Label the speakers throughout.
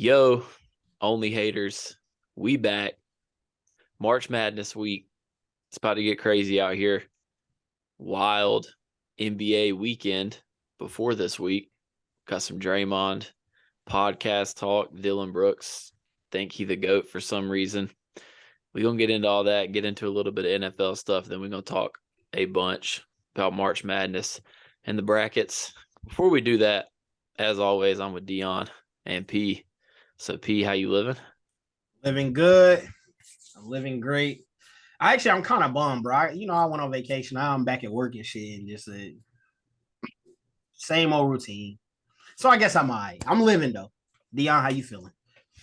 Speaker 1: Yo, OnlyHaters, we back. March Madness week. It's about to get crazy out here. Wild NBA weekend before this week. Got some Draymond podcast talk. Dillon Brooks, think he the GOAT for some reason. We're going to get into all that, get into a little bit of NFL stuff. Then we're going to talk a bunch about March Madness and the brackets. Before we do that, as always, I'm with Deion and P. So, P, how you living?
Speaker 2: Living good. I'm living great. I'm kind of bummed, bro. I went on vacation. Now I'm back at work and shit, and just a same old routine. So I guess I'm all right. I'm living though. Deion, how you feeling?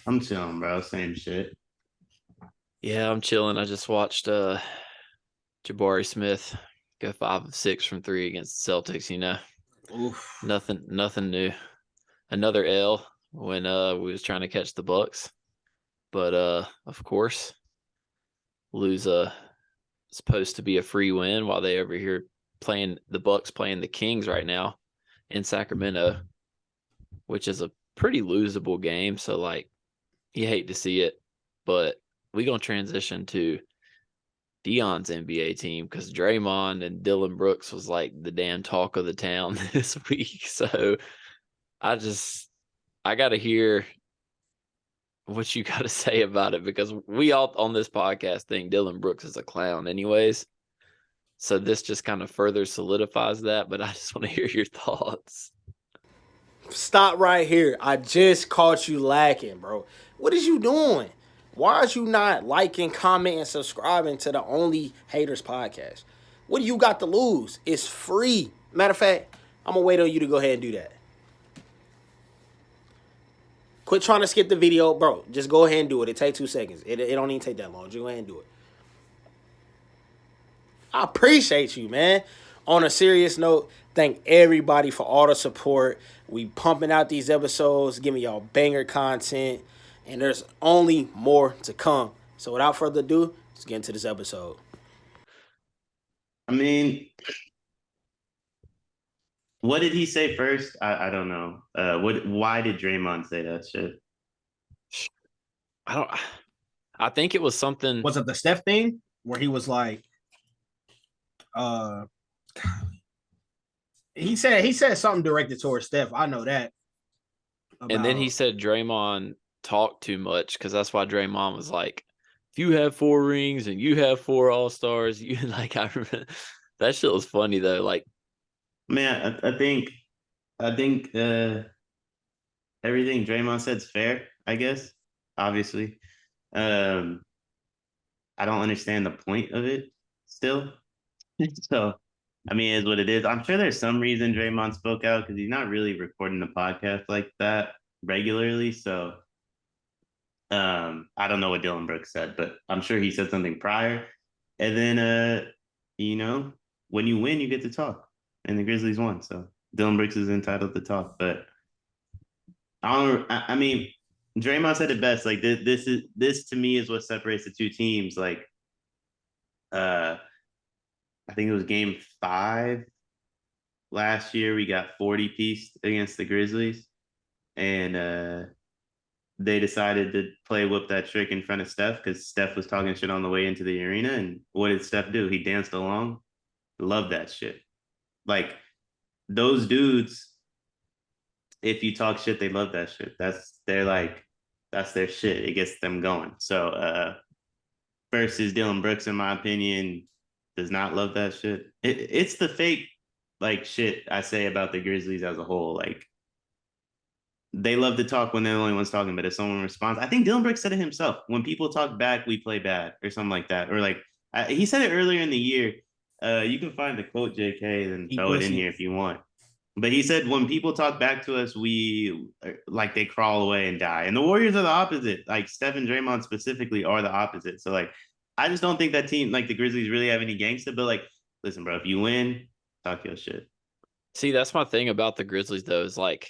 Speaker 3: I'm chilling, bro. Same shit.
Speaker 1: Yeah, I'm chilling. I just watched Jabari Smith go 5 of 6 from 3 against the Celtics.
Speaker 2: Oof.
Speaker 1: Nothing new. Another L when we was trying to catch the Bucks, but of course, lose supposed to be a free win while they over here playing the Bucks playing the Kings right now in Sacramento, which is a pretty losable game. So like, you hate to see it, but we're gonna transition to Deion's NBA team because Draymond and Dillon Brooks was like the damn talk of the town this week. So I got to hear what you got to say about it, because we all on this podcast think Dillon Brooks is a clown anyways. So this just kind of further solidifies that, but I just want to hear your thoughts.
Speaker 4: Stop right here. I just caught you lacking, bro. What is you doing? Why are you not liking, commenting, subscribing to the Only Haters podcast? What do you got to lose? It's free. Matter of fact, I'm going to wait on you to go ahead and do that. Quit trying to skip the video, bro. Just go ahead and do it. It takes 2 seconds. It don't even take that long. Just go ahead and do it. I appreciate you, man. On a serious note, thank everybody for all the support. We pumping out these episodes, giving y'all banger content, and there's only more to come. So without further ado, let's get into this episode.
Speaker 3: I mean, what did he say first? I don't know. Why did Draymond say that shit?
Speaker 1: I think it was something.
Speaker 2: Was it the Steph thing where he was like, he said something directed towards Steph. I know that.
Speaker 1: And then he said Draymond talked too much, because that's why Draymond was like, if you have 4 rings and you have 4 All-Stars, you like, I remember that shit was funny though. Like,
Speaker 3: man, I think everything Draymond said's fair, I guess. Obviously. I don't understand the point of it still. So, I mean, it is what it is. I'm sure there's some reason Draymond spoke out, because he's not really recording the podcast like that regularly. So, I don't know what Dillon Brooks said, but I'm sure he said something prior. And then, when you win, you get to talk. And the Grizzlies won. So, Dillon Brooks is entitled to talk. But I mean, Draymond said it best. Like, this to me is what separates the two teams. Like, I think it was game 5 last year. We got 40-pieced against the Grizzlies. And they decided to play whoop that trick in front of Steph, because Steph was talking shit on the way into the arena. And what did Steph do? He danced along. Love that shit. Like, those dudes, if you talk shit, they love that shit. That's their shit. It gets them going. So versus Dillon Brooks, in my opinion, does not love that shit. It's the fake like shit I say about the Grizzlies as a whole. Like, they love to talk when they're the only ones talking, but if someone responds, I think Dillon Brooks said it himself. When people talk back, we play bad, or something like that. Or like, he said it earlier in the year. You can find the quote, JK, and throw it in here if you want. But he said, when people talk back to us, we like they crawl away and die. And the Warriors are the opposite. Like, Steph and Draymond specifically are the opposite. So like, I just don't think that team, like the Grizzlies, really have any gangsta. But like, listen, bro, if you win, talk your shit.
Speaker 1: see, that's my thing about the Grizzlies though, is like,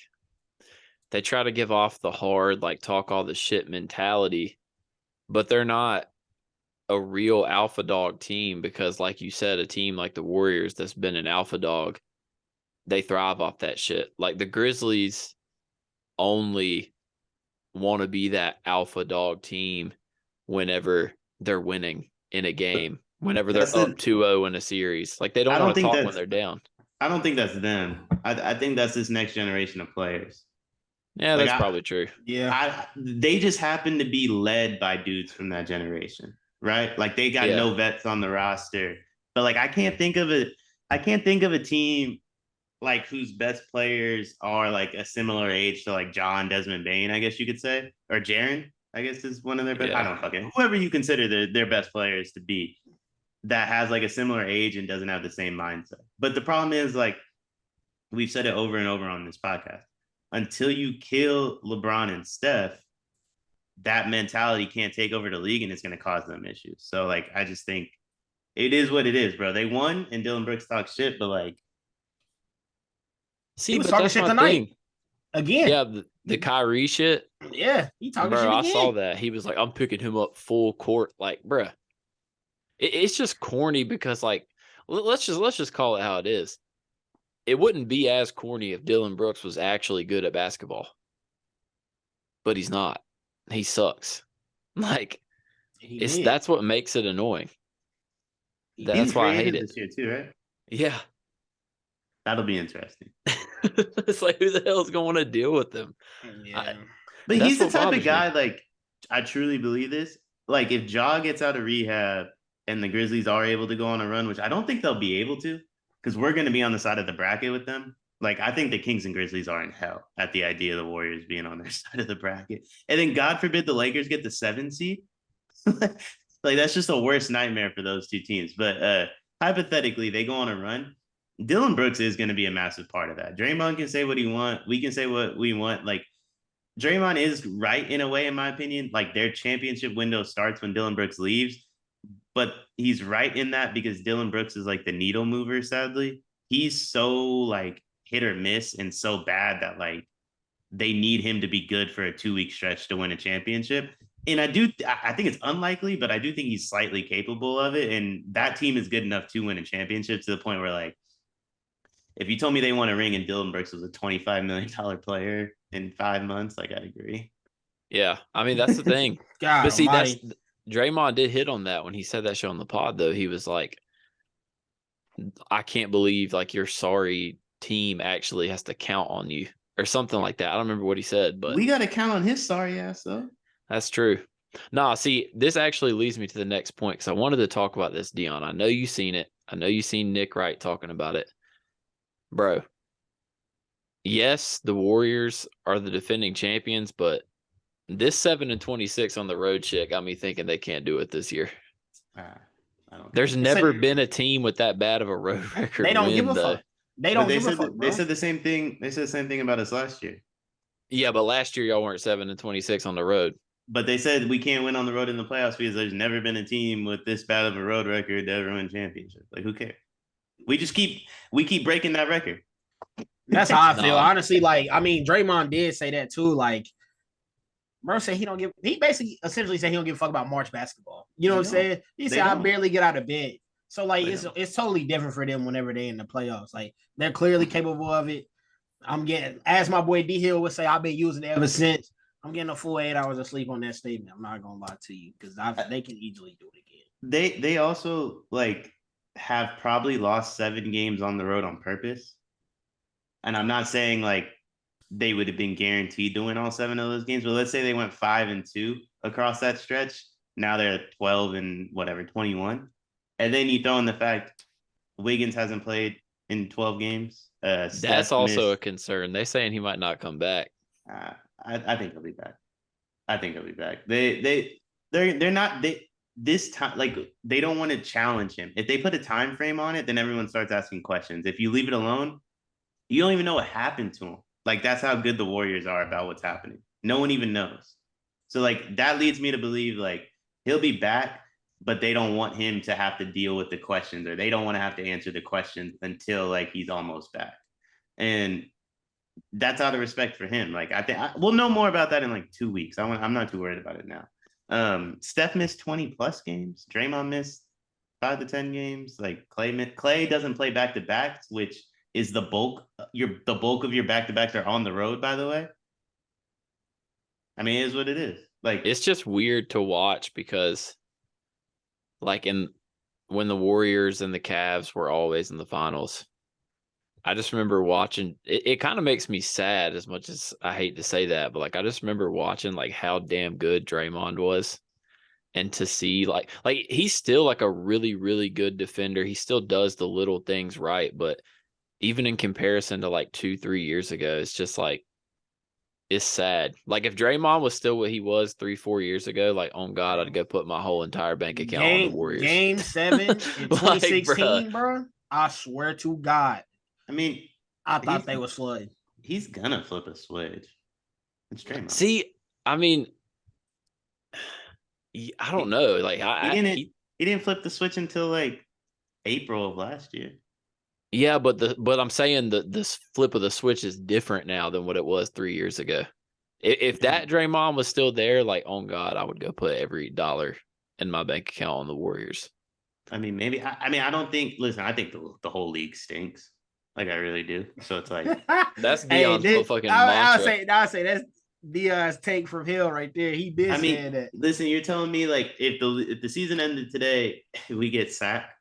Speaker 1: they try to give off the hard, like, talk all the shit mentality, but they're not a real alpha dog team, because like you said, a team like the Warriors that's been an alpha dog, they thrive off that shit. Like, the Grizzlies only want to be that alpha dog team whenever they're winning in a game, whenever they're up 2-0 in a series. Like they don't want to talk when they're down.
Speaker 3: I don't think that's them. I think that's this next generation of players.
Speaker 1: Yeah,
Speaker 3: Like,
Speaker 1: that's probably true.
Speaker 2: Yeah.
Speaker 3: They just happen to be led by dudes from that generation, right? Like they got no vets on the roster. But like I can't think of a team like whose best players are like a similar age to like John Desmond Bain, I guess you could say, or Jaren, I guess is one of their best. Yeah. I don't fucking whoever you consider their best players to be, that has like a similar age and doesn't have the same mindset. But the problem is, like we've said it over and over on this podcast, until you kill LeBron and Steph, that mentality can't take over the league and it's going to cause them issues. So like I just think it is what it is, bro. They won and Dillon Brooks talks shit, but like
Speaker 2: he was talking shit tonight. Thing. Again.
Speaker 1: Yeah, the Kyrie shit.
Speaker 2: Yeah, he talking shit again.
Speaker 1: I saw that. He was like, I'm picking him up full court. Like, bruh. It's just corny because, like, let's just call it how it is. It wouldn't be as corny if Dillon Brooks was actually good at basketball. But he's not. He sucks. Like, that's what makes it annoying. That's why I hate it.
Speaker 3: This year too, right?
Speaker 1: Yeah.
Speaker 3: That'll be interesting.
Speaker 1: It's like, who the hell is going to deal with him?
Speaker 2: Yeah.
Speaker 3: But he's the type of guy, like, I truly believe this. Like, if Ja gets out of rehab and the Grizzlies are able to go on a run, which I don't think they'll be able to, because we're going to be on the side of the bracket with them. Like, I think the Kings and Grizzlies are in hell at the idea of the Warriors being on their side of the bracket. And then, God forbid, the Lakers get the 7th seed. Like, that's just a worst nightmare for those two teams. But hypothetically, they go on a run. Dillon Brooks is going to be a massive part of that. Draymond can say what he wants. We can say what we want. Like, Draymond is right in a way, in my opinion. Like, their championship window starts when Dillon Brooks leaves. But he's right in that because Dillon Brooks is like the needle mover, sadly. He's so like hit or miss and so bad that like they need him to be good for a 2-week stretch to win a championship. And I think it's unlikely, but I do think he's slightly capable of it. And that team is good enough to win a championship to the point where, like, if you told me they won a ring and Dillon Brooks was a $25 million player in 5 months, like, I'd agree.
Speaker 1: Yeah. I mean, that's the thing.
Speaker 2: God,
Speaker 1: but see, Draymond did hit on that when he said that shit on the pod, though. He was like, I can't believe like your sorry team actually has to count on you or something like that. I don't remember what he said, but
Speaker 3: we got to count on his sorry ass, though.
Speaker 1: That's true. Nah, see, this actually leads me to the next point because I wanted to talk about this, Deion. I know you've seen it. I know you've seen Nick Wright talking about it. Bro, yes, the Warriors are the defending champions, but this 7-26 on the road shit got me thinking they can't do it this year. There's never been a team with that bad of a road record.
Speaker 2: They don't give a fuck. They don't give a fuck.
Speaker 3: They said the same thing. They said the same thing about us last year.
Speaker 1: Yeah, but last year y'all weren't 7-26 on the road.
Speaker 3: But they said we can't win on the road in the playoffs because there's never been a team with this bad of a road record to ever win championships. Like, who cares? We keep breaking that record.
Speaker 2: That's how I feel. Honestly, like, I mean, Draymond did say that too. Like, bro said he basically essentially said he don't give a fuck about March basketball. You know what I'm saying? He said, I barely get out of bed. So, like, it's totally different for them whenever they're in the playoffs. Like, they're clearly capable of it. As my boy D Hill would say, I've been using it ever since. I'm getting a full 8 hours of sleep on that statement. I'm not gonna lie to you because they can easily do it again.
Speaker 3: They also like have probably lost 7 games on the road on purpose. And I'm not saying like they would have been guaranteed to win all 7 of those games, but let's say they went 5-2 across that stretch. Now they're 21. And then you throw in the fact Wiggins hasn't played in 12 games.
Speaker 1: That's also a concern. They're saying he might not come back.
Speaker 3: I think he'll be back. They're not this time, like, they don't want to challenge him. If they put a time frame on it, then everyone starts asking questions. If you leave it alone, you don't even know what happened to him. Like, that's how good the Warriors are about what's happening. No one even knows. So, like, that leads me to believe, like, he'll be back, but they don't want him to have to deal with the questions, or they don't want to have to answer the questions until, like, he's almost back. And that's out of respect for him. Like, I think we'll know more about that in like 2 weeks. I'm not too worried about it now. Steph missed 20+ games. Draymond missed 5 to 10 games. Like, Clay doesn't play back-to-backs, which is the bulk of your back-to-backs are on the road, by the way. I mean, it is what it is. Like,
Speaker 1: it's just weird to watch because, like, when the Warriors and the Cavs were always in the finals, I just remember watching. It kind of makes me sad, as much as I hate to say that, but like I just remember watching like how damn good Draymond was, and to see like he's still like a really really good defender. He still does the little things right, but even in comparison to like 2-3 years ago, it's just like it's sad. Like if Draymond was still what he was 3-4 years ago, like on God, I'd go put my whole entire bank account on the Warriors.
Speaker 2: Game 7 in 2016,
Speaker 1: bruh.
Speaker 2: bro. I swear to God,
Speaker 3: I mean,
Speaker 2: I thought they was flooding.
Speaker 3: he's gonna flip a switch. It's Draymond.
Speaker 1: See, I mean, I don't know. Like
Speaker 3: he didn't flip the switch until like April of last year.
Speaker 1: Yeah, but I'm saying this flip of the switch is different now than what it was 3 years ago. If that Draymond was still there, like on God, I would go put every dollar in my bank account on the Warriors.
Speaker 3: I mean, maybe. I mean, I don't think. Listen, I think the whole league stinks. Like I really do. So it's like
Speaker 1: that's Deion's fucking mantra.
Speaker 2: I'll say that's Deion's take from Hill right there. He did say that.
Speaker 3: Listen, you're telling me like if the season ended today, we get sacked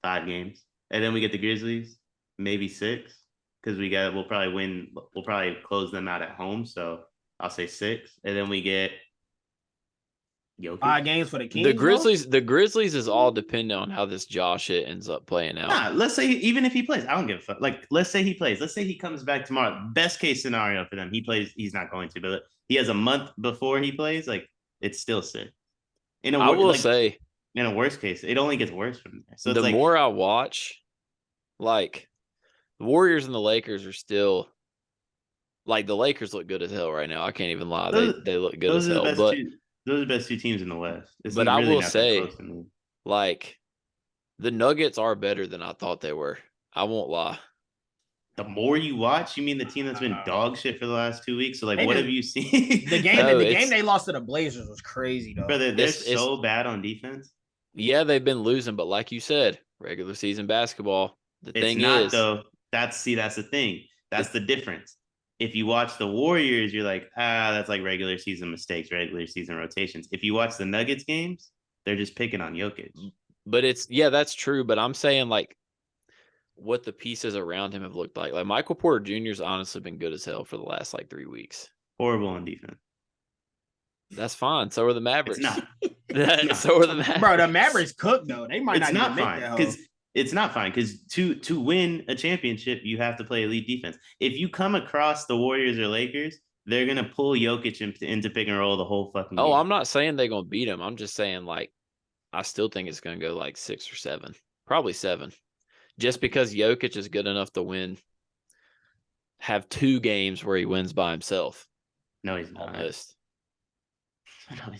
Speaker 3: 5 games. And then we get the Grizzlies, maybe 6, because we'll probably close them out at home. So I'll say 6. And then we get Jokic.
Speaker 2: 5 games for the Kings.
Speaker 1: The Grizzlies is all dependent on how this Josh shit ends up playing out.
Speaker 3: Nah, let's say even if he plays, I don't give a fuck. Like, let's say he plays. Let's say he comes back tomorrow. Best case scenario for them, he plays. He's not going to, but he has a month before he plays. Like, it's still sick.
Speaker 1: I will say,
Speaker 3: in a worst case, it only gets worse from there. So
Speaker 1: the more I watch, like the Warriors and the Lakers are still like the Lakers look good as hell right now. I can't even lie. They look good as hell. But
Speaker 3: those are the best 2 teams in the West.
Speaker 1: But I will say, like the Nuggets are better than I thought they were. I won't lie.
Speaker 3: The more you watch, you mean the team that's been dog shit for the last 2 weeks? So, like, what have you seen?
Speaker 2: The game they lost to the Blazers was crazy, though.
Speaker 3: Brother, they're so bad on defense.
Speaker 1: Yeah, they've been losing, but like you said, regular season basketball.
Speaker 3: That's the thing. That's the difference. If you watch the Warriors, you're like, that's like regular season mistakes, regular season rotations. If you watch the Nuggets games, they're just picking on Jokic.
Speaker 1: But that's true. But I'm saying like what the pieces around him have looked like. Like Michael Porter Jr.'s honestly been good as hell for the last like 3 weeks.
Speaker 3: Horrible on defense.
Speaker 1: That's fine. So are the Mavericks.
Speaker 3: It's not.
Speaker 1: So are the Mavericks.
Speaker 2: Bro, the Mavericks cooked though. They might not fine
Speaker 3: because it's not fine because to win a championship, you have to play elite defense. If you come across the Warriors or Lakers, they're gonna pull Jokic into pick and roll the whole fucking game.
Speaker 1: I'm not saying they're gonna beat him. I'm just saying like I still think it's gonna go like 6 or 7, probably 7, just because Jokic is good enough to win. Have 2 games where he wins by himself.
Speaker 3: No, he's not.
Speaker 1: Almost.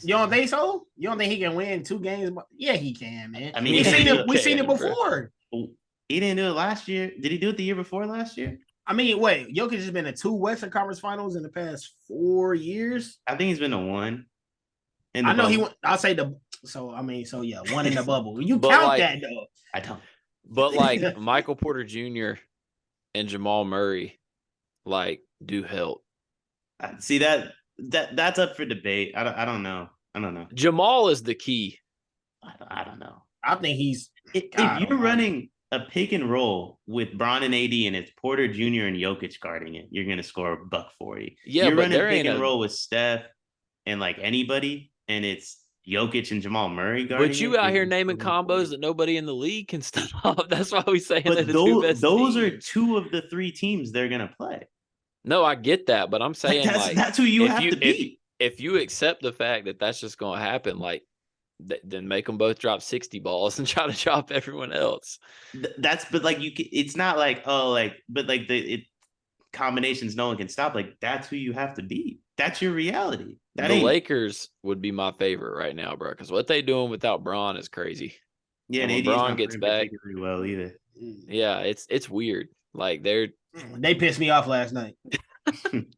Speaker 2: You don't think so? You don't think he can win 2 games? Yeah, he can, man.
Speaker 3: I mean,
Speaker 2: we've seen it before.
Speaker 3: He didn't do it last year. Did he do it the year before last year?
Speaker 2: I mean, wait, Jokic has been to 2 Western Conference Finals in the past 4 years.
Speaker 3: I think he's been to 1.
Speaker 2: I know he went. I'll say 1 in the bubble. You count like, that though.
Speaker 3: I don't.
Speaker 1: But like Michael Porter Jr. and Jamal Murray, like do help.
Speaker 3: See that's up for debate. I don't know.
Speaker 1: Jamal is the key.
Speaker 3: I don't know.
Speaker 2: I think he's.
Speaker 3: If you're running a pick and roll with Bron and AD and it's Porter Jr. and Jokic guarding it, you're gonna score $140.
Speaker 1: Yeah,
Speaker 3: you're
Speaker 1: but
Speaker 3: running pick and roll with Steph and like anybody, and it's Jokic and Jamal Murray guarding.
Speaker 1: But you out here naming combos that nobody in the league can stop. That's why we say
Speaker 3: that those are 2 of the 3 teams they're gonna play.
Speaker 1: No, I get that, but I'm saying
Speaker 3: that's who you have to beat.
Speaker 1: If you accept the fact that that's just going to happen, like then make them both drop 60 balls and try to drop everyone else.
Speaker 3: It's not like the combinations no one can stop. Like that's who you have to beat. That's your reality.
Speaker 1: The Lakers would be my favorite right now, bro, because what they doing without Bron is crazy.
Speaker 3: Yeah, and
Speaker 1: when Bron gets back,
Speaker 3: well either.
Speaker 1: Yeah, it's weird. Like
Speaker 2: they pissed me off last night.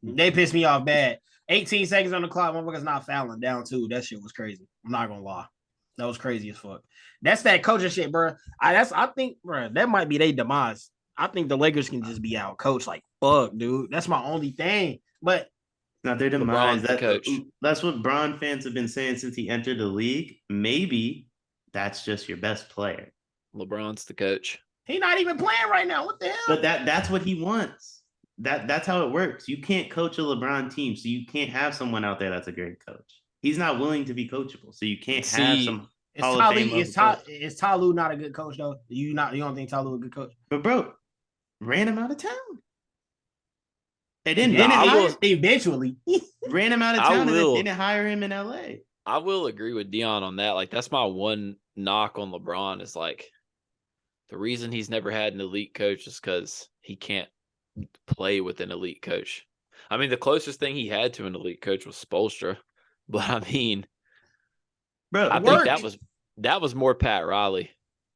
Speaker 2: They pissed me off bad. 18 seconds on the clock, motherfuckers not fouling down 2. That shit was crazy. I'm not gonna lie. That was crazy as fuck. That's that coaching shit, bro. I think, bro, that might be their demise. I think the Lakers can just be out coached like fuck, dude. That's my only thing. But
Speaker 3: Not their demise.
Speaker 1: LeBron's the coach.
Speaker 3: That's what Bron fans have been saying since he entered the league. Maybe that's just your best player.
Speaker 1: LeBron's the coach.
Speaker 2: He's not even playing right now. What the hell?
Speaker 3: But that's what he wants. That's how it works. You can't coach a LeBron team, so you can't have someone out there that's a great coach. He's not willing to be coachable, so you can't have some.
Speaker 2: Is Ty Lue not a good coach though? You don't think Ty Lue a good coach?
Speaker 3: But bro, ran him out of town. And then
Speaker 2: eventually
Speaker 3: ran him out of town and then didn't hire him in LA.
Speaker 1: I will agree with Deion on that. Like, that's my one knock on LeBron is like the reason he's never had an elite coach is because he can't play with an elite coach. I mean, the closest thing he had to an elite coach was Spoelstra, but I mean,
Speaker 3: bro,
Speaker 1: I think that was more Pat Riley.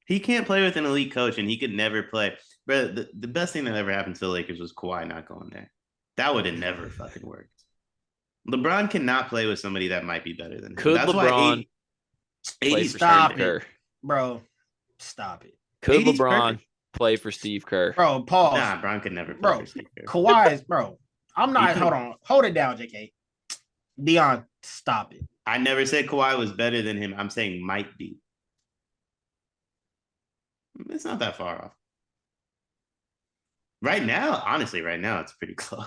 Speaker 3: He can't play with an elite coach, and he could never play. Bro, the best thing that ever happened to the Lakers was Kawhi not going there. That would have never fucking worked. LeBron cannot play with somebody that might be better than him.
Speaker 1: Could
Speaker 3: That's
Speaker 1: LeBron play for Steve Kerr?
Speaker 2: Bro, stop it.
Speaker 1: Could LeBron play for Steve Kerr?
Speaker 2: Bro, pause.
Speaker 3: Nah, Bron could never play for Steve Kerr.
Speaker 2: Kawhi is, bro. I'm not, hold it down, JK. Deion, stop it.
Speaker 3: I never said Kawhi was better than him. I'm saying might be. It's not that far off. Right now, honestly, it's pretty close.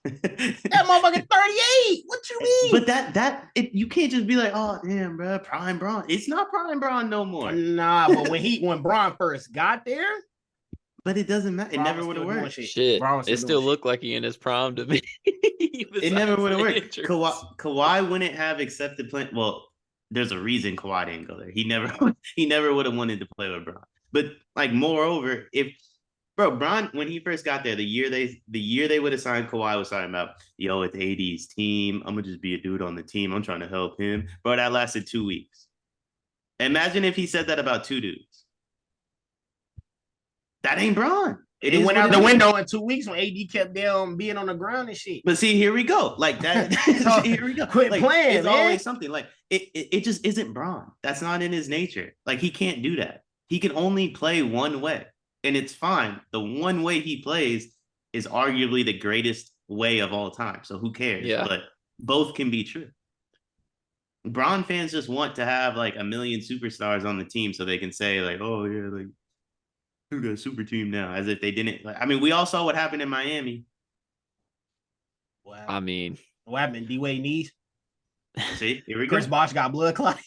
Speaker 2: That motherfucker 38. What you mean?
Speaker 3: But you can't just be like, oh damn, bro, prime Bron. It's not prime Bron no more.
Speaker 2: Nah, but when Bron first got there,
Speaker 3: but it doesn't matter. It never would have worked.
Speaker 1: Shit, it still looked like he in his prime to me.
Speaker 3: It never would have worked. Kawhi wouldn't have accepted playing. Well, there's a reason Kawhi didn't go there. He never would have wanted to play with Bron. But like, moreover, Bron, when he first got there, the year they would have signed Kawhi was talking about, yo, it's AD's team. I'm gonna just be a dude on the team. I'm trying to help him. Bro, that lasted 2 weeks. Imagine if he said that about two dudes. That ain't Bron.
Speaker 2: It went out the window in 2 weeks when AD kept down being on the ground and shit.
Speaker 3: But see, here we go. Like that. Here we go.
Speaker 2: Quit playing.
Speaker 3: It's always something. Like it just isn't Bron. That's not in his nature. Like, he can't do that. He can only play one way. And it's fine. The one way he plays is arguably the greatest way of all time. So who cares?
Speaker 1: Yeah.
Speaker 3: But both can be true. Bron fans just want to have like a million superstars on the team so they can say like, oh yeah, like, who got a super team now? As if they didn't. Like, I mean, we all saw what happened in Miami.
Speaker 2: Wow.
Speaker 1: I mean,
Speaker 2: what happened? D-Wade knees.
Speaker 3: See, here we go.
Speaker 2: Chris Bosh got blood clots.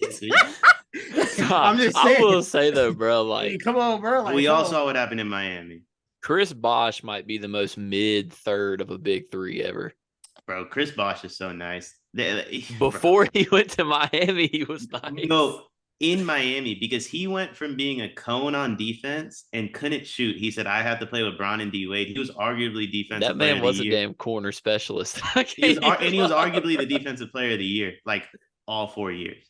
Speaker 1: I'm just saying. I will say though, bro, like,
Speaker 2: hey, come on, bro. Like,
Speaker 3: we all saw what happened in Miami.
Speaker 1: Chris Bosh might be the most mid third of a big three ever.
Speaker 3: Bro, Chris Bosh is so nice.
Speaker 1: Before he went to Miami, he was nice.
Speaker 3: No, in Miami, because he went from being a cone on defense and couldn't shoot. He said, I have to play with Bron and D-Wade. He was arguably defensive
Speaker 1: That man
Speaker 3: player
Speaker 1: was
Speaker 3: of the
Speaker 1: a
Speaker 3: year.
Speaker 1: damn corner specialist.
Speaker 3: He was arguably the defensive player of the year, like all 4 years.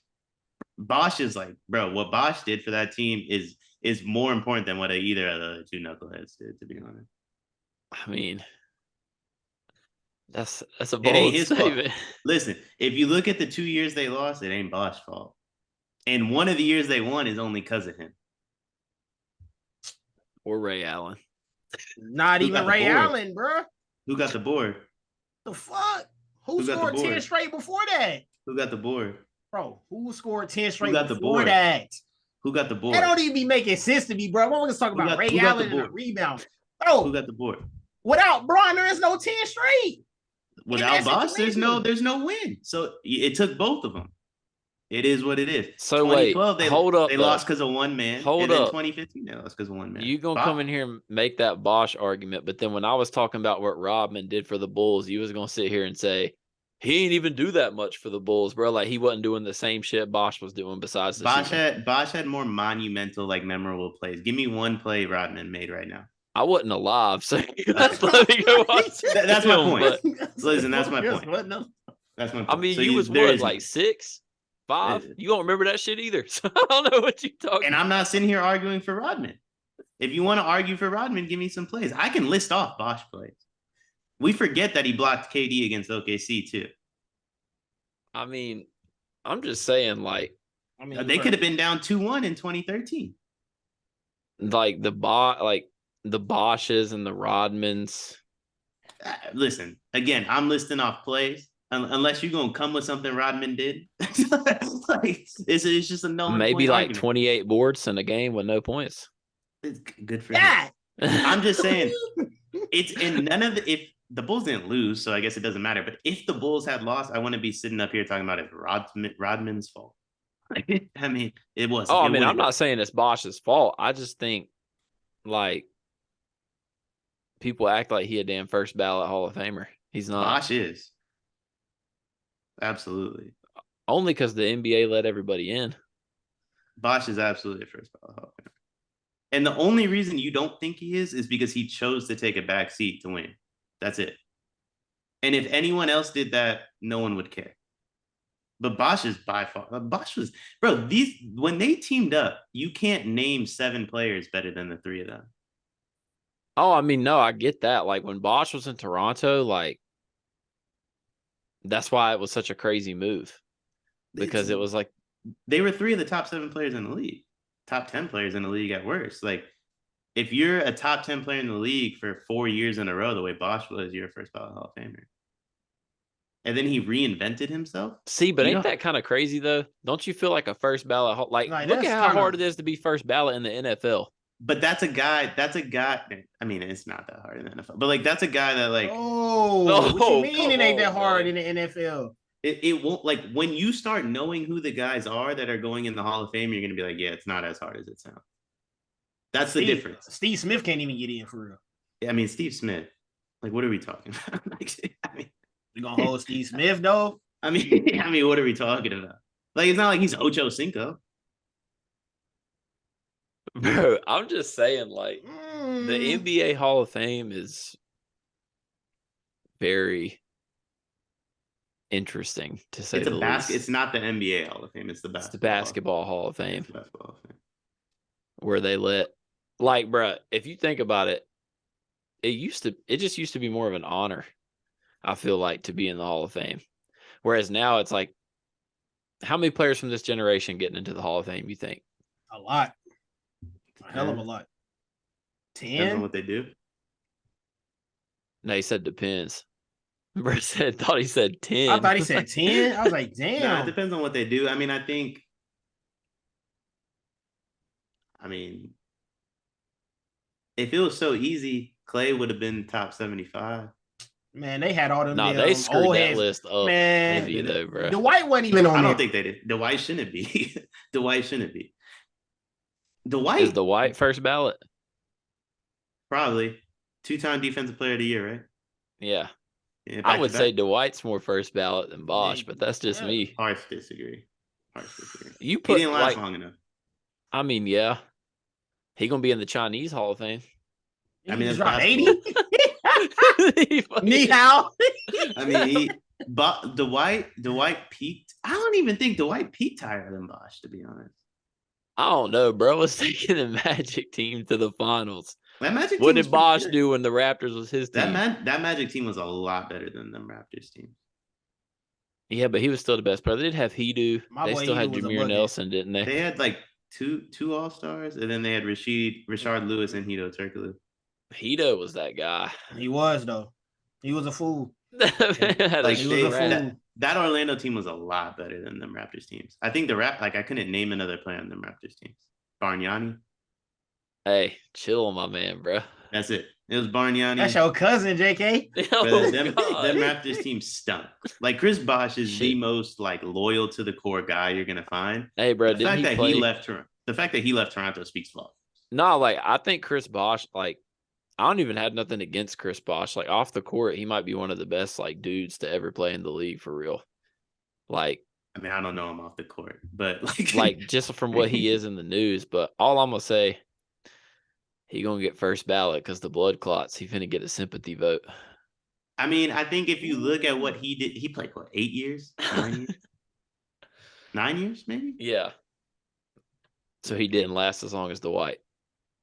Speaker 3: Bosh is like, bro, what Bosh did for that team is more important than what either of the two knuckleheads did, to be honest.
Speaker 1: I mean, that's a bold statement.
Speaker 3: Listen, if you look at the 2 years they lost, it ain't Bosh's fault. And one of the years they won is only because of him.
Speaker 1: Or Ray Allen.
Speaker 2: Not even Ray Allen, bro.
Speaker 3: Who got the board?
Speaker 2: The fuck? Who scored 10 straight before that?
Speaker 3: Who got the board?
Speaker 2: Bro, who scored 10 straight before that?
Speaker 3: Who got the board?
Speaker 2: That don't even be making sense to me, bro. What was talking about? Ray Allen and a rebound. Bro,
Speaker 3: who got the board?
Speaker 2: Without Bron, there is no 10 straight.
Speaker 3: Without Bosh, there's no win. So it took both of them. It is what it is.
Speaker 1: So wait, hold up.
Speaker 3: They lost because of one man.
Speaker 1: Hold up.
Speaker 3: 2015, they lost because of one man.
Speaker 1: You gonna come in here and make that Bosh argument, but then when I was talking about what Rodman did for the Bulls, you was gonna sit here and say he ain't even do that much for the Bulls, bro. Like, he wasn't doing the same shit Bosh was doing besides the
Speaker 3: Bosh had more monumental, like, memorable plays. Give me one play Rodman made right now.
Speaker 1: I wasn't alive, so let me go watch
Speaker 3: that's my point. Listen, that's my point. That's my point.
Speaker 1: I mean, so you was what, like 6, 5? You don't remember that shit either. So I don't know what you talking.
Speaker 3: And I'm not sitting here arguing for Rodman. If you want to argue for Rodman, give me some plays. I can list off Bosh plays. We forget that he blocked KD against OKC too.
Speaker 1: I mean, I'm just saying, like,
Speaker 3: they could have been down 2-1 in 2013.
Speaker 1: Like the Bosches and the Rodmans.
Speaker 3: Listen, again, I'm listing off plays. unless you're gonna come with something Rodman did. Like it's just a
Speaker 1: Maybe
Speaker 3: point
Speaker 1: like
Speaker 3: argument.
Speaker 1: 28 boards in a game with no points.
Speaker 3: It's good for him.
Speaker 2: Yeah.
Speaker 3: I'm just saying it's in none of if the Bulls didn't lose, so I guess it doesn't matter. But if the Bulls had lost, I wouldn't be sitting up here talking about it Rodman's fault. I mean, it was.
Speaker 1: Oh, I mean, I'm not saying it's Bosch's fault. I just think like people act like he a damn first ballot Hall of Famer. He's not.
Speaker 3: Bosch is. Absolutely.
Speaker 1: Only because the NBA let everybody in.
Speaker 3: Bosch is absolutely a first ballot Hall of Famer. And the only reason you don't think he is because he chose to take a back seat to win. That's it. And if anyone else did that, no one would care. But Bosch is by far. Bosch was, bro. When they teamed up, you can't name 7 players better than the 3 of them.
Speaker 1: Oh, I mean, no, I get that. Like when Bosch was in Toronto, like that's why it was such a crazy move. Because it was like
Speaker 3: they were 3 of the top 7 players in the league. Top 10 players in the league at worst. Like if you're a top 10 player in the league for 4 years in a row, the way Bosch was, you're a first ballot Hall of Famer. And then he reinvented himself.
Speaker 1: See, but ain't that kind of crazy though? Don't you feel like a first ballot? Like look at how hard it is to be first ballot in the NFL.
Speaker 3: But that's a guy. I mean, it's not that hard in the NFL. But like that's a guy that like.
Speaker 2: What you mean it ain't that hard in the NFL?
Speaker 3: It won't, like when you start knowing who the guys are that are going in the Hall of Fame, you're gonna be like, yeah, it's not as hard as it sounds. That's the difference.
Speaker 2: Steve Smith can't even get in for real.
Speaker 3: Yeah, I mean, Steve Smith. Like, what are we talking about?
Speaker 2: You gonna hold Steve Smith though?
Speaker 3: I mean, what are we talking about? Like, it's not like he's Ocho Cinco.
Speaker 1: Bro, I'm just saying, like, the NBA Hall of Fame is very interesting to say the least.
Speaker 3: It's not the NBA Hall of Fame. It's the
Speaker 1: basketball Hall of Fame. Where they let, like, bro, if you think about it, it just used to be more of an honor, I feel like, to be in the Hall of Fame. Whereas now it's like, how many players from this generation getting into the Hall of Fame, you think?
Speaker 2: A lot. A hell of a lot. 10?
Speaker 3: Depends on what they do.
Speaker 1: No, he said depends. Bro thought he said 10.
Speaker 2: I thought he said 10. I was like, damn.
Speaker 3: No, it depends on what they do. I mean, if it was so easy, Clay would have been top 75.
Speaker 2: Man, they had all them.
Speaker 1: No, they screwed that list up.
Speaker 2: Man,
Speaker 1: heavy though, bro.
Speaker 2: Dwight wasn't even on.
Speaker 3: I don't think they did. Dwight shouldn't be. Dwight shouldn't be.
Speaker 1: Is Dwight first ballot?
Speaker 3: Probably 2-time Defensive Player of the Year, right?
Speaker 1: Yeah, I would say Dwight's more first ballot than Bosch, but that's just me.
Speaker 3: Harsh disagree.
Speaker 1: You put
Speaker 3: he didn't last long enough.
Speaker 1: I mean, yeah, he gonna be in the Chinese Hall of Fame.
Speaker 3: I mean,
Speaker 2: that's 80.
Speaker 3: Ni hao. I mean, but Dwight peaked. I don't even think Dwight peaked higher than Bosch, to be honest.
Speaker 1: I don't know, bro. Let's take the Magic team to the finals.
Speaker 3: What
Speaker 1: did Bosch do when the Raptors was his team?
Speaker 3: That Magic team was a lot better than the Raptors team.
Speaker 1: Yeah, but he was still the best player. They did have Hedo. They still had Jameer Nelson, didn't they?
Speaker 3: They had like two All-Stars, and then they had Rashard Lewis and Hedo Turkoglu.
Speaker 1: Hedo was that guy.
Speaker 2: He was, though. He was a fool.
Speaker 3: That Orlando team was a lot better than them Raptors teams. I think I couldn't name another player on them Raptors teams. Bargnani.
Speaker 1: Hey, chill, my man, bro.
Speaker 3: That's it. It was Bargnani.
Speaker 2: That's your cousin, JK.
Speaker 3: Them Raptors teams stunk. Like Chris Bosh is the most like loyal to the core guy you're gonna find.
Speaker 1: Hey, bro,
Speaker 3: the fact that he left Toronto speaks volumes.
Speaker 1: No, like I think Chris Bosh, like I don't even have nothing against Chris Bosh. Like off the court, he might be one of the best like dudes to ever play in the league for real. Like,
Speaker 3: I mean, I don't know him off the court, but
Speaker 1: like just from what he is in the news. But all I'm gonna say, he gonna get first ballot because the blood clots. He finna get a sympathy vote.
Speaker 3: I mean, I think if you look at what he did, he played 8 years, 9 years, 9 years, maybe.
Speaker 1: Yeah. So he didn't last as long as Dwight.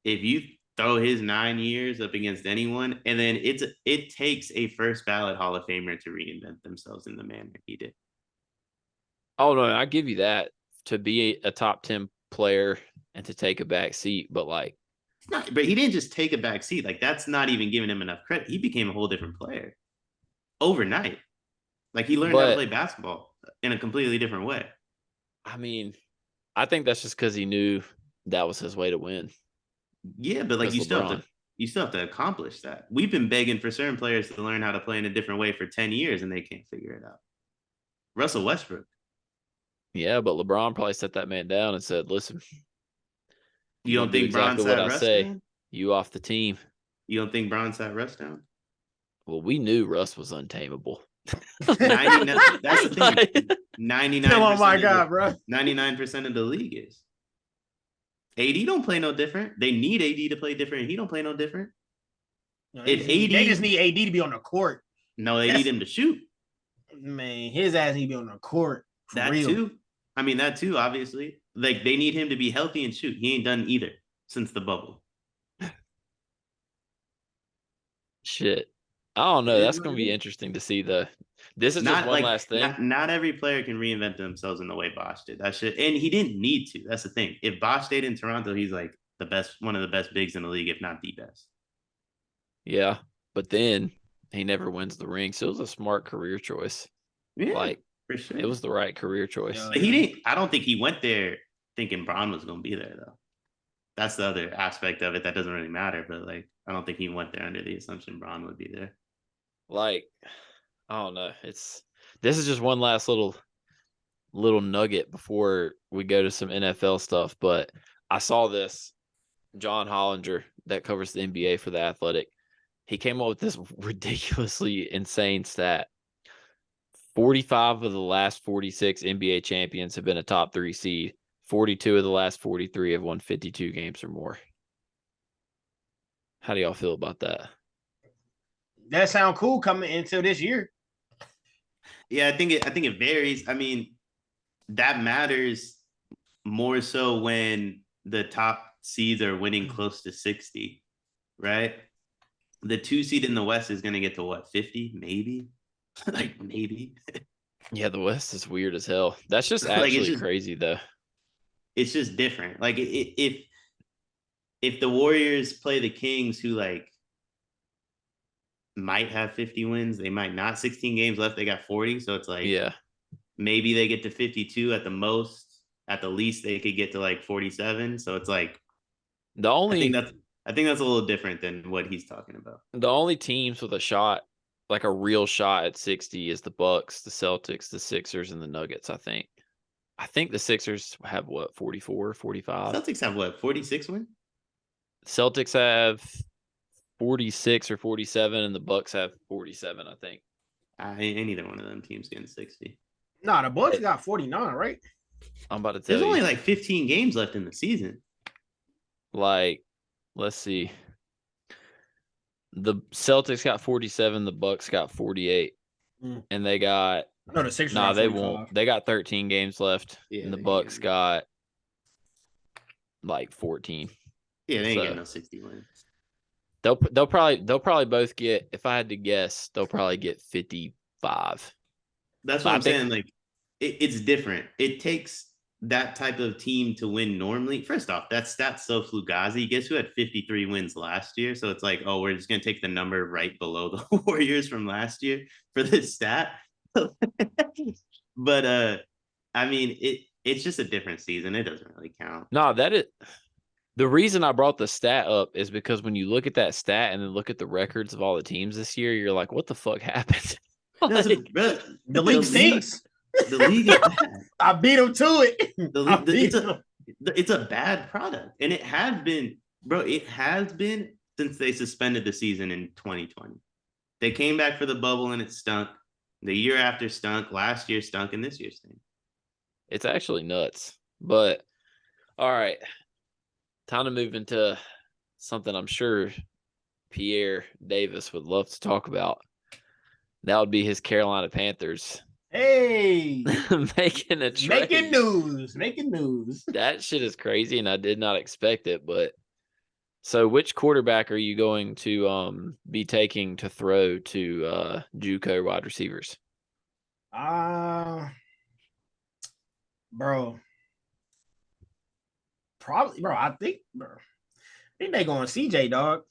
Speaker 3: If you throw his 9 years up against anyone, and then it takes a first ballot Hall of Famer to reinvent themselves in the manner he did.
Speaker 1: Oh no, I give you that, to be a top 10 player and to take a back seat, but like,
Speaker 3: but he didn't just take a back seat. Like that's not even giving him enough credit. He became a whole different player overnight. Like he learned how to play basketball in a completely different way.
Speaker 1: I mean, I think that's just because he knew that was his way to win.
Speaker 3: Yeah, but like you still
Speaker 1: LeBron.
Speaker 3: have to accomplish that. We've been begging for certain players to learn how to play in a different way for 10 years and they can't figure it out. Russell Westbrook.
Speaker 1: Yeah, but LeBron probably set that man down and said, "Listen,
Speaker 3: You don't
Speaker 1: do
Speaker 3: think Bron
Speaker 1: exactly what
Speaker 3: sat
Speaker 1: I
Speaker 3: Russ
Speaker 1: say.
Speaker 3: down?
Speaker 1: You off the team."
Speaker 3: You don't think Bron sat Russ down?
Speaker 1: Well, we knew Russ was untamable.
Speaker 3: 99. That's the thing. 99%.
Speaker 2: Oh my God, bro.
Speaker 3: 99% of the league is. AD don't play no different. They need AD to play different. He don't play no different.
Speaker 2: No,
Speaker 3: If
Speaker 2: they just
Speaker 3: AD
Speaker 2: need AD to be on the court.
Speaker 3: No, they need him to shoot.
Speaker 2: Man, his ass need to be on the court. For
Speaker 3: That
Speaker 2: real.
Speaker 3: too. I mean, that too, obviously. Like, they need him to be healthy and shoot. He ain't done either since the bubble.
Speaker 1: Shit. I don't know. That's going to be interesting to see, though. This is just one last thing.
Speaker 3: Not every player can reinvent themselves in the way Bosh did. That shit, and he didn't need to. That's the thing. If Bosh stayed in Toronto, he's like the best, one of the best bigs in the league, if not the best.
Speaker 1: Yeah, but then he never wins the ring. So it was a smart career choice.
Speaker 3: Yeah,
Speaker 1: like
Speaker 3: for sure.
Speaker 1: It was the right career choice.
Speaker 2: Yeah.
Speaker 3: But he didn't. I don't think he went there thinking Bron was going to be there though. That's the other aspect of it that doesn't really matter. But like, I don't think he went there under the assumption Bron would be there.
Speaker 1: Like, I don't know. This is just one last little nugget before we go to some NFL stuff. But I saw this. John Hollinger, that covers the NBA for The Athletic, he came up with this ridiculously insane stat. 45 of the last 46 NBA champions have been a top 3 seed. 42 of the last 43 have won 52 games or more. How do y'all feel about that?
Speaker 2: That sound cool coming into this year.
Speaker 3: Yeah, I think it varies. I mean, that matters more so when the top seeds are winning close to 60, right? The 2 seed in the West is going to get to what, 50, maybe? Like, maybe.
Speaker 1: Yeah, the West is weird as hell. That's just actually crazy, though.
Speaker 3: It's just different. Like, if the Warriors play the Kings, who like might have 50 wins, they might not. 16 games left, they got 40. So it's like,
Speaker 1: yeah,
Speaker 3: maybe they get to 52 at the most. At the least, they could get to like 47. So it's like, I think that's a little different than what he's talking about.
Speaker 1: The only teams with a shot, like a real shot at 60, is the Bucks, the Celtics, the Sixers, and the Nuggets. I think the Sixers have what, 44, 45?
Speaker 3: Celtics have what, 46 wins?
Speaker 1: Celtics have 46 or 47, and the Bucks have 47, I think.
Speaker 3: Ain't either one of them teams getting 60.
Speaker 2: Nah, the Bucks got 49, right?
Speaker 1: I'm about to tell you.
Speaker 3: There's only like 15 games left in the season.
Speaker 1: Like, let's see. The Celtics got 47, the Bucks got 48. And they got
Speaker 2: no, the Sixers.
Speaker 1: Nah, they won't. They got 13 games left, and the Bucks got like 14.
Speaker 3: Yeah, they ain't getting no 60 wins.
Speaker 1: They'll probably both get. If I had to guess, they'll probably get 55.
Speaker 3: That's what I'm saying. Like, it's different. It takes that type of team to win normally. First off, that stat's so fugazi. Guess who had 53 wins last year? So it's like, oh, we're just gonna take the number right below the Warriors from last year for this stat. But I mean, it's just a different season. It doesn't really count.
Speaker 1: No, the reason I brought the stat up is because when you look at that stat and then look at the records of all the teams this year, you're like, what the fuck happened?
Speaker 2: The league stinks.
Speaker 3: The league is bad.
Speaker 2: I beat him to it.
Speaker 3: It's a bad product. And it has been, bro, it has been since they suspended the season in 2020. They came back for the bubble and it stunk. The year after stunk. Last year stunk, and this year stunk.
Speaker 1: It's actually nuts. But, all right. Time to move into something I'm sure Pierre Davis would love to talk about. That would be his Carolina Panthers.
Speaker 2: Hey,
Speaker 1: making a trade.
Speaker 2: Making news.
Speaker 1: That shit is crazy, and I did not expect it. But so, which quarterback are you going to be taking to throw to JUCO wide receivers?
Speaker 2: Bro. Probably, bro. I think they going CJ, dog.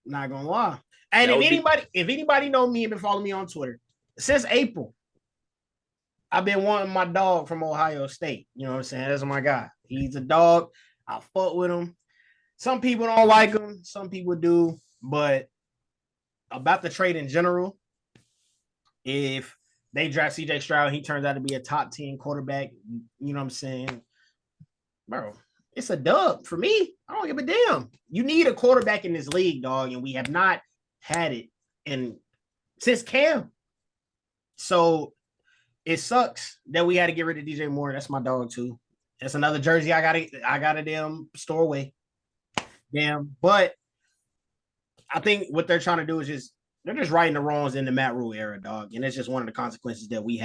Speaker 2: Not gonna lie. And if anybody know me and been following me on Twitter, since April, I've been wanting my dog from Ohio State. You know what I'm saying? That's my guy. He's a dog. I fuck with him. Some people don't like him. Some people do. But about the trade in general, if they draft CJ Stroud, he turns out to be a top 10 quarterback. You know what I'm saying? Bro, it's a dub for me. I don't give a damn. You need a quarterback in this league, dog, and we have not had it since Cam. So it sucks that we had to get rid of DJ Moore. That's my dog too. That's another jersey I gotta damn store away. Damn, but I think what they're trying to do is they're just righting the wrongs in the Matt Rule era, dog. And it's just one of the consequences that we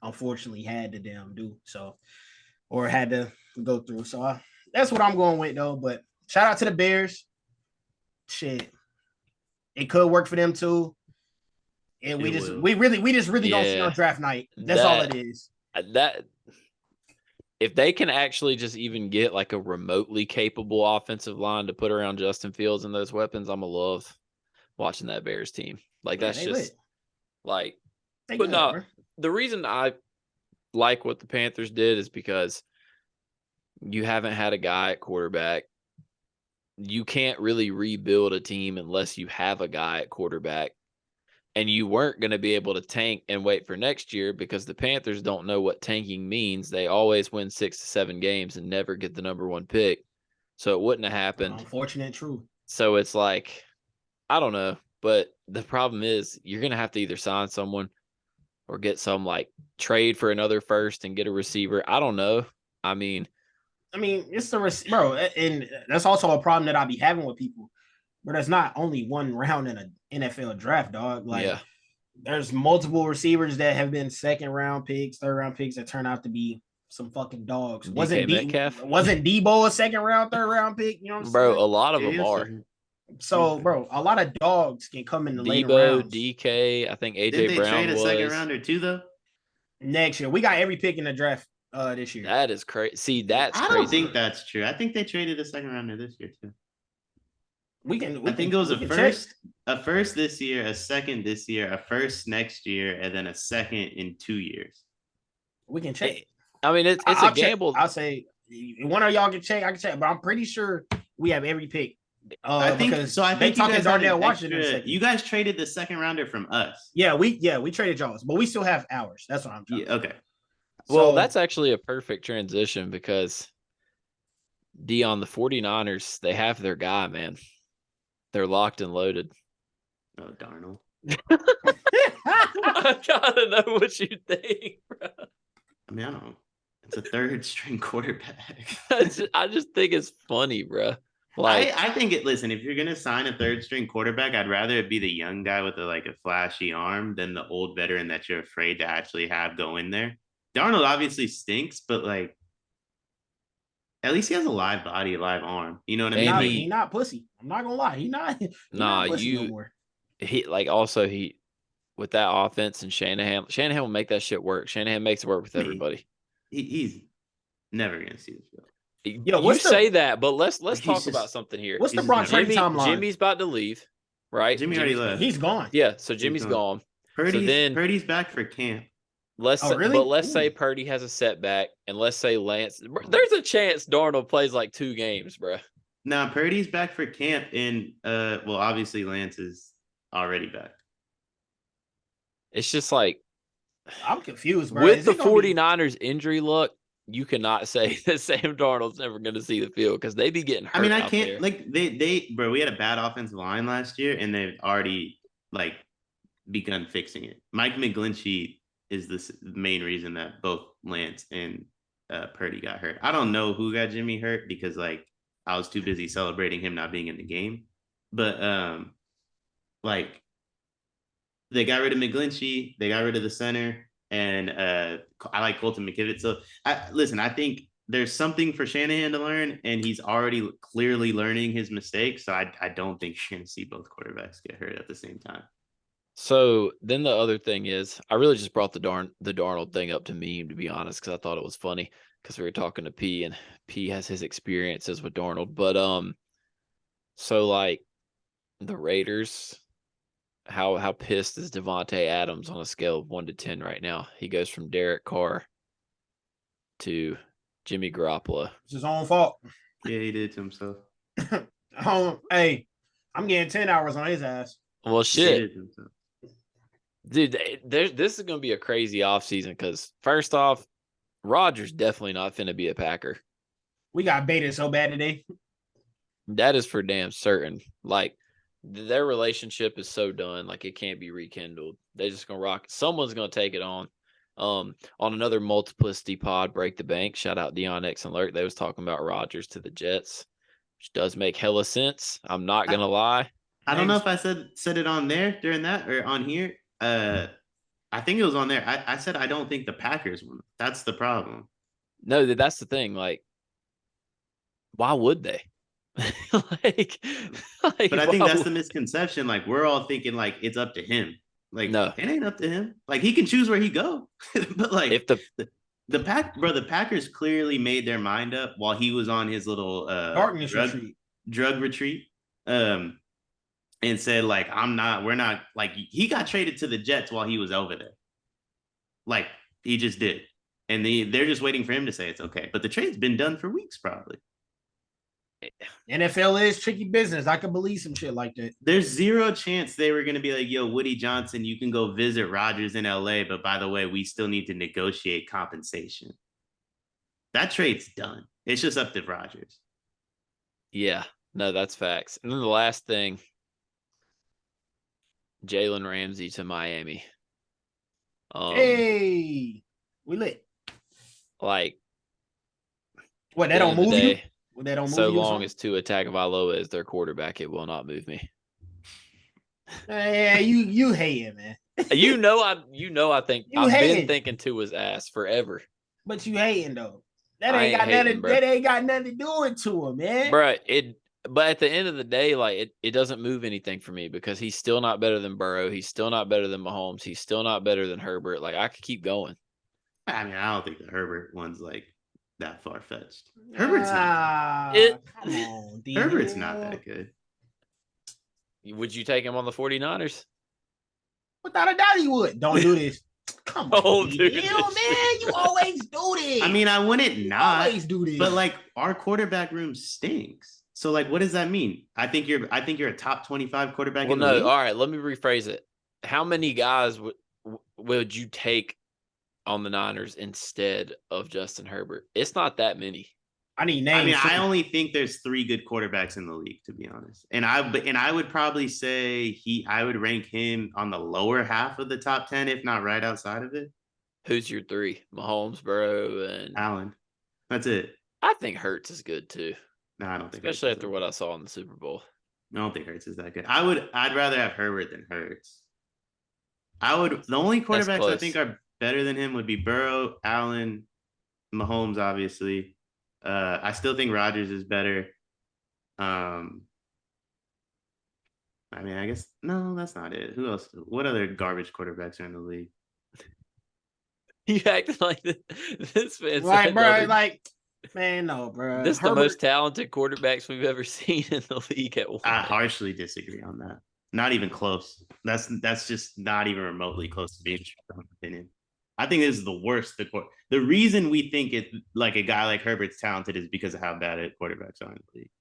Speaker 2: unfortunately had to damn do. So, or had to go through. So that's what I'm going with though. But shout out to the Bears. Shit. It could work for them too. And we just really don't see on draft night. That's all it is.
Speaker 1: That if they can actually just even get like a remotely capable offensive line to put around Justin Fields and those weapons, I'm gonna love watching that Bears team. Like that's just like but no, the reason I like what the Panthers did is because you haven't had a guy at quarterback. You can't really rebuild a team unless you have a guy at quarterback. And you weren't going to be able to tank and wait for next year because the Panthers don't know what tanking means. They always win 6 to 7 games and never get the number 1 pick. So it wouldn't have happened.
Speaker 2: Unfortunate truth.
Speaker 1: So it's like, I don't know. But the problem is you're going to have to either sign someone or get some like trade for another first and get a receiver. I don't know. I mean,
Speaker 2: it's the bro, and that's also a problem that I be having with people. But there's not only one round in an NFL draft, dog. Like, there's multiple receivers that have been second-round picks, third-round picks that turn out to be some fucking dogs. Wasn't Debo a second-round, third-round pick? You know what I'm saying?
Speaker 1: Bro, a lot of them are.
Speaker 2: So, bro, a lot of dogs can come in the later rounds.
Speaker 1: DK, I think AJ Brown was.
Speaker 3: Did they trade a second-rounder too, though?
Speaker 2: Next year. We got every pick in the draft this year.
Speaker 1: That is crazy. See, that's crazy.
Speaker 3: I don't think that's true. I think they traded a second-rounder this year, too. I think it was a first this year, a second this year, a first next year, and then a second in 2 years.
Speaker 2: We can check.
Speaker 1: I mean, it's a gamble.
Speaker 2: I'll say one of y'all can check. I can check, but I'm pretty sure we have every pick.
Speaker 3: I think so. I think
Speaker 2: you guys Darnell Washington.
Speaker 3: You guys traded the second rounder from us.
Speaker 2: Yeah, we traded y'all's, but we still have ours. That's what I'm trying.
Speaker 3: Yeah, okay.
Speaker 1: Well, that's actually a perfect transition because Deion, the 49ers, they have their guy, man. They're locked and loaded.
Speaker 3: Oh, Darnold.
Speaker 1: I gotta know what you think, bro.
Speaker 3: I mean, I don't know. It's a third string quarterback.
Speaker 1: I just think it's funny, bro. Like,
Speaker 3: I think listen, if you're gonna sign a third string quarterback, I'd rather it be the young guy with a flashy arm than the old veteran that you're afraid to actually have go in there. Darnold obviously stinks, but at least he has a live body, a live arm. You know what I mean?
Speaker 2: He's not pussy. I'm not gonna lie. He's not pussy no more.
Speaker 1: He with that offense and Shanahan will make that shit work. Shanahan makes it work with everybody.
Speaker 3: He's never gonna see the field.
Speaker 1: You say that, but let's talk about something here.
Speaker 2: What's the Brock Purdy timeline?
Speaker 1: Jimmy's about to leave, right?
Speaker 3: Jimmy already left.
Speaker 2: He's gone.
Speaker 1: Yeah, so Jimmy's gone.
Speaker 3: Purdy's back for camp.
Speaker 1: Let's say Purdy has a setback, and let's say Lance. There's a chance Darnold plays 2 games, bro.
Speaker 3: Now Purdy's back for camp, and obviously Lance is already back.
Speaker 1: It's just
Speaker 2: I'm confused, bro.
Speaker 1: With the 49ers injury luck, you cannot say that Sam Darnold's never going to see the field because they be getting hurt.
Speaker 3: I mean, I can't there. We had a bad offensive line last year, and they've already begun fixing it. Mike McGlinchey is the main reason that both Lance and Purdy got hurt. I don't know who got Jimmy hurt because I was too busy celebrating him not being in the game. But they got rid of McGlinchey, they got rid of the center, and I like Colton McKivitz. So I think there's something for Shanahan to learn, and he's already clearly learning his mistakes. So I don't think you're going to see both quarterbacks get hurt at the same time.
Speaker 1: So then the other thing is, I really just brought the Darnold thing up to meme, to be honest, because I thought it was funny because we were talking to P, and P has his experiences with Darnold. But so the Raiders, how pissed is Devontae Adams on a scale of 1 to 10 right now? He goes from Derek Carr to Jimmy Garoppolo.
Speaker 2: It's his own fault.
Speaker 3: Yeah, he did to himself.
Speaker 2: Hey, I'm getting 10 hours on his ass.
Speaker 1: Well,
Speaker 3: He
Speaker 1: shit.
Speaker 3: did to himself.
Speaker 1: Dude, this is going to be a crazy offseason because, first off, Rodgers definitely not finna be a Packer.
Speaker 2: We got baited so bad today.
Speaker 1: That is for damn certain. Like, their relationship is so done. Like, it can't be rekindled. They're just going to rock. Someone's going to take it on. On another multiplicity pod, Break the Bank, shout out Deion X and Lurk. They was talking about Rodgers to the Jets, which does make hella sense. I'm not going to lie.
Speaker 3: I don't know if I said it on there during that or on here. I think it was on there. I said I don't think the Packers won. That's the problem.
Speaker 1: No, that's the thing. Like, why would they? like,
Speaker 3: but I think
Speaker 1: why
Speaker 3: that's
Speaker 1: would-
Speaker 3: the misconception. Like, we're all thinking like it's up to him. Like,
Speaker 1: No.
Speaker 3: it ain't up to him. Like, he can choose where he go. But like,
Speaker 1: if
Speaker 3: the Packers clearly made their mind up while he was on his little drug retreat. And said like, we're not, like, he got traded to the Jets while he was over there. Like, he just did. And they're just waiting for him to say it's okay. But the trade's been done for weeks, probably.
Speaker 2: NFL is tricky business. I can believe some shit like that.
Speaker 3: There's zero chance they were going to be like, yo, Woody Johnson, you can go visit Rodgers in LA. But by the way, we still need to negotiate compensation. That trade's done. It's just up to Rodgers.
Speaker 1: Yeah, no, that's facts. And then the last thing, Jalen Ramsey to Miami.
Speaker 2: Hey, we lit.
Speaker 1: Like,
Speaker 2: what, that don't move you? That don't move
Speaker 1: so
Speaker 2: you
Speaker 1: long as Tua Tagovailoa is their quarterback, it will not move me.
Speaker 2: Yeah, you hating, man.
Speaker 1: I think I've been thinking Tua's ass forever.
Speaker 2: But you hating though. That ain't got nothing to do with Tua, man.
Speaker 1: Bro, but at the end of the day, like it doesn't move anything for me because he's still not better than Burrow. He's still not better than Mahomes. He's still not better than Herbert. Like, I could keep going.
Speaker 3: I mean, I don't think the Herbert one's like that far fetched. Herbert's not.
Speaker 2: Come on, Deion.
Speaker 3: Herbert's not that good.
Speaker 1: Would you take him on the 49ers?
Speaker 2: Without a doubt, he would. Don't do this. Come on,
Speaker 1: dude.
Speaker 2: Man, you always do this.
Speaker 3: I mean, I wouldn't not.
Speaker 2: Always do this.
Speaker 3: But like, our quarterback room stinks. So like, what does that mean? I think you're a top 25 quarterback.
Speaker 1: Well,
Speaker 3: in the
Speaker 1: no.
Speaker 3: league?
Speaker 1: All right, let me rephrase it. How many guys would you take on the Niners instead of Justin Herbert? It's not that many.
Speaker 2: I need names.
Speaker 3: I mean, I only think there's 3 good quarterbacks in the league, to be honest. And I would probably say I would rank him on the lower half of the top 10, if not right outside of it.
Speaker 1: Who's your 3? Mahomes, Burrow, and
Speaker 3: Allen. That's it.
Speaker 1: I think Hurts is good too.
Speaker 3: No, I don't think.
Speaker 1: Especially after what I saw in the Super Bowl.
Speaker 3: I don't think Hurts is that good. I'd rather have Herbert than Hurts. The only quarterbacks I think are better than him would be Burrow, Allen, Mahomes, obviously. I still think Rodgers is better. I mean, I guess no, that's not it. Who else? What other garbage quarterbacks are in the league?
Speaker 1: You acting like this man.
Speaker 2: Right, bro. Like, man, no, bro.
Speaker 1: This is the most talented quarterbacks we've ever seen in the league at one.
Speaker 3: I harshly disagree on that. Not even close. That's just not even remotely close to being true, in my opinion. I think this is the worst. The reason we think it like a guy like Herbert's talented is because of how bad quarterbacks are in the league.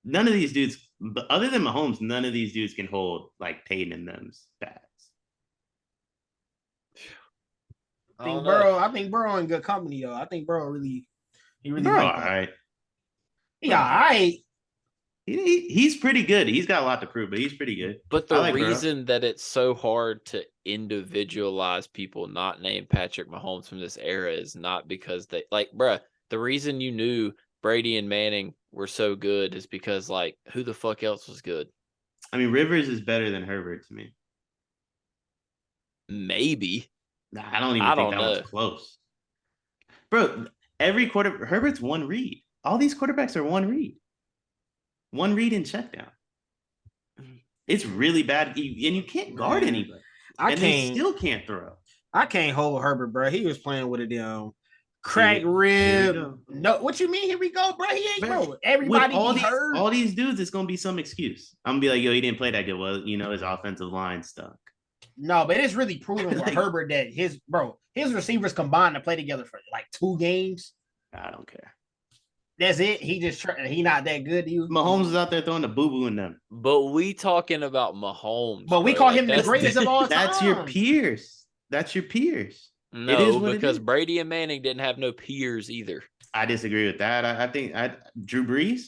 Speaker 3: None of these dudes, other than Mahomes, none of these dudes can hold like Peyton and them's bats.
Speaker 2: I think Burrow in good company though. I think Burrow really
Speaker 3: all right.
Speaker 2: Yeah, all right.
Speaker 3: He's pretty good. He's got a lot to prove, but he's pretty good.
Speaker 1: But the reason that it's so hard to individualize people not named Patrick Mahomes from this era is not because they like, bruh, the reason you knew Brady and Manning were so good is because like who the fuck else was good?
Speaker 3: I mean, Rivers is better than Herbert to me.
Speaker 1: Maybe.
Speaker 3: Nah, I don't even think that was close. Bro, Herbert's one read. All these quarterbacks are one read. One read and check down. It's really bad. And you can't guard anybody. They still can't throw.
Speaker 2: I can't hold Herbert, bro. He was playing with a damn Crack
Speaker 3: Here we
Speaker 2: rib.
Speaker 3: go.
Speaker 2: No, what you mean? Here we go, bro. He ain't
Speaker 3: Bro,
Speaker 2: bro. Everybody
Speaker 3: with
Speaker 2: be hurt.
Speaker 3: all these dudes, it's gonna be some excuse. I'm gonna be like, yo, he didn't play that good. Well, his offensive line stuck.
Speaker 2: No, but it's really proven with
Speaker 3: Like-
Speaker 2: Herbert that his receivers combined to play together for like 2 games.
Speaker 3: I don't care.
Speaker 2: That's it. He not that good to you.
Speaker 3: Mahomes is out there throwing the boo-boo in them.
Speaker 1: But we talking about Mahomes.
Speaker 2: But we
Speaker 1: bro.
Speaker 2: call
Speaker 1: Like,
Speaker 2: him the
Speaker 1: that's-
Speaker 2: greatest of all time.
Speaker 3: That's your peers. That's your peers.
Speaker 1: No,
Speaker 3: is what it
Speaker 1: because
Speaker 3: is.
Speaker 1: Brady and Manning didn't have no peers either.
Speaker 3: I disagree with that. I think Drew Brees.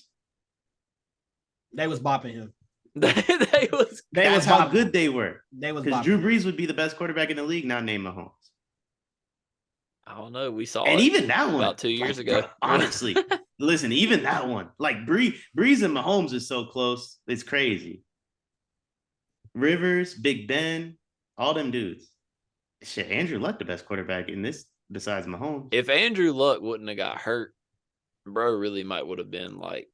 Speaker 2: They was bopping him.
Speaker 1: They was
Speaker 3: That's how good they were.
Speaker 2: They was
Speaker 3: Because
Speaker 2: bopping
Speaker 3: Drew
Speaker 2: him.
Speaker 3: Brees would be the best quarterback in the league, not named Mahomes.
Speaker 1: I don't know. We saw
Speaker 3: And
Speaker 1: it
Speaker 3: even that one,
Speaker 1: about 2 years
Speaker 3: like,
Speaker 1: ago.
Speaker 3: bro, honestly, listen, even that one, like Brees and Mahomes is so close, it's crazy. Rivers, Big Ben, all them dudes. Shit, Andrew Luck, the best quarterback in this besides Mahomes.
Speaker 1: If Andrew Luck wouldn't have got hurt, bro, really might would have been like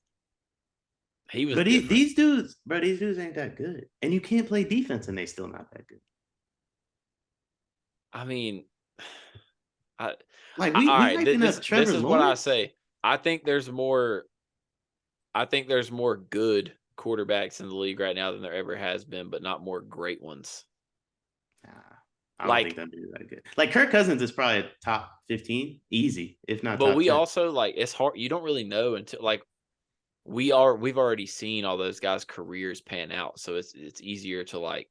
Speaker 1: he was.
Speaker 3: But
Speaker 1: different.
Speaker 3: these dudes ain't that good, and you can't play defense, and they still not that good.
Speaker 1: I mean,
Speaker 3: Like
Speaker 1: all right,
Speaker 3: hyping up Trevor
Speaker 1: this is what I
Speaker 3: Lawrence.
Speaker 1: say. I think there's more good quarterbacks in the league right now than there ever has been, but not more great ones.
Speaker 3: Nah, I don't
Speaker 1: Like-
Speaker 3: think that'd be that good. Like Kirk Cousins is probably top 15, easy, if not.
Speaker 1: But
Speaker 3: top
Speaker 1: we
Speaker 3: 10.
Speaker 1: also like it's hard. You don't really know until like we've already seen all those guys' careers pan out, so it's easier to like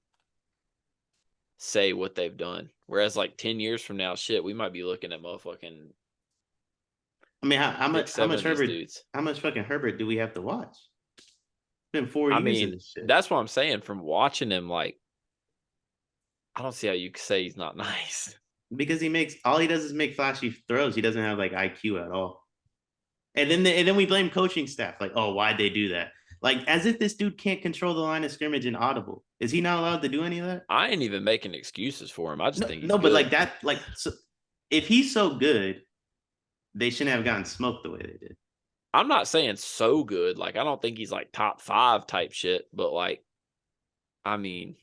Speaker 1: say what they've done. Whereas like 10 years from now, shit, we might be looking at motherfucking
Speaker 3: I mean, how much Herbert?
Speaker 1: dudes.
Speaker 3: How much fucking Herbert do we have to watch? It's been 4
Speaker 1: I
Speaker 3: years of
Speaker 1: mean,
Speaker 3: this shit.
Speaker 1: that's what I'm saying. From watching him, like, I don't see how you could say he's not nice.
Speaker 3: Because all he does is make flashy throws. He doesn't have like IQ at all. And then we blame coaching staff, like, oh, why'd they do that? Like, as if this dude can't control the line of scrimmage and audible. Is he not allowed to do any of that?
Speaker 1: I ain't even making excuses for him. I just think he's
Speaker 3: but
Speaker 1: good.
Speaker 3: like that, like, so if he's so good, they shouldn't have gotten smoked the way they did.
Speaker 1: I'm not saying so good. Like, I don't think he's like top 5 type shit, but like, I mean,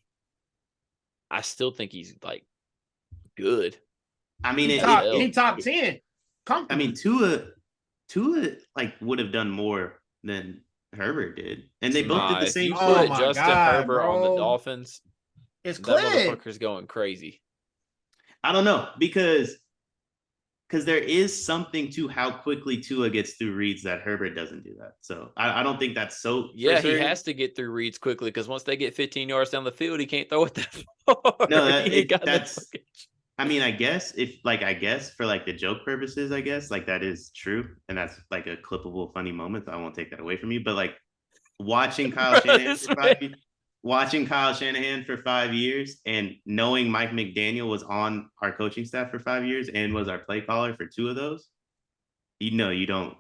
Speaker 1: I still think he's like good.
Speaker 3: I mean,
Speaker 2: He top 10.
Speaker 3: I mean, Tua like would have done more than Herbert did, and they both did the
Speaker 1: If
Speaker 3: same
Speaker 1: you
Speaker 3: shit.
Speaker 1: put
Speaker 2: my
Speaker 1: Justin
Speaker 2: God,
Speaker 1: Herbert on the
Speaker 2: bro.
Speaker 1: Dolphins,
Speaker 2: It's
Speaker 1: that
Speaker 2: clear.
Speaker 1: motherfucker's going crazy.
Speaker 3: I don't know because there is something to how quickly Tua gets through reads that Herbert doesn't do that. So I don't think that's so.
Speaker 1: Yeah,
Speaker 3: for
Speaker 1: he
Speaker 3: certain.
Speaker 1: has to get through reads quickly because once they get 15 yards down the field, he can't throw it that far.
Speaker 3: No,
Speaker 1: He ain't got no
Speaker 3: that's.
Speaker 1: fucking-
Speaker 3: I mean, I guess for like the joke purposes, I guess like that is true, and that's like a clippable, funny moment. So I won't take that away from you. But like watching Kyle Shanahan for 5 years, and knowing Mike McDaniel was on our coaching staff for 5 years and was our play caller for 2 of those, you don't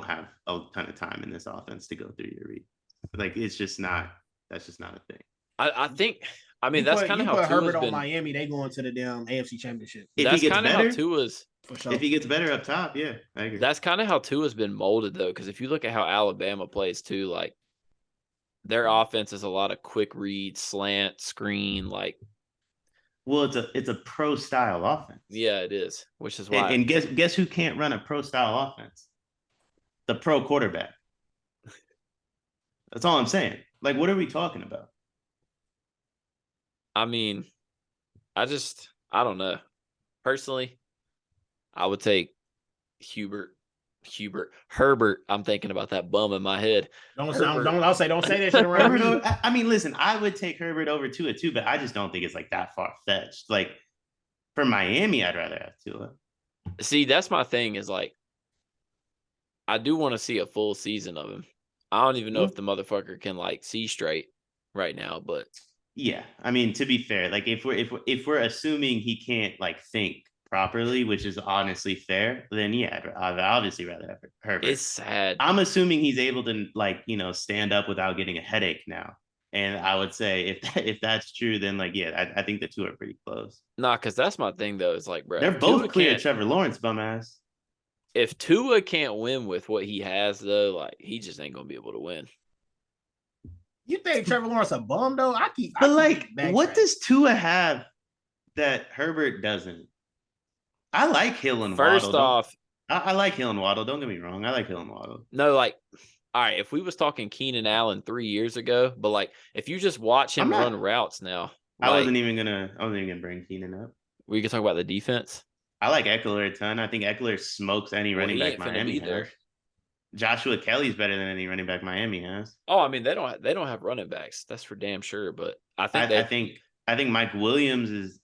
Speaker 3: have a ton of time in this offense to go through your read. Like it's just not. That's just not a thing.
Speaker 1: I think. I mean,
Speaker 2: You
Speaker 1: that's
Speaker 2: put-
Speaker 1: kind of
Speaker 2: you
Speaker 1: how
Speaker 2: put Herbert
Speaker 1: Tua's
Speaker 2: on
Speaker 1: been.
Speaker 2: Miami. They going to the damn AFC Championship
Speaker 3: If
Speaker 1: That's
Speaker 3: he gets
Speaker 1: kind of how
Speaker 3: better,
Speaker 1: Tua's.
Speaker 2: for sure.
Speaker 3: if he gets better up top, yeah, I agree.
Speaker 1: That's kind of how Tua's been molded though, because if you look at how Alabama plays too, like their offense is a lot of quick read, slant, screen. Like,
Speaker 3: Well, it's a pro style offense.
Speaker 1: yeah, it is, which is why.
Speaker 3: And guess who can't run a pro style offense? The pro quarterback. That's all I'm saying. Like, what are we talking about?
Speaker 1: I mean, I don't know. Personally, I would take Herbert. I'm thinking about that bum in my head.
Speaker 2: Don't
Speaker 1: Herbert.
Speaker 2: say that shit around me.
Speaker 3: I mean, listen, I would take Herbert over Tua too, but I just don't think it's like that far fetched. Like for Miami, I'd rather have Tua.
Speaker 1: See, that's my thing is like, I do want to see a full season of him. I don't even know if the motherfucker can like see straight right now, but
Speaker 3: Yeah, I mean, to be fair, like if we're assuming he can't like think properly, which is honestly fair, then yeah, I'd obviously rather have Herbert.
Speaker 1: it's sad.
Speaker 3: I'm assuming he's able to like stand up without getting a headache now, and I would say if that's true, then like yeah, I think the two are pretty close.
Speaker 1: Nah, because that's my thing though. It's like, bro,
Speaker 3: They're
Speaker 1: if
Speaker 3: both
Speaker 1: Tua
Speaker 3: clear.
Speaker 1: can't-
Speaker 3: Trevor Lawrence, bum ass.
Speaker 1: If Tua can't win with what he has though, like he just ain't gonna be able to win.
Speaker 2: You think Trevor Lawrence a bum though?
Speaker 3: But like,
Speaker 2: backtrack.
Speaker 3: what does Tua have that Herbert doesn't? I like Hill and
Speaker 1: First
Speaker 3: Waddle.
Speaker 1: off,
Speaker 3: I like Hill and Waddle. Don't get me wrong. I like Hill and Waddle.
Speaker 1: no, like, all right, if we was talking Keenan Allen 3 years ago, but like if you just watch him run routes now,
Speaker 3: I
Speaker 1: like,
Speaker 3: wasn't even gonna bring Keenan up.
Speaker 1: We can talk about the defense.
Speaker 3: I like Eckler a ton. I think Eckler smokes any running
Speaker 1: he
Speaker 3: back
Speaker 1: ain't finna
Speaker 3: Miami
Speaker 1: be
Speaker 3: has.
Speaker 1: there.
Speaker 3: Joshua Kelly's better than any running back Miami has.
Speaker 1: Oh, I mean they don't have running backs. That's for damn sure. But I think
Speaker 3: I think Mike Williams is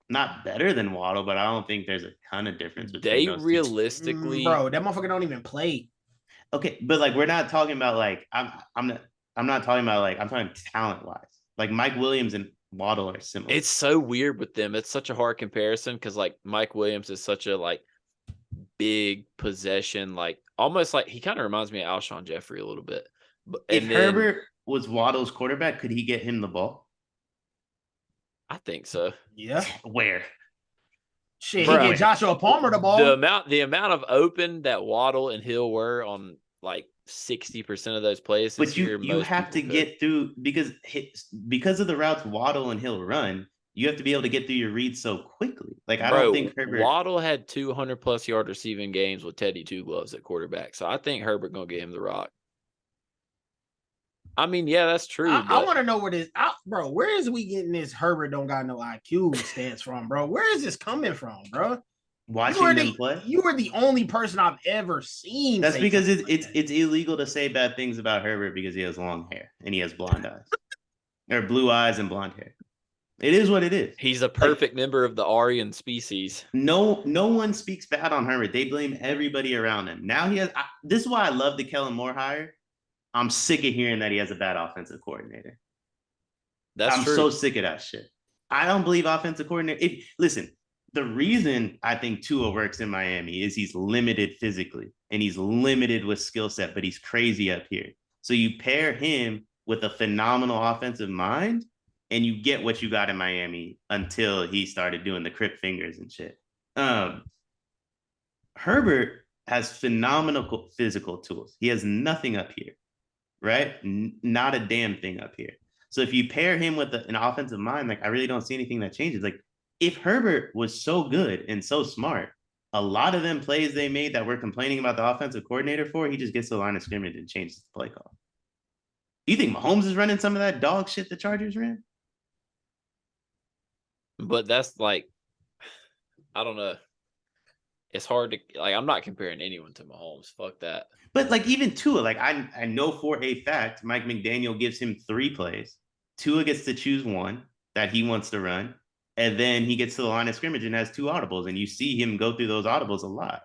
Speaker 3: not better than Waddle, but I don't think there's a ton of difference between
Speaker 1: they
Speaker 3: those two.
Speaker 1: realistically,
Speaker 2: bro, that motherfucker don't even play.
Speaker 3: Okay, but like we're not talking about like I'm not talking about like I'm talking talent wise. Like Mike Williams and Waddle are similar.
Speaker 1: It's so weird with them. It's such a hard comparison because like Mike Williams is such a like big possession, like almost like he kind of reminds me of Alshon Jeffrey a little bit.
Speaker 3: If Herbert was Waddle's quarterback, could he get him the ball?
Speaker 1: I think so.
Speaker 2: Yeah.
Speaker 3: Where?
Speaker 2: Shit, he get Joshua Palmer the ball.
Speaker 1: The amount of open that Waddle and Hill were on like 60% of those plays.
Speaker 3: But you have to get through because of the routes Waddle and Hill run. You have to be able to get through your reads so quickly. Like I don't think Herbert.
Speaker 1: Waddle had 200+ yard receiving games with Teddy Two Gloves at quarterback, so I think Herbert gonna get him the rock. I mean, yeah, that's true.
Speaker 2: I want to know where this, bro. Where is we getting this Herbert don't got no IQ stance from, bro? Where is this coming from, bro?
Speaker 3: Watching them play.
Speaker 2: You were the only person I've ever seen.
Speaker 3: That's because it's illegal to say bad things about Herbert because he has long hair and he has blonde eyes, or blue eyes and blonde hair. It is what it is.
Speaker 1: He's a perfect member of the Aryan species.
Speaker 3: No one speaks bad on Herbert. They blame everybody around him. Now he has. This is why I love the Kellen Moore hire. I'm sick of hearing that he has a bad offensive coordinator. I'm so sick of that shit. I don't believe offensive coordinator. Listen, the reason I think Tua works in Miami is he's limited physically and he's limited with skill set, but he's crazy up here. So you pair him with a phenomenal offensive mind and you get what you got in Miami until he started doing the Crip fingers and shit. Herbert has phenomenal physical tools. He has nothing up here, right? Not a damn thing up here. So if you pair him with an offensive mind, like I really don't see anything that changes. Like if Herbert was so good and so smart, a lot of them plays they made that we're complaining about the offensive coordinator for, he just gets to the line of scrimmage and changes the play call. You think Mahomes is running some of that dog shit the Chargers ran?
Speaker 1: But that's like, I don't know. It's hard to, like, I'm not comparing anyone to Mahomes. Fuck that.
Speaker 3: But like even Tua, like I know for a fact, Mike McDaniel gives him 3 plays. Tua gets to choose one that he wants to run. And then he gets to the line of scrimmage and has 2 audibles. And you see him go through those audibles a lot.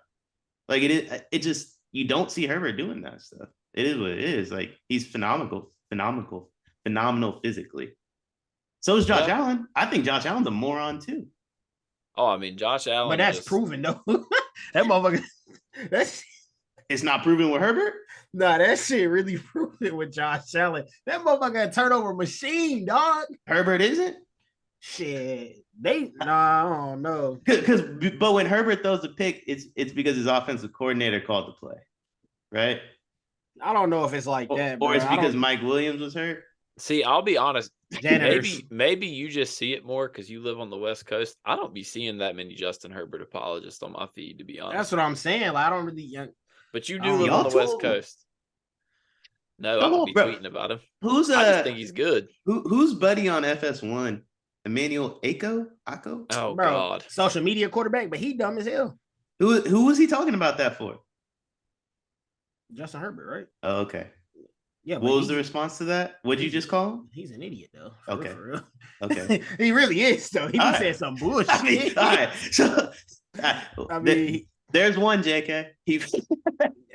Speaker 3: Like it just, you don't see Herbert doing that stuff. It is what it is. Like he's phenomenal physically. So is Josh Allen. I think Josh Allen's a moron too.
Speaker 1: Oh, I mean, Josh Allen.
Speaker 2: But that's proven though. That motherfucker.
Speaker 3: It's not proven with Herbert?
Speaker 2: Nah, that shit really proven with Josh Allen. That motherfucker a turnover machine, dog.
Speaker 3: Herbert isn't?
Speaker 2: Shit. I don't know.
Speaker 3: But when Herbert throws a pick, it's because his offensive coordinator called the play. Right?
Speaker 2: I don't know if it's like that.
Speaker 3: Or it's because Mike Williams was hurt.
Speaker 1: See, I'll be honest. Maybe you just see it more because you live on the West Coast. I don't be seeing that many Justin Herbert apologists on my feed, to be honest.
Speaker 2: That's what I'm saying. Like, I don't really.
Speaker 1: But you do live on the West Coast. No, I don't be tweeting about him. I just think he's good.
Speaker 3: Who's buddy on FS1? Emmanuel Ako?
Speaker 1: Oh, bro, God.
Speaker 2: Social media quarterback, but he dumb as hell.
Speaker 3: Who was he talking about that for?
Speaker 2: Justin Herbert, right?
Speaker 3: Oh, okay.
Speaker 2: Yeah.
Speaker 3: What was the response to that? What'd you just call him?
Speaker 2: He's an idiot, though.
Speaker 3: Okay.
Speaker 2: For real.
Speaker 3: Okay.
Speaker 2: He really is, though. He said some bullshit.
Speaker 3: I mean, all right. So, there's one, JK.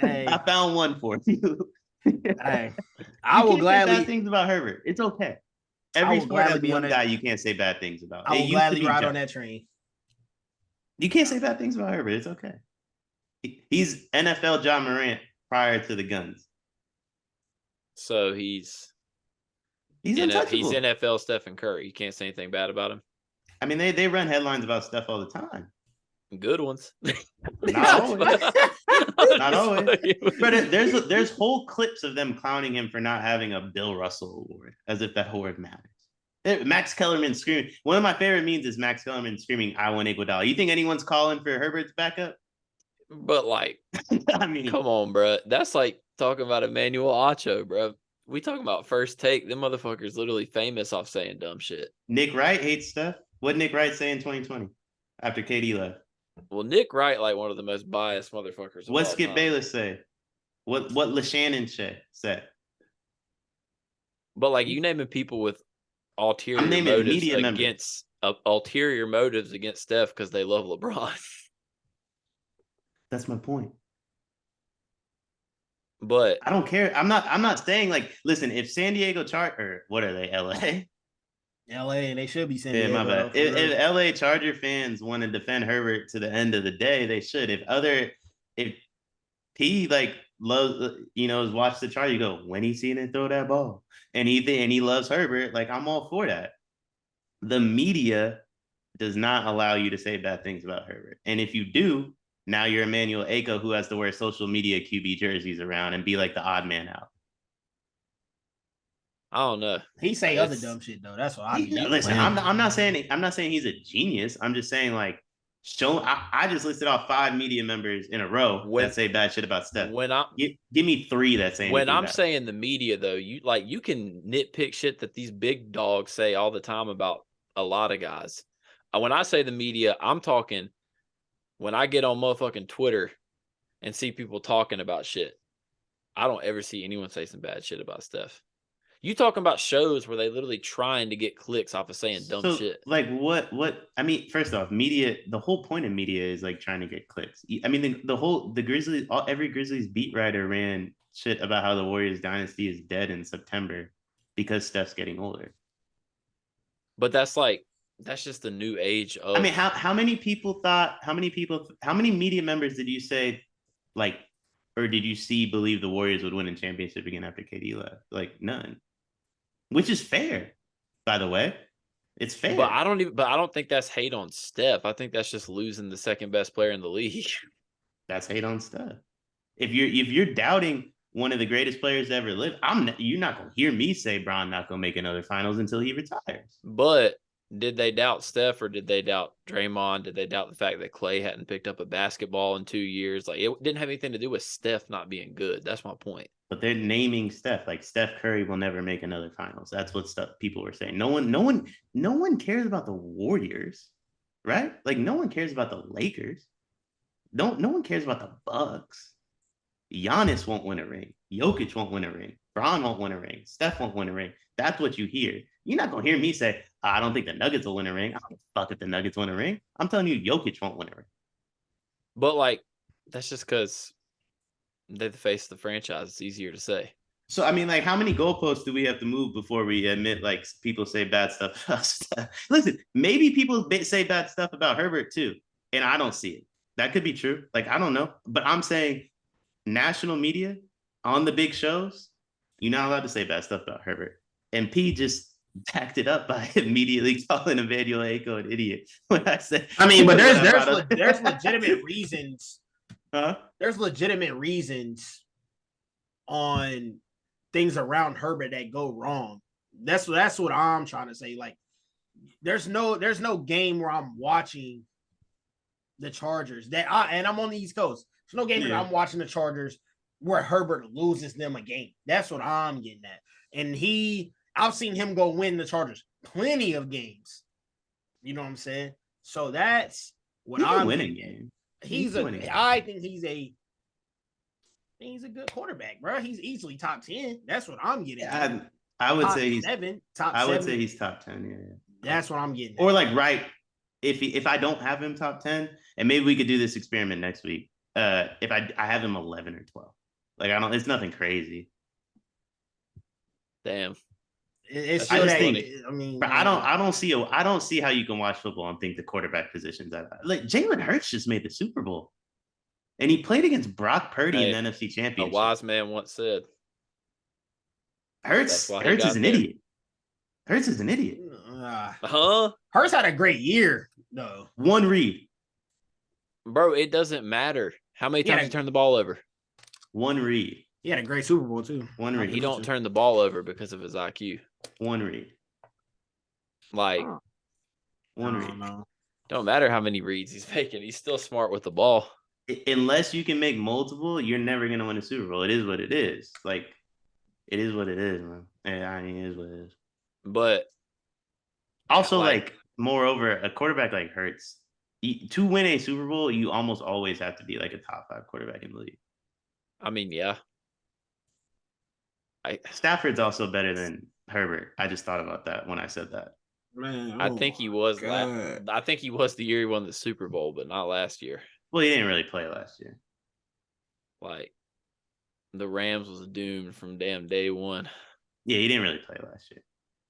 Speaker 3: I found one for you.
Speaker 2: I will gladly
Speaker 3: say bad things about Herbert. It's okay. Every sport has one guy you can't say bad things about.
Speaker 2: I will gladly ride on that train.
Speaker 3: You can't say bad things about Herbert. It's okay. He's NFL John Morant prior to the guns.
Speaker 1: So he's NFL Stephen Curry. You can't say anything bad about him.
Speaker 3: I mean, they run headlines about Steph all the time.
Speaker 1: Good ones.
Speaker 3: Not always. Not always. But there's whole clips of them clowning him for not having a Bill Russell award, as if that award matters. Max Kellerman screaming. One of my favorite memes is Max Kellerman screaming, "I want Iguodala." You think anyone's calling for Herbert's backup?
Speaker 1: But like,
Speaker 3: I mean,
Speaker 1: come on, bro. That's like talking about Emmanuel Acho, bro. We talking about first take. Them motherfuckers literally famous off saying dumb shit.
Speaker 3: Nick Wright hates stuff. What did Nick Wright say in 2020 after KD left?
Speaker 1: Well, Nick Wright, like one of the most biased motherfuckers.
Speaker 3: What Skip Bayless say? What LaShannon said?
Speaker 1: But like you naming people with ulterior
Speaker 3: I'm naming
Speaker 1: motives
Speaker 3: media members.
Speaker 1: against ulterior motives against Steph because they love LeBron.
Speaker 3: That's my point.
Speaker 1: But
Speaker 3: I don't care. I'm not saying like, listen, if San Diego or what are they, LA?
Speaker 2: LA, they should be San
Speaker 3: Yeah,
Speaker 2: Diego.
Speaker 3: my bad. If LA Charger fans want to defend Herbert to the end of the day, they should. If he like loves, has watched the Charger, you go, when he seen it throw that ball, and he loves Herbert, like I'm all for that. The media does not allow you to say bad things about Herbert, and if you do, now you're Emmanuel Aiko who has to wear social media QB jerseys around and be like the odd man out.
Speaker 1: I don't know.
Speaker 2: He say other dumb shit though. That's what I mean.
Speaker 3: Listen, I'm not saying he's a genius. I'm just saying like I just listed off 5 media members in a row that say bad shit about Steph. Give me 3 that say
Speaker 1: when I'm
Speaker 3: bad.
Speaker 1: saying the media though, you can nitpick shit that these big dogs say all the time about a lot of guys. When I say the media, I'm talking when I get on motherfucking Twitter and see people talking about shit. I don't ever see anyone say some bad shit about Steph. You talking about shows where they literally trying to get clicks off of saying dumb shit.
Speaker 3: Like what? I mean, first off, media. The whole point of media is like trying to get clicks. I mean, the Grizzlies. Every Grizzlies beat writer ran shit about how the Warriors dynasty is dead in September because Steph's getting older.
Speaker 1: But that's just the new age of.
Speaker 3: I mean, how many people thought? How many media members did you say, like, or did you see believe the Warriors would win a championship again after KD left? Like none. Which is fair, by the way. It's fair.
Speaker 1: But I don't think that's hate on Steph. I think that's just losing the second best player in the league.
Speaker 3: That's hate on Steph. If you're doubting one of the greatest players to ever live, you're not gonna hear me say Bron not gonna make another finals until he retires.
Speaker 1: But did they doubt Steph or did they doubt Draymond? Did they doubt the fact that Clay hadn't picked up a basketball in 2 years? Like it didn't have anything to do with Steph not being good. That's my point.
Speaker 3: But they're naming Steph like Steph Curry will never make another finals. That's what people were saying. No one cares about the Warriors, right? Like no one cares about the Lakers. No one cares about the Bucks. Giannis won't win a ring. Jokic won't win a ring. Bron won't win a ring. Steph won't win a ring. That's what you hear. You're not gonna hear me say, I don't think the Nuggets will win a ring. I don't fuck if the Nuggets win a ring. I'm telling you, Jokic won't win a ring.
Speaker 1: But like, that's just because they're the face of the franchise. It's easier to say.
Speaker 3: So, I mean, like, how many goalposts do we have to move before we admit, like, people say bad stuff about Steph? Listen, maybe people say bad stuff about Herbert, too, and I don't see it. That could be true. Like, I don't know. But I'm saying national media on the big shows, you're not allowed to say bad stuff about Herbert. And P just backed it up by immediately calling Emmanuel Aiko an idiot. When I said,
Speaker 2: I mean, but there's legitimate reasons.
Speaker 3: Huh?
Speaker 2: There's legitimate reasons on things around Herbert that go wrong. That's what I'm trying to say. Like, there's no game where I'm watching the Chargers and I'm on the East Coast. There's no game that I'm watching the Chargers where Herbert loses them a game. That's what I'm getting at. And I've seen him go win the Chargers plenty of games. You know what I'm saying? So that's what I'm
Speaker 3: winning game.
Speaker 2: I think he's a good quarterback, bro. He's easily top 10. That's what I'm getting at.
Speaker 3: I would
Speaker 2: top
Speaker 3: say he's
Speaker 2: 7.
Speaker 3: I would say he's top 10. Yeah.
Speaker 2: That's what I'm getting at.
Speaker 3: Or like if I don't have him top 10, and maybe we could do this experiment next week. If I have him 11 or 12, like it's nothing crazy.
Speaker 1: Damn.
Speaker 2: It's
Speaker 3: I
Speaker 2: still
Speaker 3: just
Speaker 2: that,
Speaker 3: think.
Speaker 2: I mean,
Speaker 3: But I don't see how you can watch football and think the quarterback positions that like Jalen Hurts just made the Super Bowl, and he played against Brock Purdy in the NFC Championship.
Speaker 1: A wise man once said,
Speaker 3: Hurts is an idiot. Hurts is an idiot.
Speaker 2: Hurts had a great year, though.
Speaker 3: One read.
Speaker 1: Bro, it doesn't matter how many times you turn the ball over.
Speaker 3: One read.
Speaker 2: He had a great Super Bowl, too.
Speaker 3: One read.
Speaker 1: He don't turn the ball over because of his IQ.
Speaker 3: One read.
Speaker 1: Like,
Speaker 3: One
Speaker 2: I
Speaker 3: read.
Speaker 2: don't know.
Speaker 1: don't matter how many reads he's making. He's still smart with the ball.
Speaker 3: Unless you can make multiple, you're never gonna win a Super Bowl. It is what it is. Like, it is what it is, man. I mean, it is what it is.
Speaker 1: But
Speaker 3: Also,
Speaker 1: like,
Speaker 3: moreover, a quarterback like Hurts, to win a Super Bowl, you almost always have to be like a top 5 quarterback in the league.
Speaker 1: I mean, yeah.
Speaker 3: Stafford's also better than Herbert. I just thought about that when I said that.
Speaker 2: Man,
Speaker 1: I think he was.
Speaker 2: God.
Speaker 1: I think he was the year he won the Super Bowl, but not last year.
Speaker 3: Well, he didn't really play last year.
Speaker 1: Like, the Rams was doomed from damn day one.
Speaker 3: Yeah, he didn't really play last year,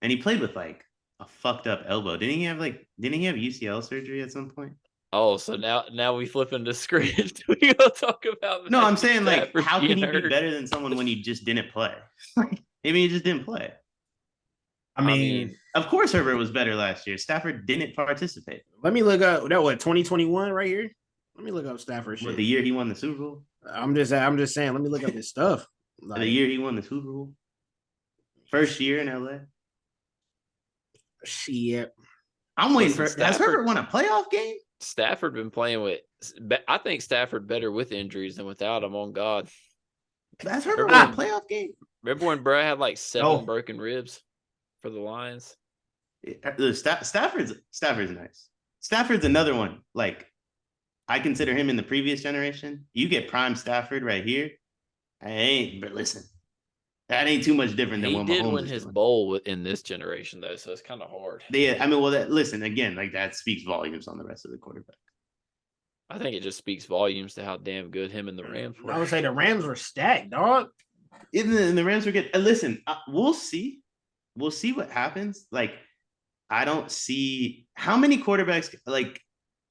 Speaker 3: and he played with like a fucked up elbow. Didn't he have UCL surgery at some point?
Speaker 1: Oh, so now we flipping the script. We gonna talk about.
Speaker 3: No, I'm saying
Speaker 1: Stafford
Speaker 3: how can he
Speaker 1: being
Speaker 3: be
Speaker 1: hurt.
Speaker 3: better than someone when he just didn't play? Maybe he just didn't play.
Speaker 2: I mean,
Speaker 3: Of course Herbert was better last year. Stafford didn't participate.
Speaker 2: let me look up that 2021 right here. Let me look up Stafford shit.
Speaker 3: The year he won the Super Bowl?
Speaker 2: I'm just saying, let me look up his stuff.
Speaker 3: The year he won the Super Bowl? First year in LA?
Speaker 2: Shit.
Speaker 3: I'm waiting
Speaker 1: Listen,
Speaker 3: for has Herbert won a playoff game?
Speaker 1: Stafford been playing with. I think Stafford better with injuries than without him. On God,
Speaker 3: Has Herbert won a playoff game?
Speaker 1: remember when Brad had like 7
Speaker 2: No.
Speaker 1: broken ribs for the Lions?
Speaker 3: Stafford's nice. Stafford's another one. Like, I consider him in the previous generation. You get prime Stafford right here. But listen, that ain't too much different than
Speaker 1: He
Speaker 3: what
Speaker 1: did
Speaker 3: Mahomes
Speaker 1: win
Speaker 3: is
Speaker 1: his
Speaker 3: doing.
Speaker 1: bowl in this generation though, so it's kind of hard.
Speaker 3: Yeah, I mean, well, listen again. Like, that speaks volumes on the rest of the quarterback.
Speaker 1: I think it just speaks volumes to how damn good him and the Rams were.
Speaker 2: I would say the Rams were stacked, dog.
Speaker 3: And the Rams were good. Listen, we'll see. We'll see what happens. Like, I don't see how many quarterbacks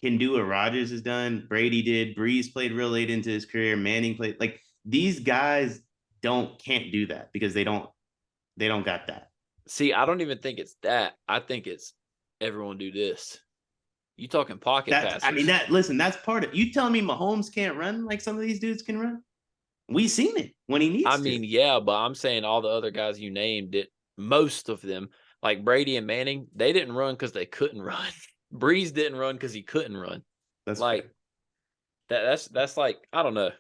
Speaker 3: can do what Rodgers has done. Brady did. Breeze played real late into his career. Manning played. Like, these guys can't do that because they don't got that.
Speaker 1: See, I don't even think it's that. I think it's everyone do this. You talking pocket passes?
Speaker 3: I mean, that's part of. You telling me Mahomes can't run like some of these dudes can run? We've seen it when he needs to.
Speaker 1: I mean, yeah, but I'm saying all the other guys you named, most of them, like Brady and Manning, they didn't run because they couldn't run. Breeze didn't run because he couldn't run.
Speaker 3: That's
Speaker 1: like
Speaker 3: fair.
Speaker 1: that's like, I don't know.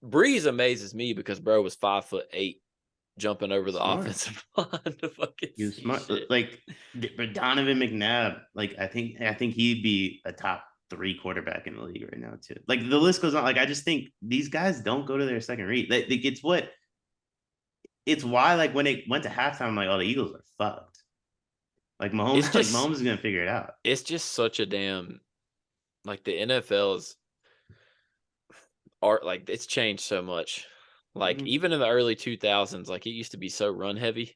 Speaker 1: Breeze amazes me because bro was 5'8", jumping over the offensive line to fucking.
Speaker 3: He was smart.
Speaker 1: Shit.
Speaker 3: Like, but Donovan McNabb, like I think he'd be a top 3 quarterback in the league right now too. Like, the list goes on. Like, I just think these guys don't go to their second read. It's why, like, when they went to halftime, I'm like, oh, the Eagles are fucked. Like, Mahomes is gonna figure it out.
Speaker 1: It's just such a damn, like, the NFL's art, like, it's changed so much. Like, even in the early 2000s, like, it used to be so run heavy.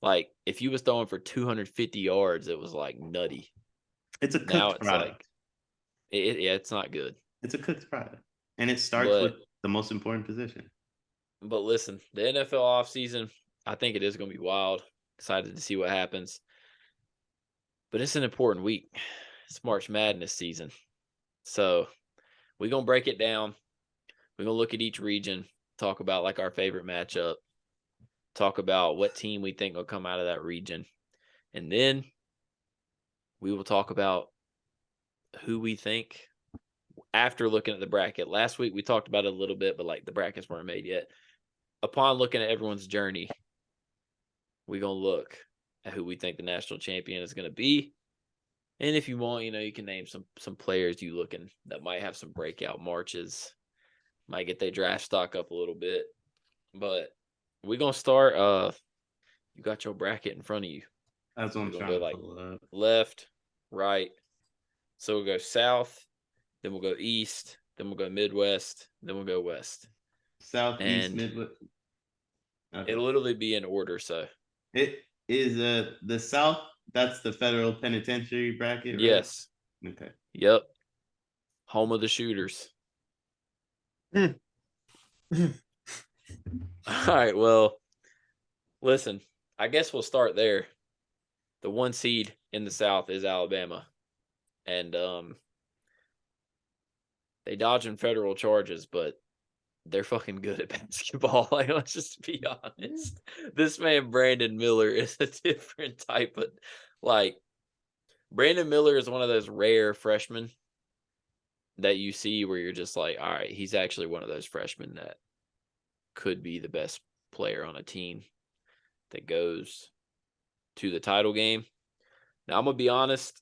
Speaker 1: Like, if you was throwing for 250 yards, it was like nutty.
Speaker 3: It's a cooked product.
Speaker 1: Like, it's not good.
Speaker 3: It's a cooked product, and it starts with the most important position.
Speaker 1: But listen, the NFL offseason, I think it is going to be wild. Excited to see what happens. But it's an important week. It's March Madness season. So we're going to break it down. We're going to look at each region, talk about like our favorite matchup, talk about what team we think will come out of that region. And then we will talk about who we think after looking at the bracket. Last week we talked about it a little bit, but like the brackets weren't made yet. Upon looking at everyone's journey, we're going to look at who we think the national champion is going to be. And if you want, you can name some players you looking that might have some breakout marches, might get their draft stock up a little bit. But we're going to start. You got your bracket in front of you.
Speaker 3: That's what I'm trying to pull up.
Speaker 1: Left, right. So we'll go south, then we'll go east, then we'll go Midwest, then we'll go west.
Speaker 3: South, east, Midwest. Okay.
Speaker 1: It'll literally be in order. So
Speaker 3: it is the South. That's the federal penitentiary bracket, right?
Speaker 1: Yes.
Speaker 3: Okay.
Speaker 1: Yep. Home of the shooters. All right. Well, listen, I guess we'll start there. The 1 seed in the South is Alabama. And they dodging federal charges, but they're fucking good at basketball. Like, let's just be honest. This man, Brandon Miller, is a different type of Like, Brandon Miller is one of those rare freshmen that you see where you're just like, all right, he's actually one of those freshmen that could be the best player on a team that goes to the title game. Now, I'm going to be honest.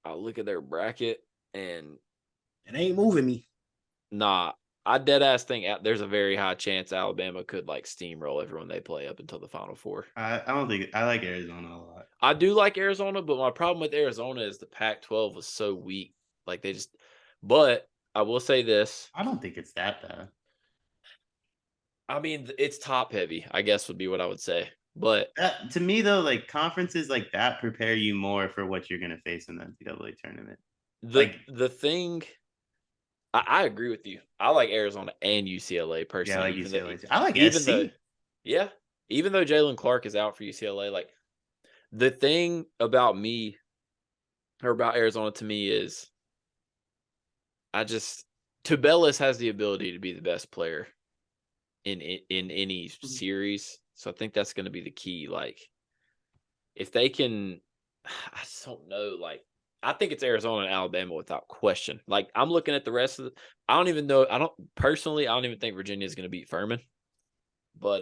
Speaker 1: I look at their bracket and
Speaker 2: It ain't moving me.
Speaker 1: nah, I dead ass think there's a very high chance Alabama could like steamroll everyone they play up until the Final Four.
Speaker 3: I don't think I like Arizona a lot.
Speaker 1: I do like Arizona, but my problem with Arizona is the Pac-12 was so weak. Like they just, but I will say this.
Speaker 3: I don't think it's that bad.
Speaker 1: I mean, it's top heavy, I guess would be what I would say. But
Speaker 3: to me, though, like conferences like that prepare you more for what you're going to face in the NCAA tournament.
Speaker 1: The thing, I agree with you. I like Arizona and UCLA personally.
Speaker 3: Yeah, I like UCLA. I like
Speaker 1: even
Speaker 3: SC.
Speaker 1: Even though Jalen Clark is out for UCLA, like the thing about me or about Arizona to me is Tubelis has the ability to be the best player in any series. So I think that's going to be the key. Like, if they can, I just don't know. Like, I think it's Arizona and Alabama without question. Like, I'm looking at the rest of I don't even know. I don't even think Virginia is going to beat Furman. But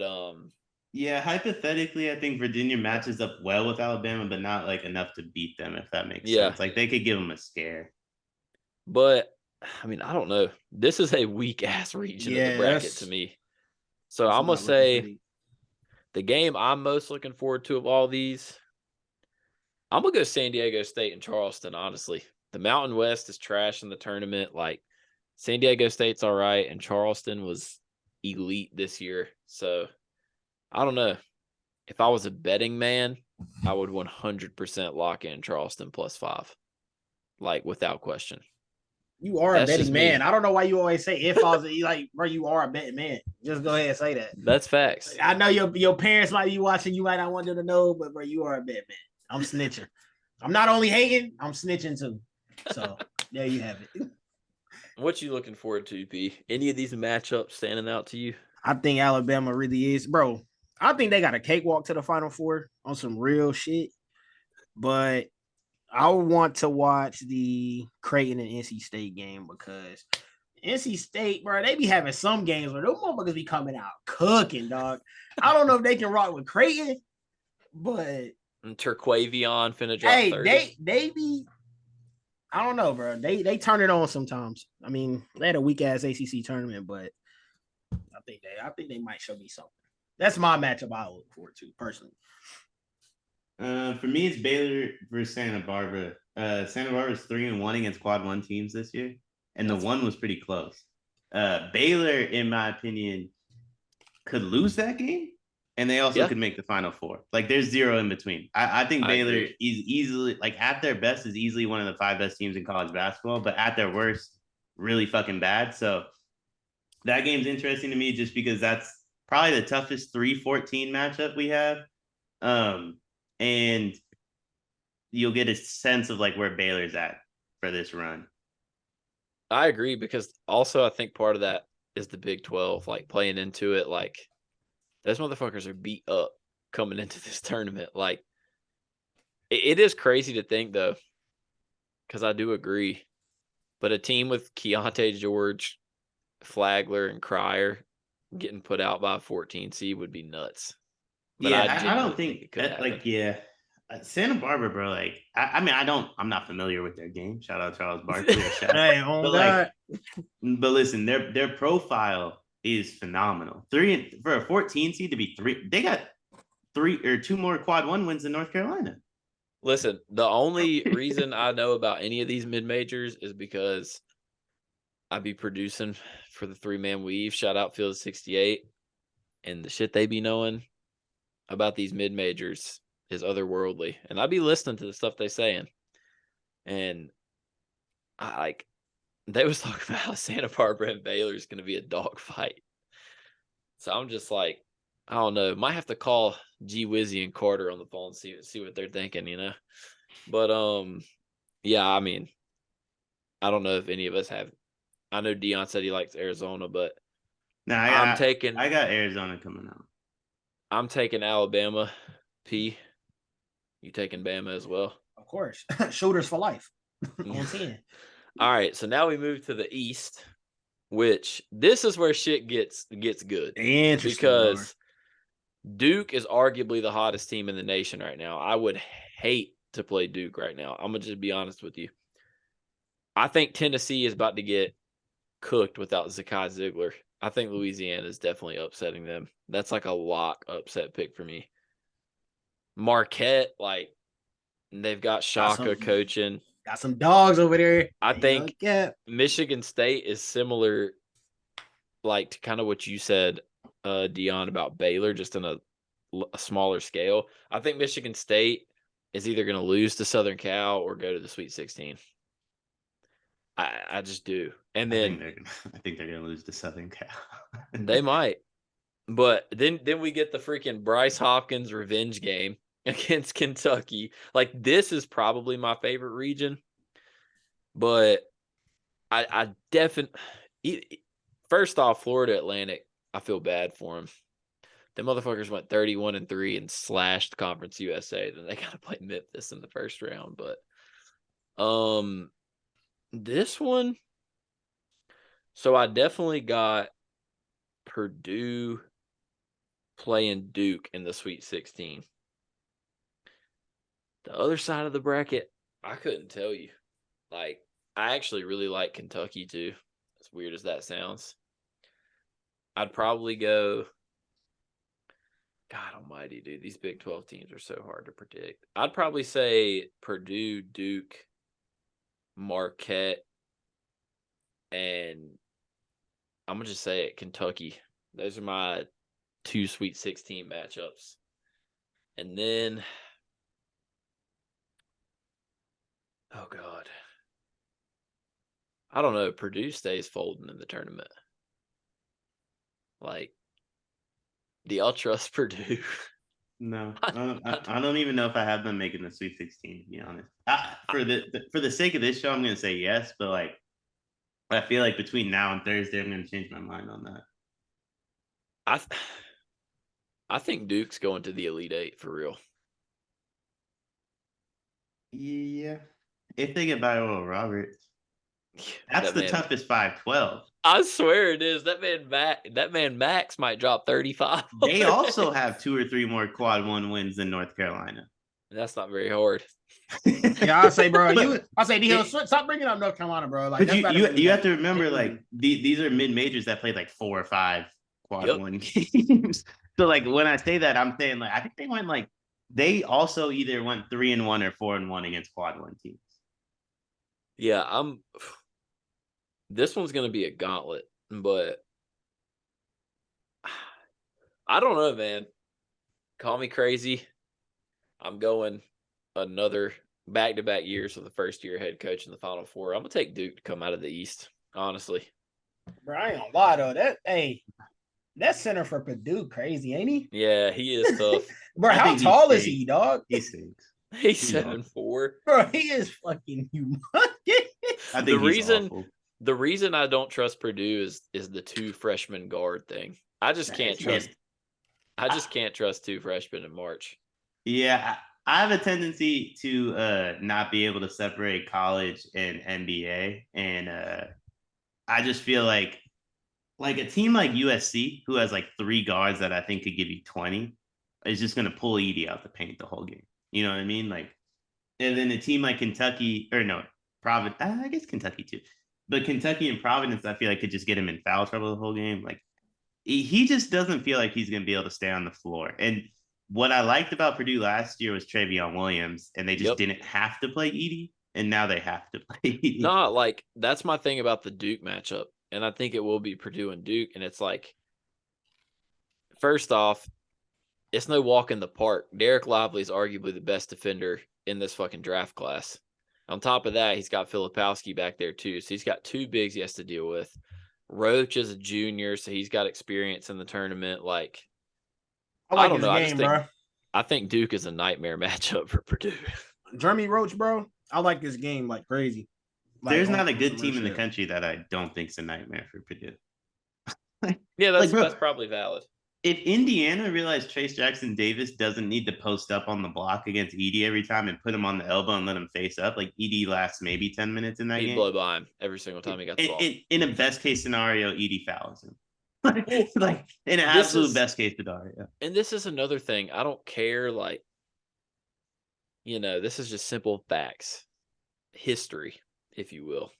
Speaker 3: yeah, hypothetically, I think Virginia matches up well with Alabama, but not like enough to beat them. If that makes sense, like they could give them a scare.
Speaker 1: But I mean, I don't know. This is a weak ass region of the bracket to me. So I'm gonna say the game I'm most looking forward to of all these, I'm gonna go San Diego State and Charleston. Honestly, the Mountain West is trash in the tournament. Like San Diego State's all right, and Charleston was elite this year. So I don't know. If I was a betting man, I would 100% lock in Charleston +5, like without question.
Speaker 2: You are a betting man. I don't know why you always say if I was like, bro, you are a betting man. Just go ahead and say that.
Speaker 1: That's facts.
Speaker 2: I know your parents might be watching. You might not want them to know, but bro, you are a betting man. I'm snitching. I'm not only hating, I'm snitching too. So there you have it.
Speaker 1: What you looking forward to, P? Any of these matchups standing out to you?
Speaker 2: I think Alabama really is, bro. I think they got a cakewalk to the Final Four on some real shit. But I want to watch the Creighton and NC State game because NC State, bro, they be having some games where those motherfuckers be coming out cooking, dog. I don't know if they can rock with Creighton, but
Speaker 1: and Turquavion finna drop
Speaker 2: 30. They be, I don't know, bro. They turn it on sometimes. I mean, they had a weak ass ACC tournament, but I think they might show me something. That's my matchup I look forward to personally.
Speaker 3: For me, it's Baylor versus Santa Barbara. Santa Barbara's 3-1 against quad 1 teams this year, and the one was pretty close. Baylor, in my opinion, could lose that game, and they also could make the Final Four. Like, there's zero in between. I think Baylor is easily, like, at their best, is easily one of the 5 best teams in college basketball, but at their worst, really fucking bad. So that game's interesting to me just because that's probably the toughest 3-14 matchup we have. And you'll get a sense of like where Baylor's at for this run.
Speaker 1: I agree because also I think part of that is the Big 12, like playing into it. Like those motherfuckers are beat up coming into this tournament. Like it is crazy to think though, because I do agree. But a team with Keontae George, Flagler, and Cryer getting put out by a 14 seed would be nuts.
Speaker 3: But I don't think it could happen. Santa Barbara, bro. Like, I'm not familiar with their game. Shout out Charles Barkley. But listen, their profile is phenomenal. For a 14 seed to be 3, they got 2 more quad 1 wins in North Carolina.
Speaker 1: Listen, the only reason I know about any of these mid majors is because I be producing for the 3-man weave. Shout out Field 68, and the shit they be knowing about these mid majors is otherworldly, and I be listening to the stuff they saying, and they was talking about how Santa Barbara and Baylor is going to be a dogfight. So I'm just like, I don't know. Might have to call G Wizzy and Carter on the phone and see what they're thinking, you know. But yeah, I mean, I don't know if any of us have. I know Deion said he likes Arizona, but I got
Speaker 3: Arizona coming out.
Speaker 1: I'm taking Alabama, P. You taking Bama as well?
Speaker 2: Of course. Shooters for life. On 10.
Speaker 1: All right, so now we move to the East, which this is where shit gets good.
Speaker 2: Interesting.
Speaker 1: Because Duke is arguably the hottest team in the nation right now. I would hate to play Duke right now. I'm going to just be honest with you. I think Tennessee is about to get cooked without Zakai Ziegler. I think Louisiana is definitely upsetting them. That's like a lock upset pick for me. Marquette, like, they've got Shaka coaching.
Speaker 2: Got some dogs over there.
Speaker 1: I think Michigan State is similar, like, to kind of what you said, Deion, about Baylor, just on a smaller scale. I think Michigan State is either going to lose to Southern Cal or go to the Sweet 16. I just do. And then
Speaker 3: I think they're going to lose to Southern Cal.
Speaker 1: They might. But then we get the freaking Bryce Hopkins revenge game against Kentucky. Like, this is probably my favorite region. But I definitely, first off, Florida Atlantic, I feel bad for them. The motherfuckers went 31-3 and slashed Conference USA. Then they got to play Memphis in the first round. But this one, so I definitely got Purdue playing Duke in the Sweet 16. The other side of the bracket, I couldn't tell you. Like, I actually really like Kentucky too, as weird as that sounds. I'd probably go, God almighty, dude, these Big 12 teams are so hard to predict. I'd probably say Purdue, Duke, Marquette, and I'm going to just say it, Kentucky. Those are my 2 Sweet 16 matchups. And then, oh, God. I don't know. Purdue stays folding in the tournament. Like, do y'all trust Purdue?
Speaker 3: No, I don't even know if I have them making the Sweet 16, to be honest. For the sake of this show, I'm going to say yes, but like, I feel like between now and Thursday, I'm going to change my mind on that.
Speaker 1: I think Duke's going to the Elite Eight for real.
Speaker 3: Yeah, if they get by Oral Roberts, that's the toughest 5-12.
Speaker 1: I swear it is. That man Max might drop 35.
Speaker 3: They also have 2 or 3 more quad 1 wins than North Carolina.
Speaker 1: That's not very hard.
Speaker 2: Yeah, I say, bro. Deion, stop bringing up North Carolina, bro. Like,
Speaker 3: but you have to remember, like, these are mid majors that played like 4 or 5 quad 1 games. So, like, when I say that, I'm saying, like, I think they went, like, they also either went 3-1 or 4-1 against quad 1 teams.
Speaker 1: Yeah, this one's going to be a gauntlet, but I don't know, man. Call me crazy. I'm going another back-to-back years with the first-year head coach in the Final Four. I'm going to take Duke to come out of the East, honestly.
Speaker 2: Bro, I ain't gonna lie, though. That center for Purdue crazy, ain't he?
Speaker 1: Yeah, he is tough.
Speaker 2: Bro, how tall is he, dog?
Speaker 3: He stinks.
Speaker 1: He's 7'4".
Speaker 2: Bro, he is fucking humongous.
Speaker 3: I think
Speaker 1: the reason I don't trust Purdue is the 2 freshman guard thing. I just can't trust 2 freshmen in March.
Speaker 3: Yeah, I have a tendency to not be able to separate college and NBA, and I just feel like a team like USC, who has like 3 guards that I think could give you 20, is just going to pull Edey out the paint the whole game. You know what I mean? Like, and then a team like Kentucky, or no, Providence, I guess Kentucky too, but Kentucky and Providence, I feel like could just get him in foul trouble the whole game. Like, he just doesn't feel like he's going to be able to stay on the floor. And what I liked about Purdue last year was Travion Williams, and they just didn't have to play Edey, and now they have to play Edey.
Speaker 1: No, like, that's my thing about the Duke matchup, and I think it will be Purdue and Duke, and it's like, first off, it's no walk in the park. Derek Lively is arguably the best defender in this fucking draft class. On top of that, he's got Filipowski back there too, so he's got 2 bigs he has to deal with. Roach is a junior, so he's got experience in the tournament. Like, I don't know. I think Duke is a nightmare matchup for Purdue.
Speaker 2: Jeremy Roach, bro. I like this game like crazy.
Speaker 3: Like, there's not a good team in the country that I don't think is a nightmare for Purdue.
Speaker 1: Yeah, that's probably valid.
Speaker 3: if Indiana realized Trace Jackson Davis doesn't need to post up on the block against Edie every time and put him on the elbow and let him face up, like Edie lasts maybe 10 minutes in that
Speaker 1: He'd
Speaker 3: game.
Speaker 1: blow by him every single time he got the ball.
Speaker 3: In a best case scenario, Edie fouls him. Like in an absolute best case scenario.
Speaker 1: And this is another thing. I don't care. Like, this is just simple facts, history, if you will.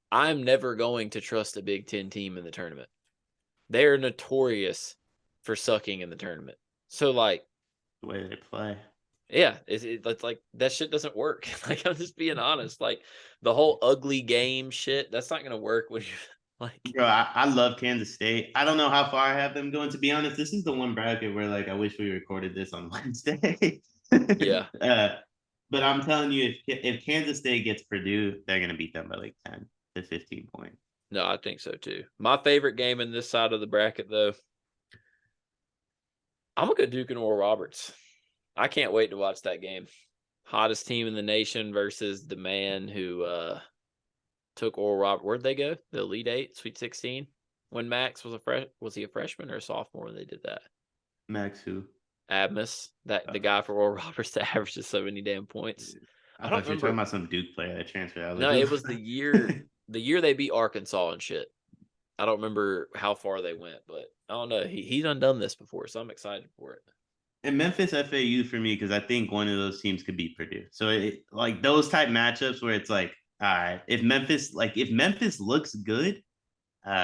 Speaker 1: I'm never going to trust a Big Ten team in the tournament. They are notorious for sucking in the tournament. So, like,
Speaker 3: the way they play.
Speaker 1: Yeah, it's like that shit doesn't work. Like, I'm just being honest. Like, the whole ugly game shit, that's not going to work when you're like.
Speaker 3: Bro, I love Kansas State. I don't know how far I have them going. To be honest, this is the one bracket where, like, I wish we recorded this on Wednesday.
Speaker 1: Yeah.
Speaker 3: But I'm telling you, if Kansas State gets Purdue, they're going to beat them by like 10 to 15 points.
Speaker 1: No, I think so too. My favorite game in this side of the bracket, though, I'm going to go Duke and Oral Roberts. I can't wait to watch that game. Hottest team in the nation versus the man who took Oral Roberts. Where'd they go? The Elite Eight, Sweet 16? When Max was he a freshman or a sophomore when they did that?
Speaker 3: Max who?
Speaker 1: Abmas, the guy for Oral Roberts that averages so many damn points.
Speaker 3: I thought you were talking about some Duke player that transferred out.
Speaker 1: No, it was the year they beat Arkansas and shit. I don't remember how far they went, but I don't know. He's undone this before, so I'm excited for it.
Speaker 3: And Memphis FAU for me, because I think one of those teams could beat Purdue. So like those type matchups where it's like, all right, if Memphis looks good,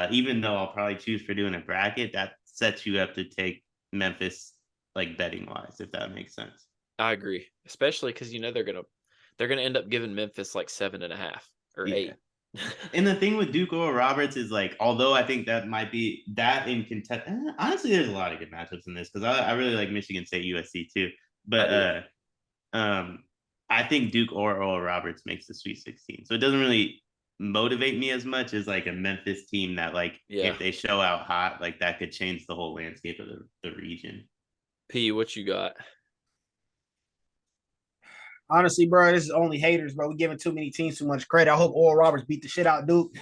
Speaker 3: even though I'll probably choose Purdue in a bracket, that sets you up to take Memphis like betting wise, if that makes sense.
Speaker 1: I agree, especially because they're gonna end up giving Memphis like 7.5 or 8.
Speaker 3: And the thing with Duke Oral Roberts is like, although I think that might be that in contest. Honestly, there's a lot of good matchups in this because I really like Michigan State USC too. But I think Duke or Oral Roberts makes the Sweet 16, so it doesn't really motivate me as much as like a Memphis team that like if they show out hot, like that could change the whole landscape of the region.
Speaker 1: P, what you got?
Speaker 2: Honestly, bro, this is only haters, bro. We're giving too many teams too much credit. I hope Oral Roberts beat the shit out of Duke.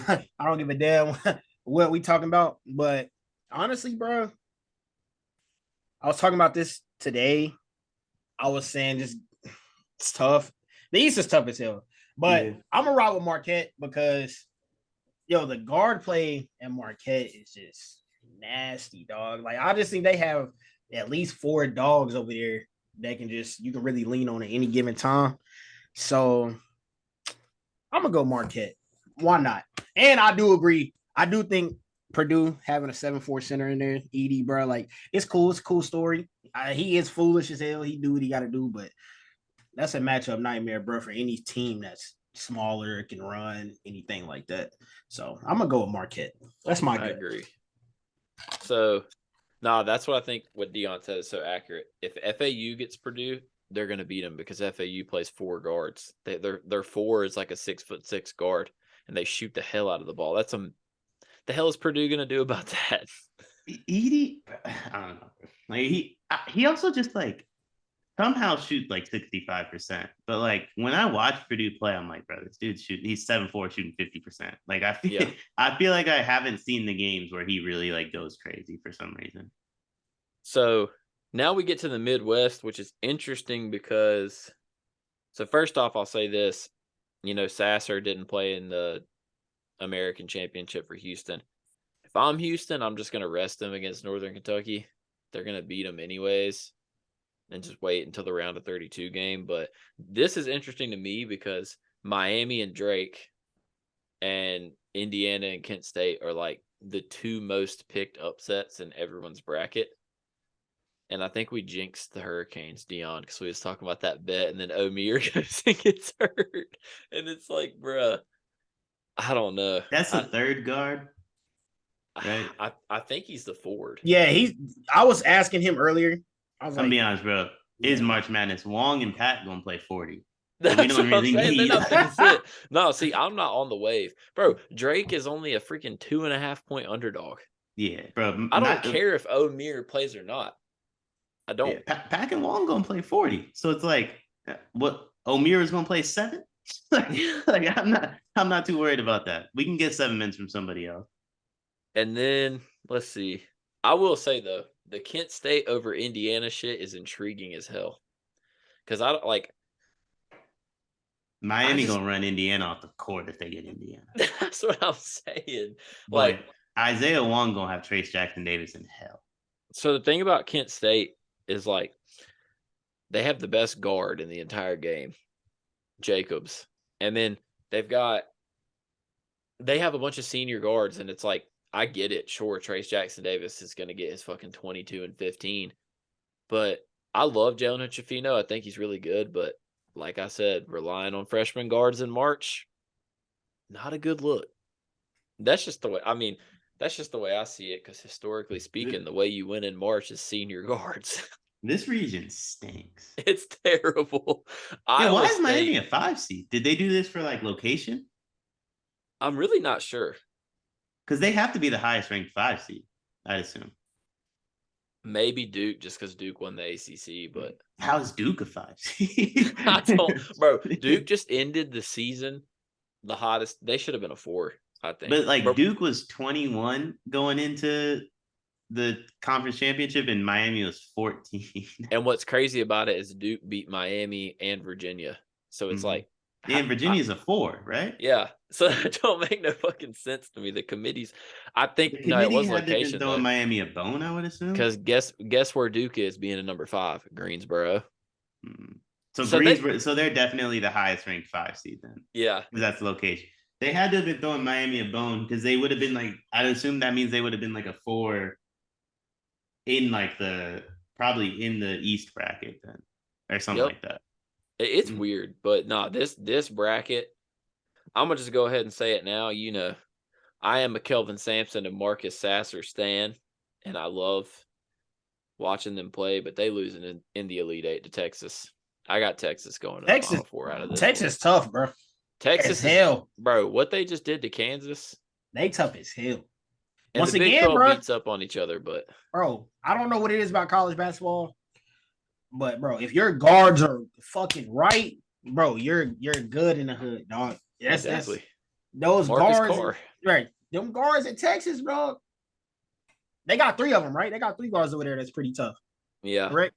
Speaker 2: I don't give a damn what we talking about. But honestly, bro, I was talking about this today. I was saying just it's tough. The East is tough as hell. But I'm going to rock with Marquette because, the guard play at Marquette is just nasty, dog. Like, I just think they have at least 4 dogs over there that you can really lean on at any given time. So I'm gonna go Marquette. Why not? And I do agree. I do think Purdue having a 7'4" center in there, Edie, bro, like it's cool. It's a cool story. He is foolish as hell. He do what he got to do, but that's a matchup nightmare, bro, for any team that's smaller, can run, anything like that. So I'm gonna go with Marquette. That's my gut.
Speaker 1: I agree. So. No, that's what I think what Deion said is so accurate. If FAU gets Purdue, they're going to beat them because FAU plays 4 guards. Their 4 is like a 6'6" guard, and they shoot the hell out of the ball. The hell is Purdue going to do about that?
Speaker 3: Edie, I don't know. Like he also just like somehow shoots like 65%. But like when I watch Purdue play, I'm like, bro, this dude he's 7'4" shooting 50%. Like I feel like I haven't seen the games where he really like goes crazy for some reason.
Speaker 1: So now we get to the Midwest, which is interesting because first off, I'll say this, Sasser didn't play in the American Championship for Houston. If I'm Houston, I'm just going to rest them against Northern Kentucky. They're going to beat them anyways. And just wait until the round of 32 game. But this is interesting to me because Miami and Drake and Indiana and Kent State are like the 2 most picked upsets in everyone's bracket. And I think we jinxed the Hurricanes, Deion, because we was talking about that bet, and then O'Meara goes and gets hurt. And it's like, bruh, I don't know.
Speaker 3: That's the 3rd guard, right?
Speaker 1: I think he's the forward.
Speaker 2: Yeah, I was asking him earlier. I'm
Speaker 3: be honest, bro. Is March Madness Wong and Pat gonna play 40?
Speaker 1: That's we don't really need. No, see, I'm not on the wave, bro. Drake is only a freaking 2.5 point underdog.
Speaker 3: Yeah, bro.
Speaker 1: I don't care if O'Meara plays or not. I don't.
Speaker 3: Yeah, Pack and Wong gonna play 40, so it's like, what O'Meara's gonna play 7? like I'm not too worried about that. We can get 7 minutes from somebody else.
Speaker 1: And then let's see. I will say though, the Kent State over Indiana shit is intriguing as hell. Because I don't like.
Speaker 3: Miami gonna run Indiana off the court if they get Indiana.
Speaker 1: That's what I'm saying.
Speaker 3: Boy,
Speaker 1: Like
Speaker 3: Isaiah Wong gonna have Trace Jackson Davis in hell.
Speaker 1: So the thing about Kent State is like they have the best guard in the entire game, Jacobs, and then they have a bunch of senior guards, and it's like I get it. Sure, Trace Jackson Davis is going to get his fucking 22 and 15, but I love Jalen Chafino. I think he's really good, but like I said, relying on freshman guards in March, not a good look. That's just the way. I mean, that's just the way I see it. Because historically speaking, the way you win in March is senior guards.
Speaker 3: This region stinks.
Speaker 1: It's terrible.
Speaker 3: Yeah, why is Miami a 5 seed? Did they do this for like location?
Speaker 1: I'm really not sure.
Speaker 3: Because they have to be the highest ranked 5 seed, I'd assume.
Speaker 1: Maybe Duke, just because Duke won the ACC, but
Speaker 3: how is Duke a 5 seed?
Speaker 1: I don't, bro. Duke just ended the season the hottest. They should have been a 4, I think.
Speaker 3: But like Duke was 21 going into the conference championship, and Miami was 14.
Speaker 1: And what's crazy about it is Duke beat Miami and Virginia, so it's like.
Speaker 3: Yeah, and Virginia's a 4, right?
Speaker 1: Yeah, so that don't make no fucking sense to me. The committees, I think,
Speaker 3: the committee
Speaker 1: it was
Speaker 3: had
Speaker 1: location.
Speaker 3: Been throwing Miami a bone, I would assume.
Speaker 1: Because guess where Duke is being a number 5, Greensboro.
Speaker 3: So Greensboro, so they're definitely the highest ranked 5 seed then.
Speaker 1: Yeah,
Speaker 3: that's the location. They had to have been throwing Miami a bone because they would have been like, I'd assume that means they would have been like a 4 in like probably in the East bracket then, or something like that.
Speaker 1: It's weird, but no, this bracket, I'm gonna just go ahead and say it now. You know, I am a Kelvin Sampson and Marcus Sasser stan, and I love watching them play. But they losing in the Elite 8 to Texas. I got Texas going.
Speaker 2: Texas,
Speaker 1: Final 4 out of this.
Speaker 2: Texas tough, bro.
Speaker 1: Texas
Speaker 2: hell,
Speaker 1: bro. What they just did to Kansas,
Speaker 2: they tough as hell.
Speaker 1: And
Speaker 2: once
Speaker 1: the Big
Speaker 2: again,
Speaker 1: 12
Speaker 2: bro,
Speaker 1: beats up on each other. But
Speaker 2: bro, I don't know what it is about college basketball, but bro, if your guards are fucking right, bro, you're good in the hood, dog.
Speaker 1: Exactly.
Speaker 2: Those
Speaker 1: Marcus
Speaker 2: guards,
Speaker 1: Carr.
Speaker 2: right? Them guards in Texas, bro. They got 3 of them, right? They got 3 guards over there. That's pretty tough.
Speaker 1: Yeah.
Speaker 2: Correct.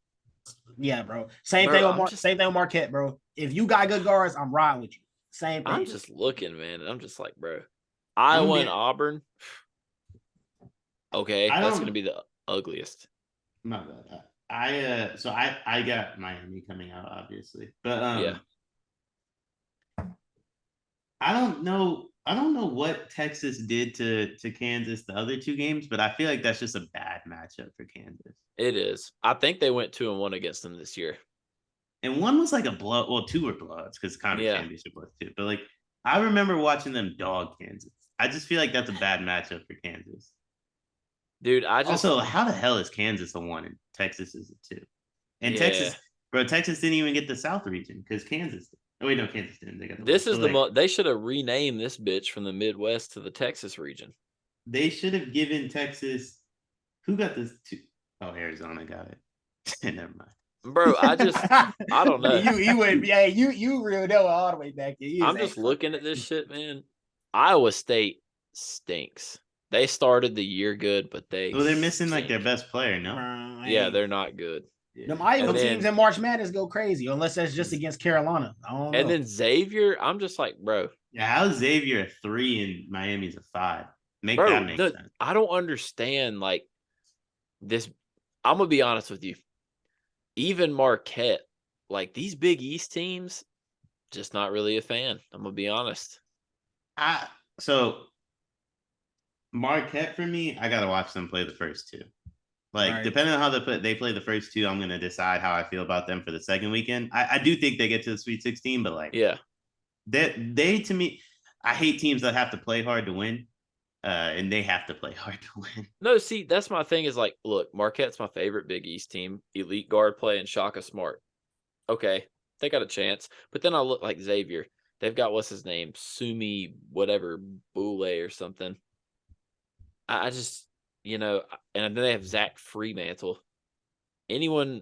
Speaker 2: Yeah, bro. Same thing with Marquette, bro. If you got good guards, I'm riding with you. Same thing.
Speaker 1: I'm just looking, man. And I'm just like, bro, Iowa and Auburn. Okay, that's gonna be the ugliest.
Speaker 3: My bad. I got Miami coming out, obviously, but
Speaker 1: yeah.
Speaker 3: I don't know what Texas did to Kansas the other 2 games, but I feel like that's just a bad matchup for Kansas.
Speaker 1: It is. I think they went 2-1 against them this year.
Speaker 3: And one was like a blow. Well, 2 were blowouts because the conference championship was 2. But like, I remember watching them dog Kansas. I just feel like that's a bad matchup for Kansas.
Speaker 1: Dude,
Speaker 3: also, how the hell is Kansas a 1 and Texas is a 2? And Texas didn't even get the South region because Kansas did. Oh wait, no, Kansas didn't. They got the
Speaker 1: this is the they should have renamed this bitch from the Midwest to the Texas region.
Speaker 3: They should have given Texas. Who got this? Oh, Arizona got it. Never mind.
Speaker 1: Bro, I don't know.
Speaker 2: You went, yeah, you reeled that all the way back there.
Speaker 1: I'm just looking at this shit, man. Iowa State stinks. They started the year good, but they're
Speaker 3: missing like their best player, no?
Speaker 1: Yeah, they're not good.
Speaker 2: Them Iowa teams in March Madness go crazy, unless that's just against Carolina. I don't know.
Speaker 1: And then Xavier, I'm just like, bro.
Speaker 3: Yeah, how's Xavier a 3 and Miami's a 5? That make sense.
Speaker 1: I don't understand like this. I'm gonna be honest with you. Even Marquette, like these Big East teams, just not really a fan. I'm gonna be honest.
Speaker 3: So Marquette for me, I gotta watch them play the first 2. Like, depending on how they play the first 2, I'm gonna decide how I feel about them for the second weekend. I do think they get to the Sweet 16, but like, they to me, I hate teams that have to play hard to win, and they have to play hard to win.
Speaker 1: No, see, that's my thing. Is like, look, Marquette's my favorite Big East team. Elite guard play and Shaka Smart. Okay, they got a chance, but then I look like Xavier. They've got what's his name, Sumi, whatever, Boule or something. I just. And then they have Zach Freemantle. Anyone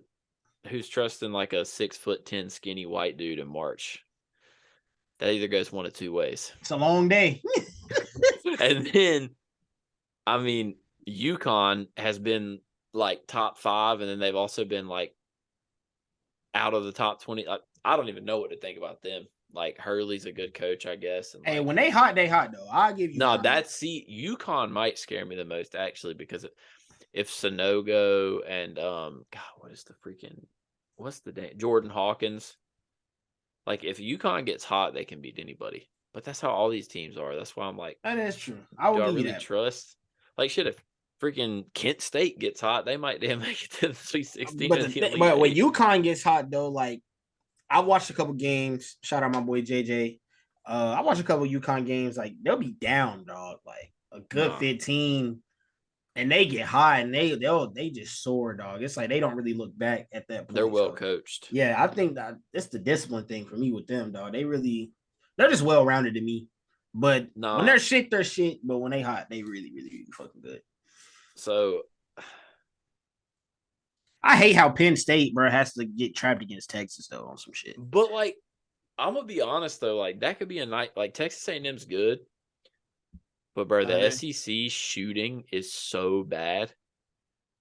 Speaker 1: who's trusting like a 6'10" skinny white dude in March, that either goes one of 2 ways.
Speaker 2: It's a long day.
Speaker 1: And then, I mean, UConn has been like top 5, and then they've also been like out of the top 20. I don't even know what to think about them. Like Hurley's a good coach, I guess. And
Speaker 2: Hey,
Speaker 1: like,
Speaker 2: when they hot though. I'll give you.
Speaker 1: no, UConn might scare me the most actually, because if Sonogo and God, what's the name? Jordan Hawkins. Like if UConn gets hot, they can beat anybody. But that's how all these teams are. That's why I'm like,
Speaker 2: that is true. I will
Speaker 1: do I
Speaker 2: give you
Speaker 1: really
Speaker 2: that.
Speaker 1: trust? Like, shit, if freaking Kent State gets hot, they might damn make it to the Sweet 16.
Speaker 2: But when UConn gets hot though, like I watched a couple games. Shout out my boy JJ. I watched a couple UConn games. Like they'll be down, dog. Like a good 15, and they get high and they just soar, dog. It's like they don't really look back at that point.
Speaker 1: They're well coached.
Speaker 2: Yeah, I think that it's the discipline thing for me with them, dog. They're just well rounded to me. But when they're shit, they're shit. But when they hot, they really, really, really fucking good.
Speaker 1: So
Speaker 2: I hate how Penn State, bro, has to get trapped against Texas though on some shit.
Speaker 1: But like, I'm gonna be honest though, like that could be a night. Like Texas A&M's good, but bro, the SEC shooting is so bad.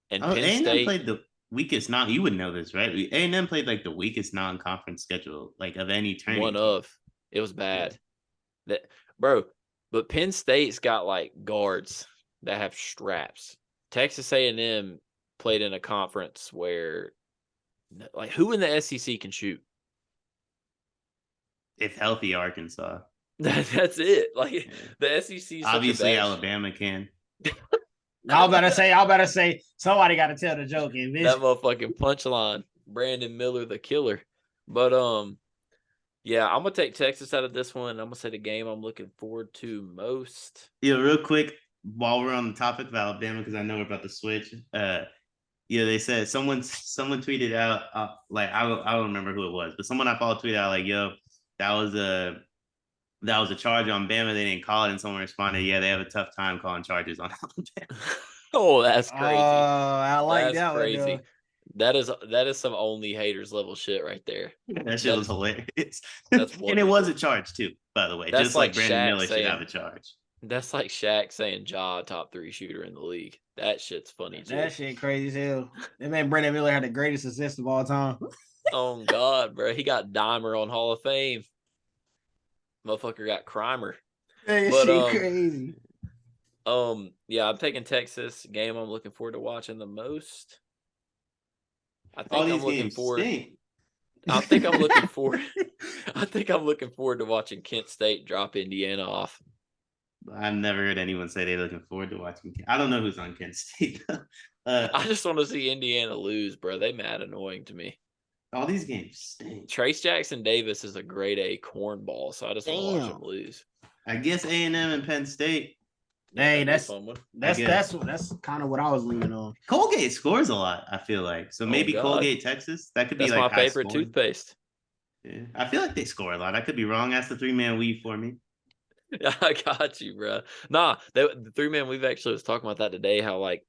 Speaker 1: And Penn
Speaker 3: A&M
Speaker 1: State
Speaker 3: played the weakest you would know this, right? A&M played like the weakest non-conference schedule, like of any tournament.
Speaker 1: It was bad. That bro, but Penn State's got like guards that have straps. Texas A&M played in a conference where, like, who in the SEC can shoot?
Speaker 3: If healthy, Arkansas.
Speaker 1: That's it. Like the SEC,
Speaker 3: obviously Alabama can.
Speaker 2: I was about to say somebody got to tell the joke.
Speaker 1: That motherfucking punchline, Brandon Miller, the killer. But yeah, I'm gonna take Texas out of this one. I'm gonna say the game I'm looking forward to most.
Speaker 3: Yeah, real quick, while we're on the topic of Alabama, because I know we're about to switch. Yeah, they said someone tweeted out, like I don't remember who it was, but someone I follow tweeted out like, "Yo, that was a charge on Bama. They didn't call it," and someone responded, "Yeah, they have a tough time calling charges on Alabama."
Speaker 1: Oh, that's crazy.
Speaker 2: I like that
Speaker 1: crazy. That is some only haters level shit right there.
Speaker 3: That shit was hilarious.
Speaker 1: That's
Speaker 3: and it was a charge too, by the way.
Speaker 1: That's
Speaker 3: just like Brandon Miller should have a charge.
Speaker 1: That's like Shaq saying Ja top 3 shooter in the league. That shit's funny too.
Speaker 2: That shit crazy as hell. That man Brandon Miller had the greatest assist of all time.
Speaker 1: Oh God, bro. He got Dimer on Hall of Fame. Motherfucker got Crimer.
Speaker 2: That shit crazy.
Speaker 1: Yeah, I'm taking Texas. Game I'm looking forward to watching the most. I think I'm looking forward. I think I'm looking forward to watching Kent State drop Indiana off.
Speaker 3: I've never heard anyone say they're looking forward to watching. I don't know who's on Kent State.
Speaker 1: I just want to see Indiana lose, bro. They mad annoying to me.
Speaker 3: All these games stink.
Speaker 1: Trace Jackson Davis is a grade A cornball, so I just want to watch him lose.
Speaker 3: I guess A&M and Penn State.
Speaker 2: Hey, that's kind of what I was leaning on.
Speaker 3: Colgate scores a lot, I feel like. So maybe Colgate, Texas. That could be like
Speaker 1: my favorite toothpaste.
Speaker 3: Yeah, I feel like they score a lot. I could be wrong. That's the 3-man weave for me.
Speaker 1: I got you, bro. Nah, the 3-man weave actually was talking about that today. How like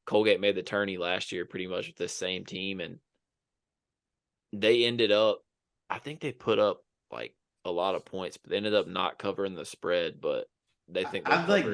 Speaker 1: Colgate made the tourney last year, pretty much with this same team, and they ended up. I think they put up like a lot of points, but they ended up not covering the spread. But they think
Speaker 3: I've like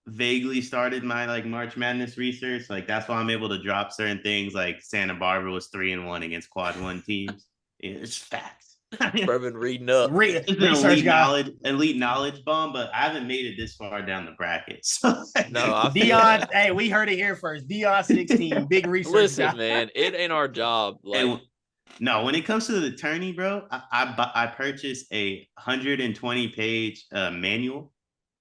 Speaker 3: vaguely started my like March Madness research. Like that's why I'm able to drop certain things. Like Santa Barbara was 3-1 against Quad 1 teams. It's facts.
Speaker 1: I've been reading up.
Speaker 3: Elite knowledge bomb, but I haven't made it this far down the bracket. So
Speaker 1: no,
Speaker 2: Deion. Hey, we heard it here first. Deion 16, big research.
Speaker 1: Listen, man, it ain't our job. Like,
Speaker 3: no, when it comes to the tourney, bro, I purchased a 120-page manual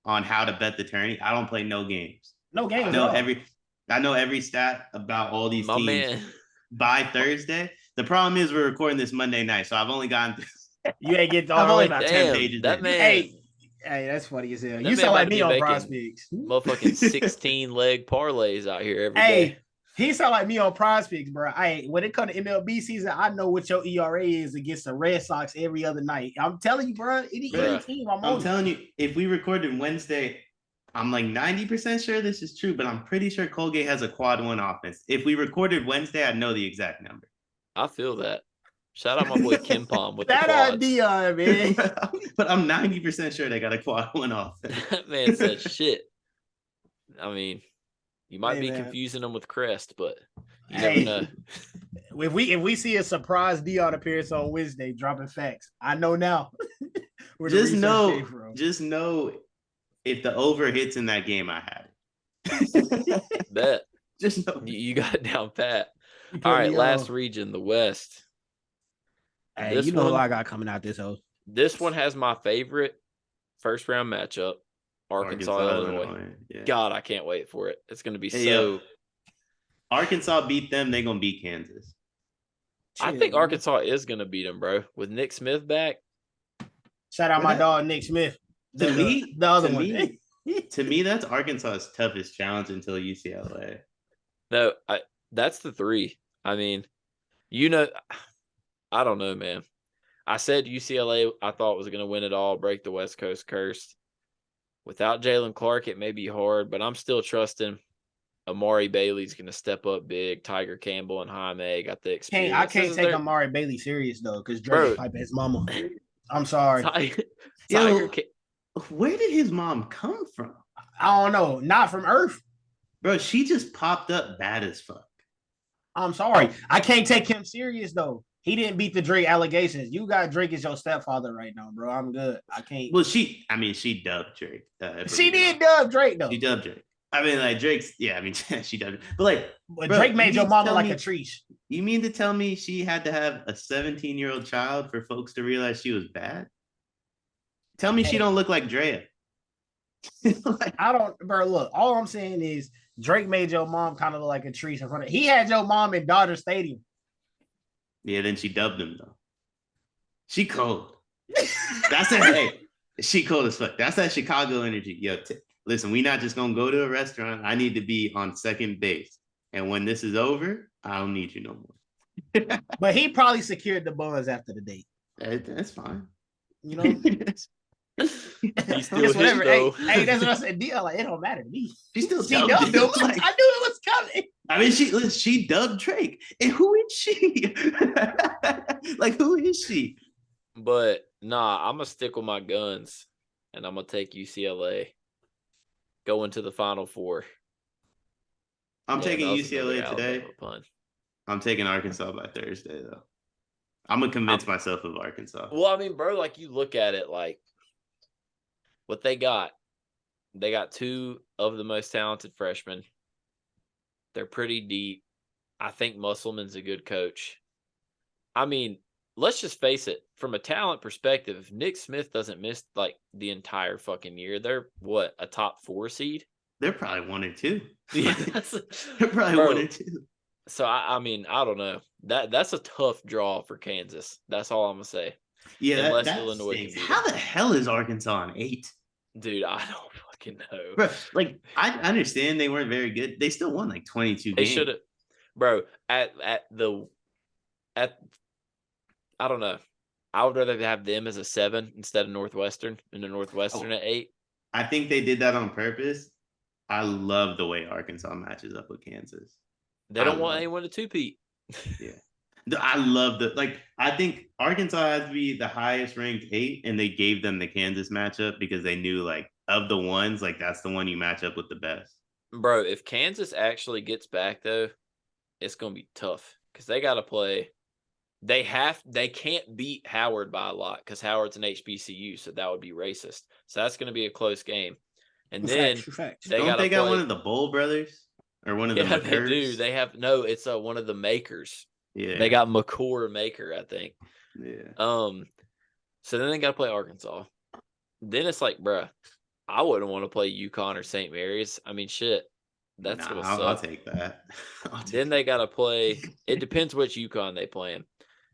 Speaker 3: on how to bet the tourney. I don't play no games.
Speaker 2: No games.
Speaker 3: I know every stat about all these teams. Man. By Thursday. The problem is we're recording this Monday night, so I've only gotten.
Speaker 2: You ain't get all
Speaker 3: about 10 pages.
Speaker 1: That man.
Speaker 2: Hey, that's funny as hell. You sound like me on Prospects.
Speaker 1: Motherfucking 16-leg parlays out here every day.
Speaker 2: He sound like me on Prospects, bro. When it comes to MLB season, I know what your ERA is against the Red Sox every other night. I'm telling you, bro. Any team, I'm
Speaker 3: telling you, if we recorded Wednesday, I'm like 90% sure this is true, but I'm pretty sure Colgate has a Quad 1 offense. If we recorded Wednesday, I'd know the exact number.
Speaker 1: I feel that. Shout out my boy Kim Pom with
Speaker 2: that idea, man.
Speaker 3: But I'm 90% sure they got a Quad 1 offense.
Speaker 1: That man said shit. I mean, you might
Speaker 2: Hey,
Speaker 1: be
Speaker 2: man.
Speaker 1: confusing them with Crest, but you
Speaker 2: Hey.
Speaker 1: never know.
Speaker 2: If we see a surprise Deion appearance on Wednesday, dropping facts, I know now where the research came from.
Speaker 3: Just know if the over hits in that game, I had it.
Speaker 1: Bet.
Speaker 3: Just know.
Speaker 1: You got it down pat.
Speaker 2: You put
Speaker 1: All right,
Speaker 2: me
Speaker 1: last
Speaker 2: on.
Speaker 1: region, the West.
Speaker 2: Hey,
Speaker 1: This
Speaker 2: you know who
Speaker 1: one-
Speaker 2: I got coming out this hoe.
Speaker 1: This one has my favorite first round matchup, Arkansas Illinois.
Speaker 3: Yeah.
Speaker 1: God, I can't wait for it. It's going to be
Speaker 3: Hey,
Speaker 1: so.
Speaker 3: Arkansas beat them. They're going to beat Kansas.
Speaker 1: I think Arkansas is going to beat them, bro. With Nick Smith back.
Speaker 2: Shout out my dog Nick Smith.
Speaker 3: To me,
Speaker 2: the other
Speaker 3: to
Speaker 2: one.
Speaker 3: me, to me, that's Arkansas's toughest challenge until UCLA.
Speaker 1: No, that's the three. I mean, I don't know, man. I said UCLA I thought was going to win it all, break the West Coast curse. Without Jalen Clark, it may be hard, but I'm still trusting Amari Bailey's going to step up big. Tiger Campbell and Jaime got the experience.
Speaker 2: I can't take Amari Bailey serious, though, because Drake pipe his mama. I'm sorry.
Speaker 3: Where did his mom come from?
Speaker 2: I don't know. Not from Earth.
Speaker 3: Bro, she just popped up bad as fuck.
Speaker 2: I'm sorry. I can't take him serious, though. He didn't beat the Drake allegations. You got Drake as your stepfather right now, bro. I'm good. I can't.
Speaker 3: Well, she dubbed Drake.
Speaker 2: She did dub Drake, though.
Speaker 3: She dubbed Drake. I mean, like, Drake's, yeah, I mean, she dubbed. But
Speaker 2: bro, Drake made your mama like a tree.
Speaker 3: You mean to tell me she had to have a 17-year-old child for folks to realize she was bad? Tell me she don't look like Drea.
Speaker 2: I don't, bro. Look, all I'm saying is Drake made your mom kind of look like a tree in front of. He had your mom in Dodger Stadium.
Speaker 3: Yeah, then she dubbed him though. She cold. That's that. Hey, she cold as fuck. That's that Chicago energy. Yo, listen, we not just gonna go to a restaurant. I need to be on second base, and when this is over, I don't need you no more.
Speaker 2: But he probably secured the buzz after the date.
Speaker 3: That's fine.
Speaker 2: You know.
Speaker 1: He's still
Speaker 2: whatever.
Speaker 1: Though.
Speaker 2: Hey, that's what I said. Deal, like, it don't matter to me.
Speaker 3: She still
Speaker 2: dubbed him.
Speaker 3: Like,
Speaker 2: I knew it was coming.
Speaker 3: I mean, she dubbed Drake, and who is she? Like, who is she?
Speaker 1: But nah, I'm gonna stick with my guns, and I'm gonna take UCLA. Going to the Final Four.
Speaker 3: I'm taking UCLA today. I'm taking Arkansas by Thursday, though. I'm gonna convince myself of Arkansas.
Speaker 1: Well, I mean, bro, like you look at it, like what they got two of the most talented freshmen. They're pretty deep. I think Musselman's a good coach. I mean, let's just face it. From a talent perspective, if Nick Smith doesn't miss like the entire fucking year, they're what, a top 4 seed?
Speaker 3: They're probably 1 or 2.
Speaker 1: Yeah,
Speaker 3: they're probably 1 or 2.
Speaker 1: So I mean, I don't know. That's a tough draw for Kansas. That's all I'm gonna say.
Speaker 3: Yeah,
Speaker 1: unless
Speaker 3: that
Speaker 1: Illinois
Speaker 3: stinks.
Speaker 1: can beat
Speaker 3: How
Speaker 1: them.
Speaker 3: the hell is Arkansas on 8?
Speaker 1: Dude, I don't fucking know.
Speaker 3: Bro, like I understand they weren't very good. They still won like 22
Speaker 1: They
Speaker 3: games.
Speaker 1: should have, bro. I don't know. I would rather have them as a 7 instead of Northwestern, and the Northwestern at 8.
Speaker 3: I think they did that on purpose. I love the way Arkansas matches up with Kansas.
Speaker 1: They don't want anyone to two-peat.
Speaker 3: Yeah. I love I think Arkansas has to be the highest ranked 8, and they gave them the Kansas matchup because they knew like of the ones, like that's the one you match up with the best.
Speaker 1: Bro, if Kansas actually gets back though, it's gonna be tough because they gotta play. They can't beat Howard by a lot because Howard's an HBCU, so that would be racist. So that's gonna be a close game. And then
Speaker 3: they got one of the Bowl brothers or one of the
Speaker 1: they
Speaker 3: Makers?
Speaker 1: do. They have it's one of the Makers.
Speaker 3: Yeah,
Speaker 1: they got McCord Maker, I think.
Speaker 3: Yeah.
Speaker 1: So then they got to play Arkansas. Then it's like, bruh, I wouldn't want to play UConn or St. Mary's. I mean, shit, that's gonna suck.
Speaker 3: I'll take that.
Speaker 1: Then they got to play. It depends which UConn they playing.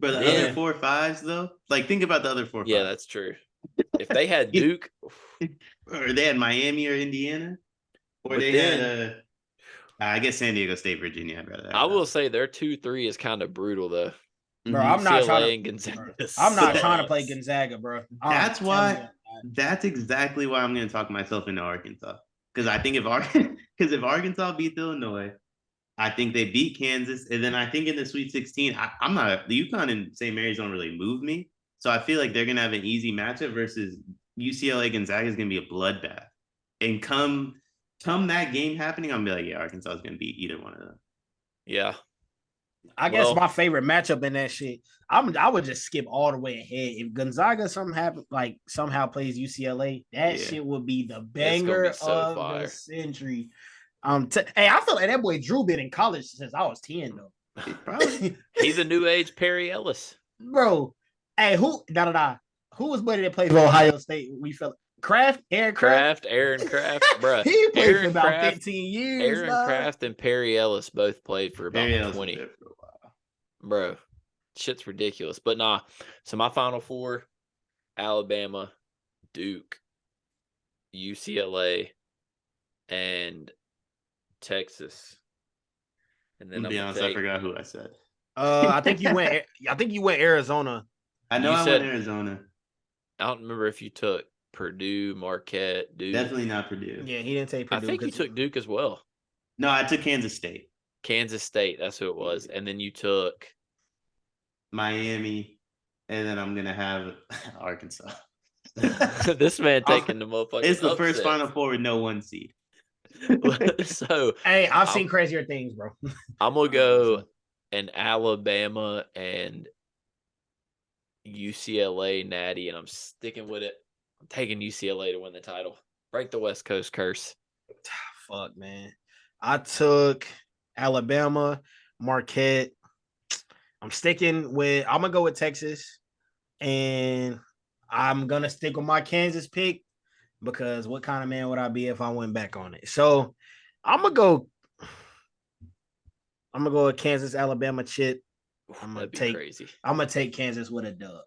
Speaker 3: But the other 4-5s though, like think about the other 4-5.
Speaker 1: Yeah, that's true. If they had Duke,
Speaker 3: or they had Miami or Indiana, or they had I guess San Diego State, Virginia. I'd rather.
Speaker 1: I will say their 2-3 is kind of brutal though.
Speaker 2: Bro, I'm not trying
Speaker 1: to
Speaker 2: play Gonzaga, bro.
Speaker 3: That's why. That's exactly why I'm going to talk myself into Arkansas. Because I think if Arkansas beats Illinois, I think they beat Kansas, and then I think in the Sweet 16, I'm not the UConn and St. Mary's don't really move me, so I feel like they're going to have an easy matchup versus UCLA Gonzaga is going to be a bloodbath. And come come that game happening, I'm gonna be like, yeah, Arkansas is gonna beat either one of them.
Speaker 1: Yeah.
Speaker 2: I guess my favorite matchup in that shit. I would just skip all the way ahead. If Gonzaga somehow plays UCLA, that shit would be the banger of the century. Hey, I feel like that boy Drew been in college since I was 10 though.
Speaker 3: Probably.
Speaker 1: He's a new age Perry Ellis,
Speaker 2: bro. Hey, who was buddy that played for Ohio State? We felt Aaron Kraft,
Speaker 1: bro.
Speaker 2: He played for about 15 years.
Speaker 1: Aaron Kraft and Perry Ellis both played for about 20.
Speaker 3: For a while.
Speaker 1: Bro, shit's ridiculous. But nah. So my Final Four: Alabama, Duke, UCLA, and Texas. And then
Speaker 3: to be honest, I forgot who I said.
Speaker 2: I think you went Arizona.
Speaker 3: I know I went Arizona.
Speaker 1: I don't remember if you took Purdue, Marquette, Duke.
Speaker 3: Definitely not Purdue.
Speaker 2: Yeah, he didn't take Purdue.
Speaker 1: I think you took Duke as well.
Speaker 3: No, I took Kansas State.
Speaker 1: Kansas State, that's who it was. And then you took
Speaker 3: Miami, and then I'm gonna have Arkansas.
Speaker 1: This man taking the motherfucker.
Speaker 3: It's the first Final Four with no 1 seed.
Speaker 1: So
Speaker 2: hey, I've seen crazier things, bro.
Speaker 1: I'm gonna go in Alabama and UCLA natty, and I'm sticking with it. I'm taking UCLA to win the title. Break the West Coast curse.
Speaker 2: Fuck, man. I took Alabama, Marquette. I'm gonna go with Texas, and I'm gonna stick with my Kansas pick because what kind of man would I be if I went back on it? So I'm gonna go with Kansas, Alabama chip. I'm gonna take Kansas with a dub.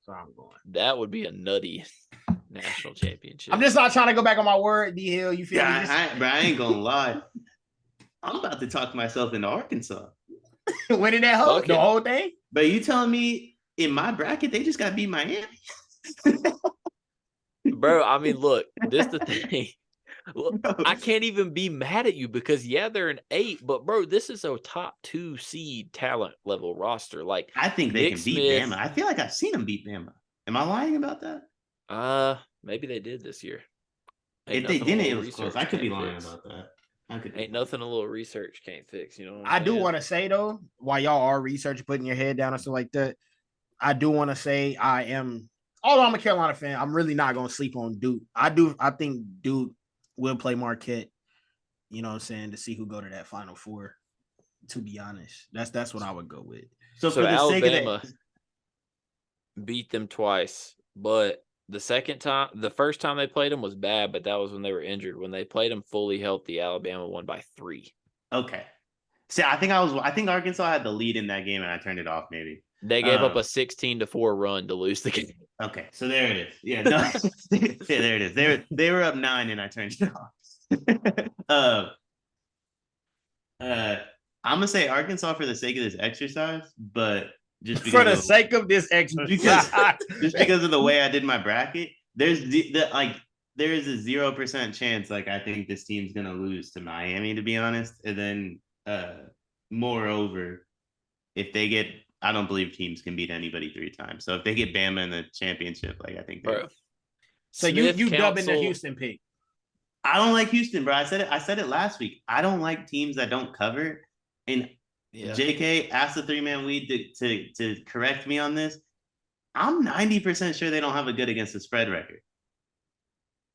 Speaker 2: So I'm going.
Speaker 1: That would be a nutty national championship.
Speaker 2: I'm just not trying to go back on my word, D Hill. You feel me?
Speaker 3: I ain't gonna lie. I'm about to talk myself into Arkansas.
Speaker 2: Winning that the whole thing?
Speaker 3: But you telling me in my bracket they just got beat Miami?
Speaker 1: Bro, I mean, look, this is the thing. Look, I can't even be mad at you because they're an 8, but bro, this is a top 2 seed talent level roster. Like
Speaker 3: I think they can beat Bama. I feel like I've seen them beat Bama. Am I lying about that?
Speaker 1: Maybe they did this year.
Speaker 3: If they didn't, it was close. I could be lying about that.
Speaker 1: Ain't nothing a little research can't fix. You know what
Speaker 2: I do want to say though, while y'all are researching, putting your head down and stuff like that, I do want to say although I'm a Carolina fan, I'm really not gonna sleep on Duke. I think Duke will play Marquette, you know what I'm saying, to see who go to that Final Four. To be honest, that's what I would go with.
Speaker 1: So for the Alabama beat them twice, but the first time they played them was bad, but that was when they were injured. When they played them fully healthy, Alabama won by 3.
Speaker 3: Okay. See, I think Arkansas had the lead in that game, and I turned it off. Maybe
Speaker 1: they gave up a 16-4 run to lose the game.
Speaker 3: Okay, so there it is. Yeah, no, yeah, there it is. They were up 9, and I turned it off. I'm gonna say Arkansas for the sake of this exercise, but just
Speaker 2: for the sake of this exercise,
Speaker 3: because of the way I did my bracket, there is a 0% chance. Like I think this team's gonna lose to Miami, to be honest. And then, moreover, if they get, I don't believe teams can beat anybody 3 times. So if they get Bama in the championship, like I think.
Speaker 2: So you dubbing the Houston pick?
Speaker 3: I don't like Houston, bro. I said it last week. I don't like teams that don't cover. And JK asked the 3-man weed to correct me on this. I'm 90% sure they don't have a good against the spread record.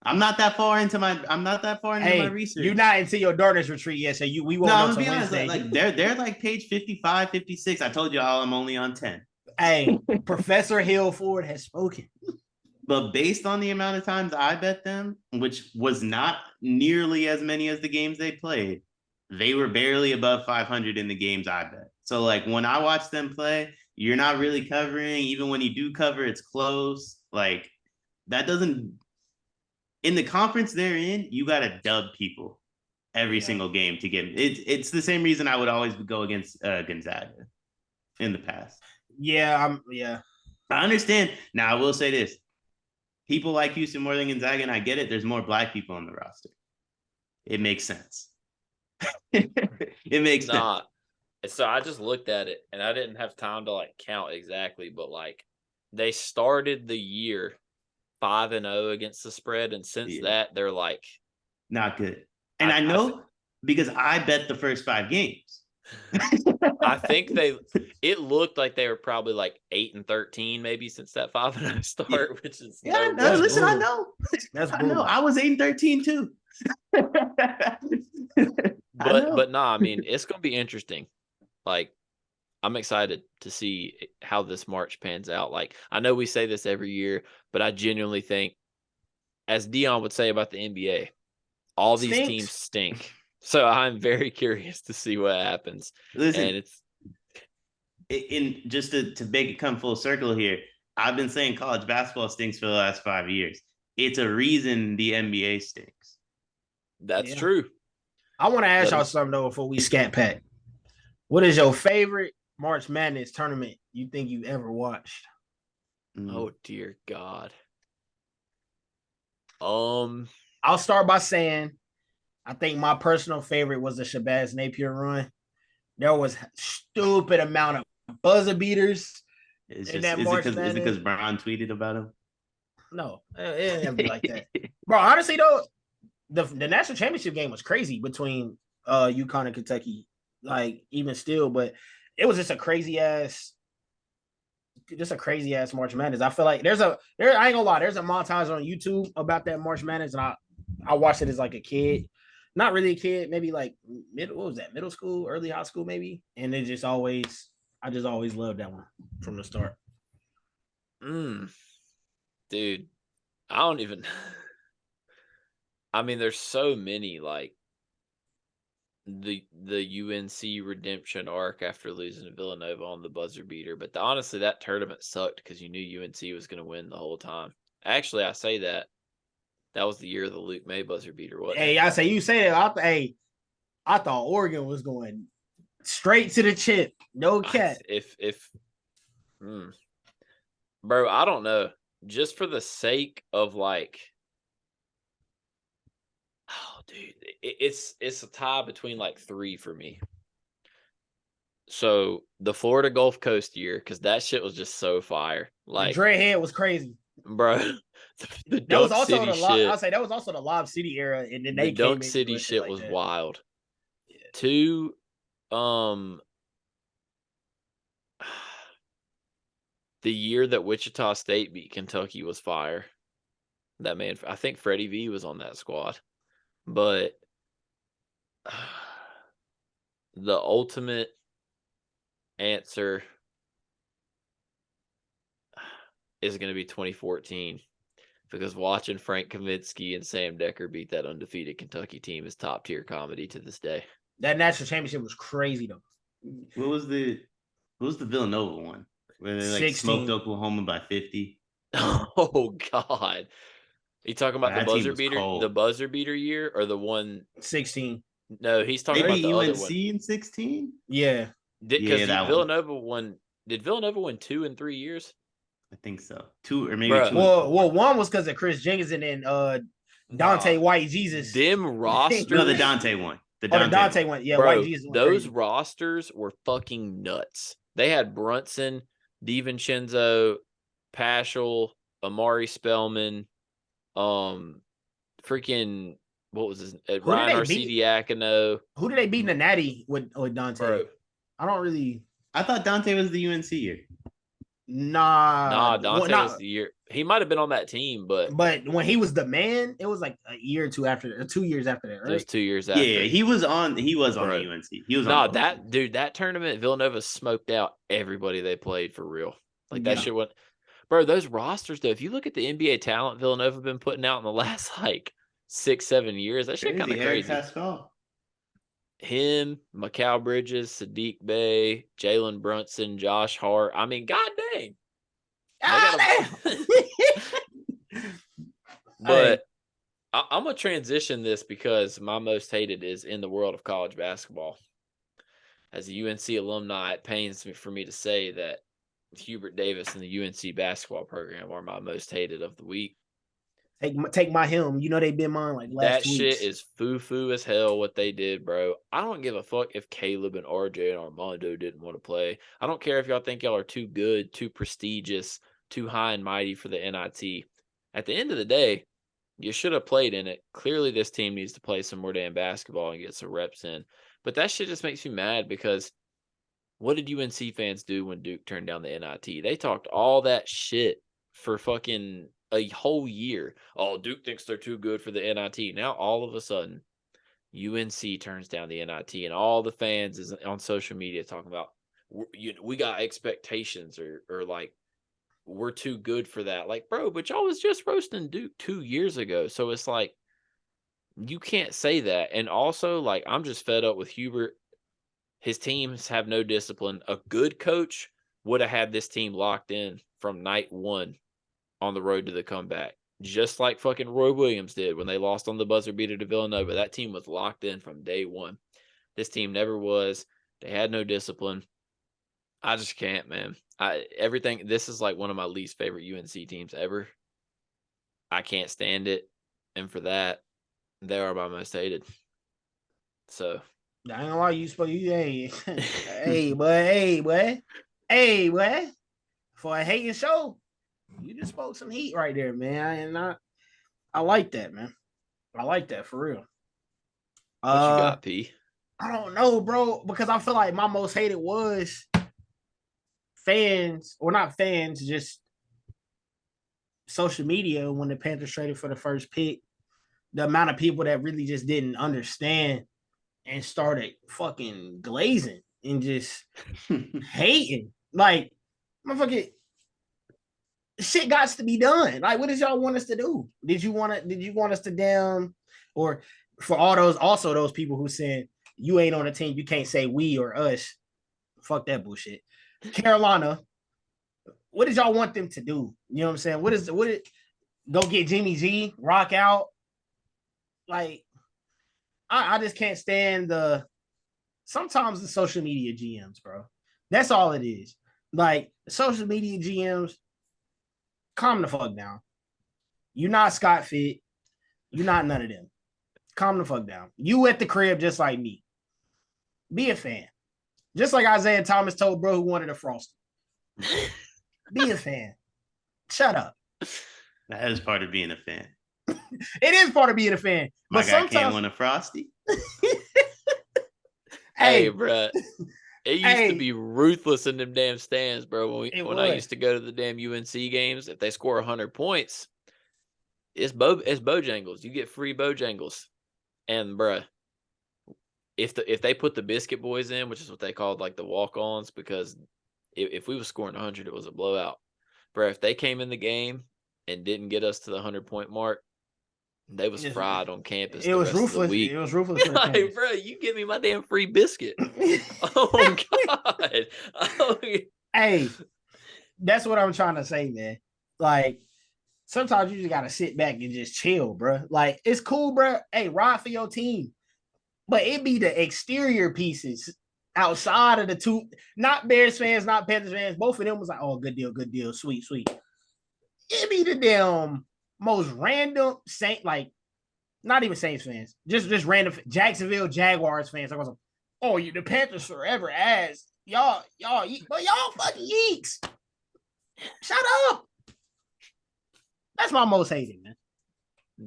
Speaker 3: I'm not that far into my my research.
Speaker 2: You're not into your daughter's retreat yet, so we won't know until Wednesday.
Speaker 3: Like they're like page 55, 56. I told y'all I'm only on 10.
Speaker 2: Hey, Professor Hill Ford has spoken.
Speaker 3: But based on the amount of times I bet them, which was not nearly as many as the games they played, they were barely above 500 in the games I bet. So like when I watch them play, you're not really covering. Even when you do cover, it's close. Like that doesn't. In the conference they're in, you got to dub people every single game to get. It's the same reason I would always go against Gonzaga in the past.
Speaker 2: Yeah,
Speaker 3: I understand. Now I will say this. People like Houston more than Gonzaga, and I get it. There's more black people on the roster. It makes sense. It makes sense.
Speaker 1: So I just looked at it, and I didn't have time to like count exactly, but like they started the year 5-0 against the spread, and since that they're like
Speaker 3: Not good. And I know because I bet the first 5 games.
Speaker 1: I think it looked like they were probably like 8-13 maybe since that 5-0 start, which is
Speaker 3: listen, I know.
Speaker 2: That's
Speaker 3: I know. I was 8-13 too.
Speaker 1: But nah, I mean, it's gonna be interesting. Like, I'm excited to see how this March pans out. Like, I know we say this every year, but I genuinely think, as Deion would say about the NBA, all these teams stink. So I'm very curious to see what happens.
Speaker 3: Listen,
Speaker 1: and
Speaker 3: in just to make it come full circle here, I've been saying college basketball stinks for the last 5 years. It's a reason the NBA stinks.
Speaker 1: That's true.
Speaker 2: I want to ask y'all something though before we scat pack. What is your favorite March Madness tournament you think you've ever watched?
Speaker 1: Oh dear God.
Speaker 2: I'll start by saying I think my personal favorite was the Shabazz Napier run. There was a stupid amount of buzzer beaters in that March Madness.
Speaker 3: Is it because Brown tweeted about him?
Speaker 2: No, it didn't be like that. Bro, honestly though, the national championship game was crazy between UConn and Kentucky. Like, even still, but it was just a crazy ass March Madness. I feel like I ain't gonna lie, there's a montage on YouTube about that March Madness, and I watched it as like a kid. Not really a kid, maybe like middle school, early high school, maybe. And I just always loved that one from the start.
Speaker 1: Dude, I don't even. I mean, there's so many, like the UNC redemption arc after losing to Villanova on the buzzer beater. But honestly, that tournament sucked because you knew UNC was going to win the whole time. Actually, I say that. That was the year of the Luke May buzzer beater, wasn't it?
Speaker 2: Hey, I say you say that. I thought Oregon was going straight to the chip. No cat.
Speaker 1: Bro, I don't know. Just for the sake of like, oh, dude, it's a tie between like 3 for me. So the Florida Gulf Coast year, because that shit was just so fire. Like,
Speaker 2: the Dre head was crazy,
Speaker 1: bro.
Speaker 2: That was also the Lob City era, and then
Speaker 1: the Dunk City shit was wild. Yeah. 2, the year that Wichita State beat Kentucky was fire. That man, I think Freddie V was on that squad, but the ultimate answer is going to be 2014. Because watching Frank Kaminsky and Sam Decker beat that undefeated Kentucky team is top tier comedy to this day.
Speaker 2: That national championship was crazy though.
Speaker 3: What was the Villanova one where they like smoked Oklahoma by 50?
Speaker 1: Oh God! Are you talking about the buzzer beater? Cold. The buzzer beater year or the one
Speaker 2: 16?
Speaker 1: No, he's talking about the
Speaker 3: UNC
Speaker 1: other one.
Speaker 3: in 16.
Speaker 2: Yeah,
Speaker 1: because Villanova won. Did Villanova win 2 in 3 years?
Speaker 3: I think so. 2 or maybe 2.
Speaker 2: Well, one was because of Chris Jenkins and then Dante White Jesus.
Speaker 1: Them rosters.
Speaker 3: No, the Dante one.
Speaker 2: The Dante one. Yeah,
Speaker 1: bro,
Speaker 2: White Jesus.
Speaker 1: Those rosters were fucking nuts. They had Brunson, DiVincenzo, Paschal, Amari Spellman, freaking what was his Ryan Arcidiacono.
Speaker 2: Who did they beat in the Natty with Dante?
Speaker 1: Bro.
Speaker 3: I thought Dante was the UNC year.
Speaker 2: Nah,
Speaker 1: Dante was the year. He might have been on that team, but
Speaker 2: when he was the man, it was like a year or 2 after, 2 years after that, right?
Speaker 1: It was 2 years after.
Speaker 3: Yeah, he was on the UNC. He was on
Speaker 1: that tournament, Villanova smoked out everybody they played for real. Like that shit went. Bro, those rosters though, if you look at the NBA talent Villanova been putting out in the last like 6-7 years, that shit kind of crazy. Him, Mikal Bridges, Sadiq Bey, Jalen Brunson, Josh Hart. I mean, god dang. But I'm going to transition this because my most hated is in the world of college basketball. As a UNC alumni, it pains me for me to say that Hubert Davis and the UNC basketball program are my most hated of the week.
Speaker 2: Take my helm. You know they've been mine like last 2 weeks.
Speaker 1: That shit is foo-foo as hell what they did, bro. I don't give a fuck if Caleb and RJ and Armando didn't want to play. I don't care if y'all think y'all are too good, too prestigious, too high and mighty for the NIT. At the end of the day, You should have played in it. Clearly, this team needs to play some more damn basketball and get some reps in. But that shit just makes me mad because what did UNC fans do when Duke turned down the NIT? They talked all that shit for fucking a whole year. Oh, Duke thinks they're too good for the NIT. Now, all of a sudden, UNC turns down the NIT, and all the fans is on social media talking about we got expectations or like we're too good for that. Like, bro, but y'all was just roasting Duke 2 years ago. So it's like you can't say that. And also, like, I'm just fed up with Hubert. His teams have no discipline. A good coach would have had this team locked in from night one on the road to the comeback. Just like fucking Roy Williams did when they lost on the buzzer beater to Villanova. That team was locked in from day one. This team never was. They had no discipline. I just can't, man. This is like one of my least favorite UNC teams ever. I can't stand it. And for that, they are my most hated. So
Speaker 2: I ain't gonna lie, hey, boy. For a hating show, you just spoke some heat right there, man. And I like that, man. I like that for real.
Speaker 1: What you got, P?
Speaker 2: I don't know, bro, because I feel like my most hated was fans, or not fans, just social media when the Panthers traded for the first pick. The amount of people that really just didn't understand and started fucking glazing and just hating. Like, motherfucker, shit got to be done. Like, what did y'all want us to do? Did you want us to down? Or for all those people who said you ain't on the team, you can't say we or us. Fuck that bullshit. Carolina, what did y'all want them to do? You know what I'm saying? Go get Jimmy G, rock out? Like, I just can't stand sometimes the social media GMs, bro. That's all it is. Like, social media GMs, calm the fuck down. You're not Scott Fit. You're not none of them. Calm the fuck down. You at the crib just like me. Be a fan. Just like Isaiah Thomas told bro who wanted a Frosty. Be a fan. Shut up.
Speaker 3: That is part of being a fan.
Speaker 2: It is part of being a fan.
Speaker 3: My
Speaker 2: but
Speaker 3: guy
Speaker 2: sometimes
Speaker 3: can't want a Frosty.
Speaker 1: Hey, bro. It used to be ruthless in them damn stands, bro. When I used to go to the damn UNC games, if they score 100 points, it's Bojangles. You get free Bojangles. And, bro, if they put the Biscuit Boys in, which is what they called like the walk-ons, because if we was scoring 100, it was a blowout. Bro, if they came in the game and didn't get us to the 100-point mark, they was fried on campus.
Speaker 2: It was ruthless. It was ruthless.
Speaker 1: Like, bro, you give me my damn free biscuit. Oh God.
Speaker 2: Hey, that's what I'm trying to say, man. Like, sometimes you just gotta sit back and just chill, bro. Like, it's cool, bro. Hey, ride for your team, but it be the exterior pieces outside of the two. Not Bears fans, not Panthers fans. Both of them was like, "Oh, good deal, sweet." It be the damn most random like not even Saints fans, just random Jacksonville Jaguars fans. I was like, oh, you the Panthers forever ass. Y'all fucking yeeks. Shut up. That's my most hated, man.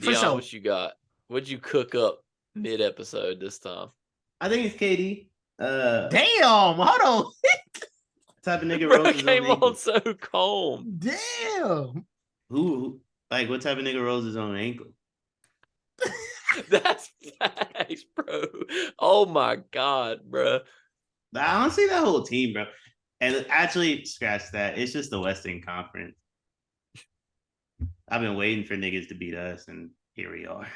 Speaker 2: For
Speaker 1: Deion,
Speaker 2: sure.
Speaker 1: what you got? What'd you cook up mid-episode this time?
Speaker 3: I think it's KD.
Speaker 2: Damn, hold on.
Speaker 3: Type of nigga
Speaker 1: Bro,
Speaker 3: rolls his
Speaker 1: came
Speaker 3: own ankle.
Speaker 1: on so calm.
Speaker 2: Damn.
Speaker 3: Who? Like, what type of nigga rolls his own ankle?
Speaker 1: That's facts, bro. Oh my God, bro.
Speaker 3: I don't see that whole team, bro. And actually, scratch that. It's just the Western Conference. I've been waiting for niggas to beat us, and here we are.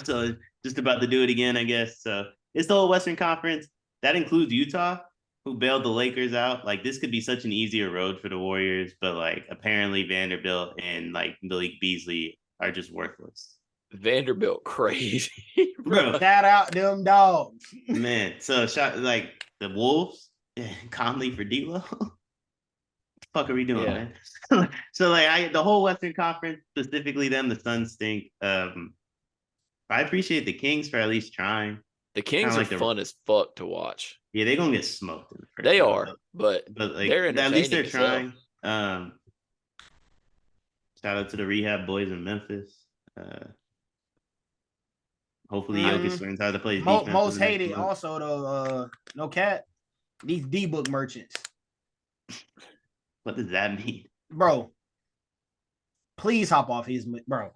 Speaker 3: So just about to do it again, I guess. So it's the whole Western Conference. That includes Utah, who bailed the Lakers out. Like, this could be such an easier road for the Warriors, but like apparently Vanderbilt and like Malik Beasley are just worthless.
Speaker 1: Vanderbilt crazy,
Speaker 3: bro.
Speaker 2: Shout out them dogs,
Speaker 3: man. So like the Wolves, Conley for D'Lo. Fuck are we doing, man? So like the whole Western Conference, specifically them, the Suns stink. I appreciate the Kings for at least trying.
Speaker 1: The Kings are fun as fuck to watch.
Speaker 3: Yeah, they're gonna get smoked in the first
Speaker 1: They
Speaker 3: round,
Speaker 1: are, but
Speaker 3: like,
Speaker 1: they're
Speaker 3: at least they're
Speaker 1: trying.
Speaker 3: Shout out to the rehab boys in Memphis. Hopefully, Jokic learns how to play defense.
Speaker 2: Most hated also though. No cat. These D-book merchants.
Speaker 3: What does that mean,
Speaker 2: bro? Please hop off his bro.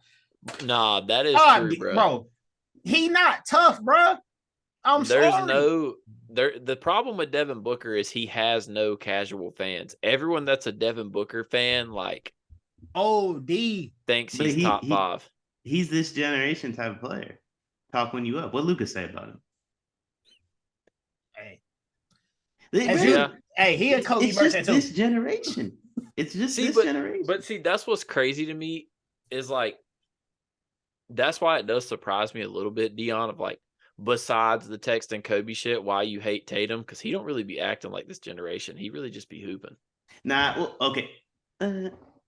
Speaker 1: Nah, that is true, bro.
Speaker 2: Bro, he not tough, bro.
Speaker 1: There's
Speaker 2: sorry.
Speaker 1: The problem with Devin Booker is he has no casual fans. Everyone that's a Devin Booker fan, like, thinks he's top 5.
Speaker 3: He's this generation type of player. Talking you up. What Lucas say about him?
Speaker 2: Hey, he a Kobe merchant too.
Speaker 3: This generation. It's just this generation.
Speaker 1: But see, that's what's crazy to me is like, that's why it does surprise me a little bit, Deion, of like, besides the text and Kobe shit, why you hate Tatum, because he don't really be acting like this generation. He really just be hooping.
Speaker 3: Nah, well, okay.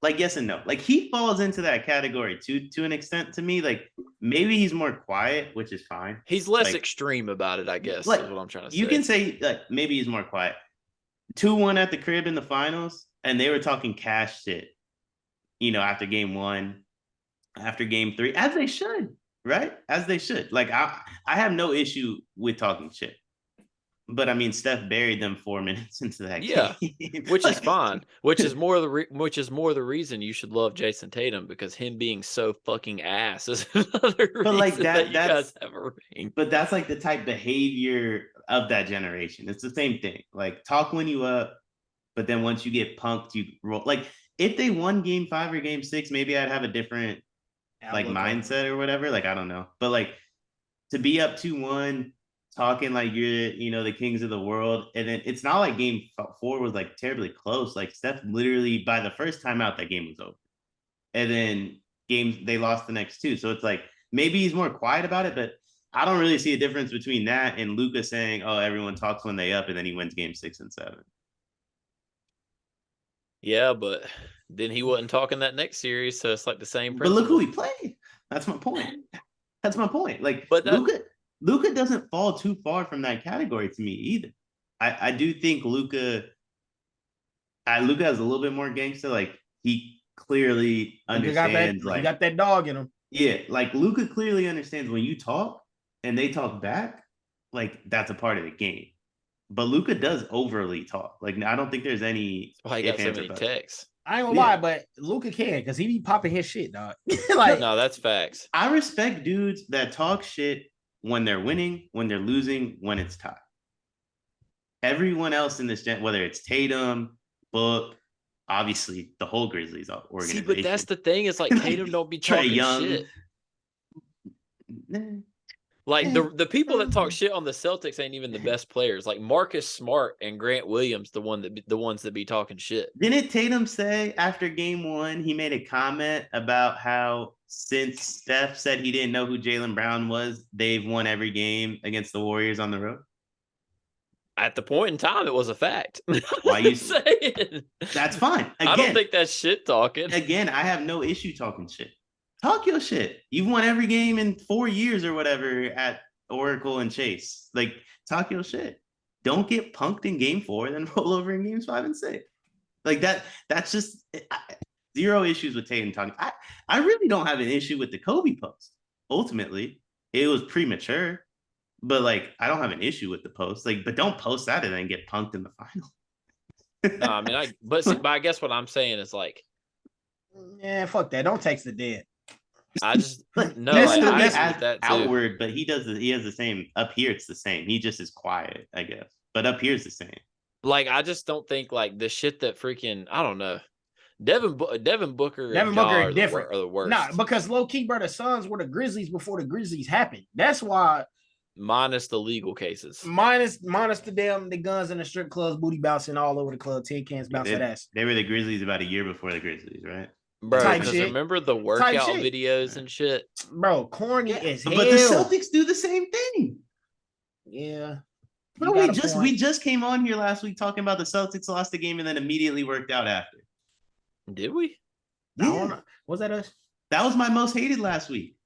Speaker 3: Like yes and no. Like he falls into that category to an extent to me. Like maybe he's more quiet, which is fine.
Speaker 1: He's less extreme about it, I guess,
Speaker 3: like,
Speaker 1: is what I'm trying to say.
Speaker 3: You can say like maybe he's more quiet. 2-1 at the crib in the finals, and they were talking cash shit, after game 1, after game 3, as they should, right? As they should. Like I have no issue with talking shit. But I mean, Steph buried them 4 minutes into that game.
Speaker 1: Which is fine. Which is more the reason you should love Jason Tatum, because him being so fucking ass is another reason
Speaker 3: like
Speaker 1: that you guys have a ring.
Speaker 3: But that's like the type behavior of that generation. It's the same thing. Like talk when you up, but then once you get punked, you roll. Like if they won game 5 or game 6, maybe I'd have a different mindset or whatever. Like I don't know, but like to be up 2-1. Talking like you're, the kings of the world. And then it's not like game 4 was like terribly close. Like Steph literally by the first time out, that game was over. And then they lost the next 2. So it's like, maybe he's more quiet about it, but I don't really see a difference between that and Luka saying, oh, everyone talks when they up, and then he wins game 6 and 7.
Speaker 1: Yeah, but then he wasn't talking that next series. So it's like the same principle.
Speaker 3: But look who he played. That's my point. Like, but Luka doesn't fall too far from that category to me either. I do think Luka has a little bit more gangster. Like he clearly understands.
Speaker 2: He got that dog in him.
Speaker 3: Yeah, like Luka clearly understands when you talk and they talk back, like that's a part of the game. But Luka does overly talk. Like I don't think there's any.
Speaker 1: Why he got so many texts?
Speaker 2: I ain't gonna lie, but Luka can, because he be popping his shit, dog. Like
Speaker 1: no, that's facts.
Speaker 3: I respect dudes that talk shit when they're winning, when they're losing, when it's tied. Everyone else in this whether it's Tatum, Book, obviously the whole Grizzlies organization.
Speaker 1: See, but that's the thing. It's like Tatum don't be talking shit. Like the people that talk shit on the Celtics ain't even the best players. Like Marcus Smart and Grant Williams, the ones that be talking shit.
Speaker 3: Didn't Tatum say after game 1 he made a comment about how since Steph said he didn't know who Jaylen Brown was, they've won every game against the Warriors on the road?
Speaker 1: At the point in time, it was a fact.
Speaker 3: Why you saying? That's fine. Again,
Speaker 1: I don't think that's shit talking.
Speaker 3: Again, I have no issue talking shit. Talk your shit. You've won every game in 4 years or whatever at Oracle and Chase. Like, talk your shit. Don't get punked in game 4, then roll over in games 5 and 6. Like that's just zero issues with Tatum talking. I really don't have an issue with the Kobe post. Ultimately, it was premature, but like I don't have an issue with the post. Like, but don't post that and then get punked in the final.
Speaker 1: No, I mean, but I guess what I'm saying is like,
Speaker 2: yeah, fuck that. Don't text the dead.
Speaker 1: I just no.
Speaker 3: I agree with that too. Outward, but he has the same up here. It's the same. He just is quiet, I guess. But up here is the same.
Speaker 1: Like I just don't think like the shit that freaking I don't know. Devin Booker
Speaker 2: are different.
Speaker 1: Are the worst.
Speaker 2: Nah, because low key, bro, the Suns were the Grizzlies before the Grizzlies happened. That's why.
Speaker 1: Minus the legal cases.
Speaker 2: Minus the guns in the strip clubs, booty bouncing all over the club, tin cans bouncing ass.
Speaker 3: They were the Grizzlies about a year before the Grizzlies, right?
Speaker 1: Bro, because remember the workout videos and shit?
Speaker 2: Bro, corny as hell.
Speaker 3: But the Celtics do the same thing.
Speaker 2: Yeah.
Speaker 3: Bro, we just came on here last week talking about the Celtics lost the game and then immediately worked out after.
Speaker 1: Did we?
Speaker 2: Yeah. Was that us?
Speaker 3: That was my most hated last week.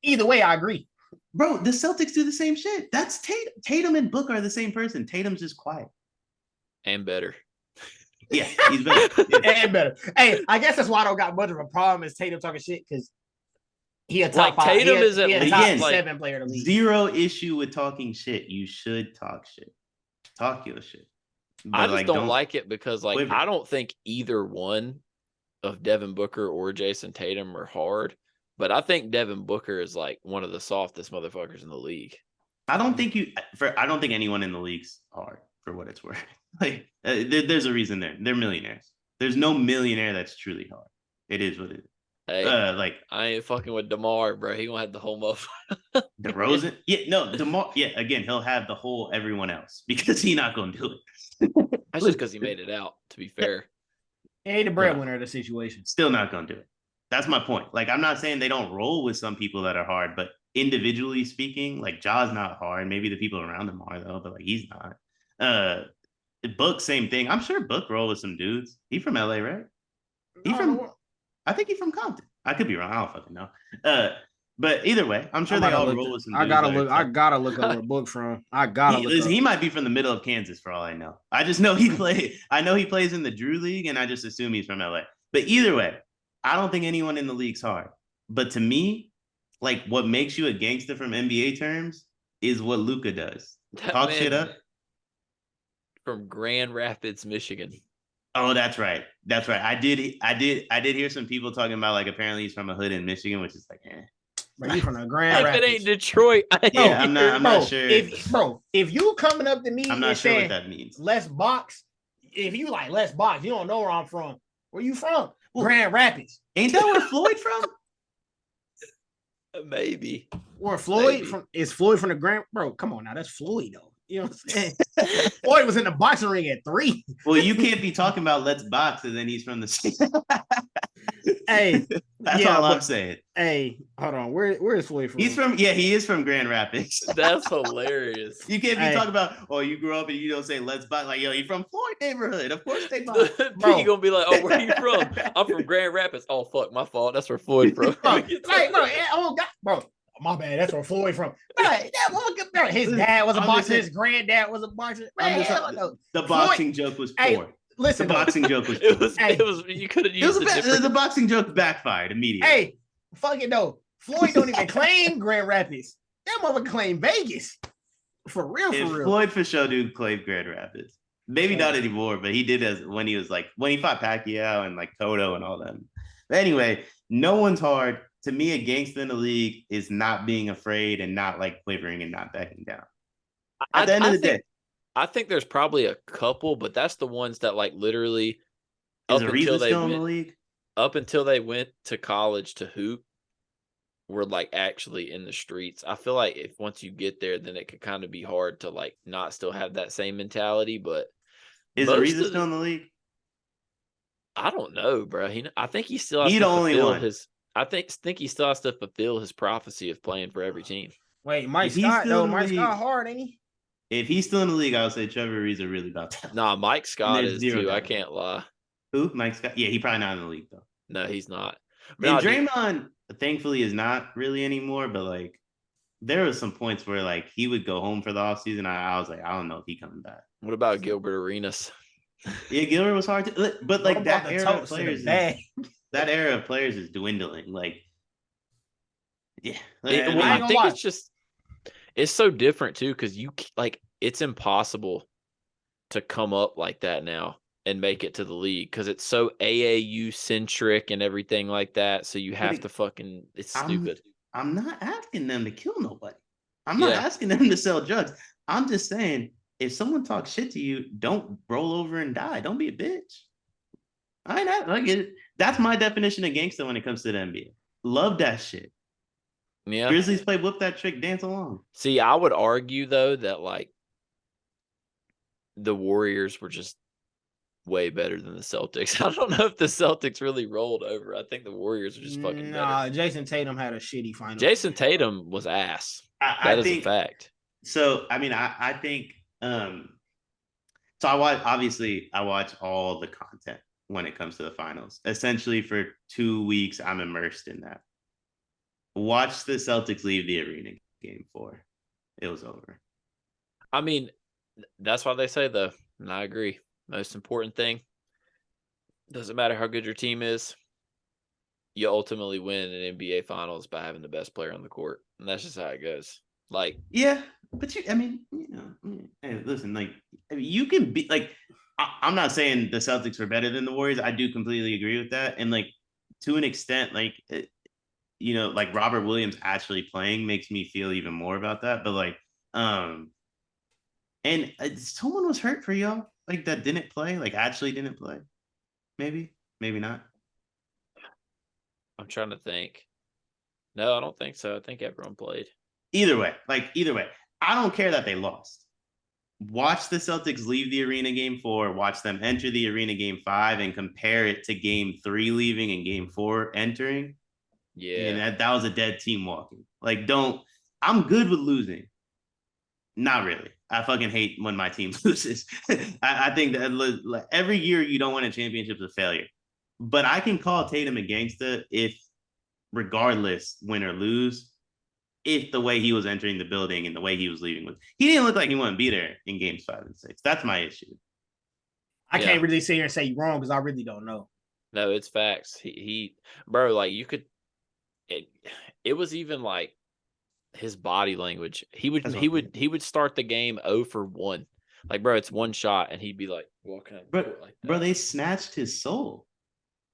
Speaker 2: Either way, I agree.
Speaker 3: Bro, the Celtics do the same shit. That's Tatum. Tatum and Book are the same person. Tatum's just quiet.
Speaker 1: And better.
Speaker 3: Yeah, he's better. Yeah.
Speaker 2: And better. Hey, I guess that's why I don't got much of a problem as Tatum talking shit, because He a top
Speaker 1: Like,
Speaker 2: five.
Speaker 1: Tatum is at
Speaker 2: he a
Speaker 1: least,
Speaker 2: top
Speaker 3: again,
Speaker 1: like,
Speaker 2: 7 player of the league.
Speaker 3: Zero issue with talking shit. You should talk shit. Talk your shit. But
Speaker 1: I just
Speaker 3: like,
Speaker 1: don't like it because, like,
Speaker 3: quiver.
Speaker 1: I don't think either one of Devin Booker or Jason Tatum are hard, but I think Devin Booker is like one of the softest motherfuckers in the league.
Speaker 3: I don't think anyone in the league's hard for what it's worth. Like, there's a reason they're millionaires. There's no millionaire that's truly hard. It is what it is.
Speaker 1: Hey,
Speaker 3: Like,
Speaker 1: I ain't fucking with DeMar, bro. He gonna have the whole motherfucker.
Speaker 3: DeRozan. Yeah, no, DeMar. Yeah, again, he'll have the whole everyone else because he's not gonna do it.
Speaker 1: That's just because he made it out. To be fair,
Speaker 2: He ain't the breadwinner of the situation.
Speaker 3: Still not gonna do it. That's my point. Like, I'm not saying they don't roll with some people that are hard, but individually speaking, like, Ja's not hard. Maybe the people around him are though, but like, he's not. Book, same thing. I'm sure Book roll with some dudes. He from LA, right? I think he's from Compton. I could be wrong. I don't fucking know. But either way, I'm sure they all roll with some dudes.
Speaker 2: I gotta look up where Book from.
Speaker 3: He might be from the middle of Kansas for all I know. I just know he plays in the Drew League, and I just assume he's from LA. But either way, I don't think anyone in the league's hard. But to me, like, what makes you a gangster from NBA terms is what Luka does. Talk shit up.
Speaker 1: From Grand Rapids, Michigan.
Speaker 3: Oh, that's right. That's right. I did hear some people talking about, like, apparently he's from a hood in Michigan, which is like,
Speaker 2: But you from the Grand
Speaker 1: If
Speaker 2: Rapids.
Speaker 1: it ain't Detroit,
Speaker 3: I'm not sure.
Speaker 2: If you coming up to me,
Speaker 3: I'm not sure what that means.
Speaker 2: Let's box. If you like let's box, you don't know where I'm from. Where you from? Well, Grand Rapids.
Speaker 3: Ain't that where Floyd from?
Speaker 1: Maybe.
Speaker 2: Where Floyd from? Is Floyd from the Grand? Bro, come on now. That's Floyd though. You know what I'm saying? Floyd was in the boxing ring at 3.
Speaker 3: Well, you can't be talking about let's box and then he's from the state.
Speaker 2: Hey,
Speaker 3: that's all I'm saying.
Speaker 2: Hey, hold on. Where is Floyd from?
Speaker 3: He is from Grand Rapids.
Speaker 1: That's hilarious.
Speaker 3: You can't be talking about, oh, you grew up and you don't say let's box. Like, yo, you from Floyd neighborhood. Of course they box.
Speaker 1: You gonna be like, oh, where you from? I'm from Grand Rapids. Oh, fuck, my fault. That's where Floyd from.
Speaker 2: Bro, my bad. That's where Floyd from. His dad was a boxer. His granddad was a boxer.
Speaker 3: The boxing joke was poor.
Speaker 2: Hey, listen,
Speaker 3: the boxing joke was
Speaker 1: poor. It was. You could have used
Speaker 3: the boxing joke backfired immediately.
Speaker 2: Hey, fuck it though. Floyd don't even claim Grand Rapids. That mother claim Vegas. For real.
Speaker 3: Floyd for sure dude claimed Grand Rapids. Maybe not anymore, but he did when he fought Pacquiao and like Cotto and all them. But anyway, no one's hard. To me, a gangster in the league is not being afraid and not like quivering and not backing down. At the end of the day,
Speaker 1: I think there's probably a couple, but that's the ones that like literally
Speaker 3: is Ariza still in the league?
Speaker 1: Up until they went to college to hoop, were like actually in the streets. I feel like if once you get there, then it could kind of be hard to like not still have that same mentality. But
Speaker 3: is Ariza still in the league?
Speaker 1: I don't know, bro. I think he still has
Speaker 3: to fulfill his.
Speaker 1: I think he still has to fulfill his prophecy of playing for every team.
Speaker 2: Wait, Mike Scott though. Mike Scott hard, ain't he?
Speaker 3: If he's still in the league, I would say Trevor Ariza really about that.
Speaker 1: Nah, Mike Scott is too. I can't lie.
Speaker 3: Who? Mike Scott? Yeah, he's probably not in the league though.
Speaker 1: No, he's not.
Speaker 3: And Draymond, thankfully, is not really anymore. But like, there was some points where like he would go home for the offseason. I was like, I don't know if he's coming back.
Speaker 1: What about Gilbert Arenas?
Speaker 3: Yeah, Gilbert was hard to, but like that era of players. That era of players is dwindling. Like, yeah,
Speaker 1: I think it's so different too because it's impossible to come up like that now and make it to the league because it's so AAU centric and everything like that. So you have to it's stupid.
Speaker 3: I'm not asking them to kill nobody. I'm not asking them to sell drugs. I'm just saying if someone talks shit to you, don't roll over and die. Don't be a bitch. That's my definition of gangster when it comes to the NBA. Love that shit.
Speaker 1: Yeah.
Speaker 3: Grizzlies play whip that trick, dance along.
Speaker 1: See, I would argue though that like the Warriors were just way better than the Celtics. I don't know if the Celtics really rolled over. I think the Warriors are just fucking better.
Speaker 2: Jason Tatum had a shitty final.
Speaker 1: Jason Tatum was ass. That is a fact.
Speaker 3: So I mean, I think so I watch all the content when it comes to the finals. Essentially for 2 weeks, I'm immersed in that. Watch the Celtics leave the arena game 4. It was over.
Speaker 1: I mean, that's why they say though, and I agree. Most important thing, doesn't matter how good your team is, you ultimately win an NBA Finals by having the best player on the court, and that's just how it goes. Like,
Speaker 3: yeah, but hey, listen, like, I mean, you can be like, I'm not saying the Celtics were better than the Warriors. I do completely agree with that, and like to an extent, like, like Robert Williams actually playing makes me feel even more about that. But like, and someone was hurt for y'all, like that didn't play, like actually didn't play. Maybe not.
Speaker 1: I'm trying to think. No, I don't think so. I think everyone played.
Speaker 3: Either way, I don't care that they lost. Watch the Celtics leave the arena game 4, watch them enter the arena game 5, and compare it to game 3 leaving and game 4 entering.
Speaker 1: Yeah.
Speaker 3: And that was a dead team walking. Like, I'm good with losing. Not really. I fucking hate when my team loses. I think that like, every year you don't win a championship is a failure. But I can call Tatum a gangster if, regardless, win or lose, if the way he was entering the building and the way he was leaving was, he didn't look like he wanted to be there in games 5 and 6. That's my issue.
Speaker 2: I can't really sit here and say you're wrong because I really don't know.
Speaker 1: No, it's facts. He bro, like you could. It was even like his body language. He would start the game 0 for 1. Like, bro, it's one shot, and he'd be like walking up like that.
Speaker 3: Bro, they snatched his soul.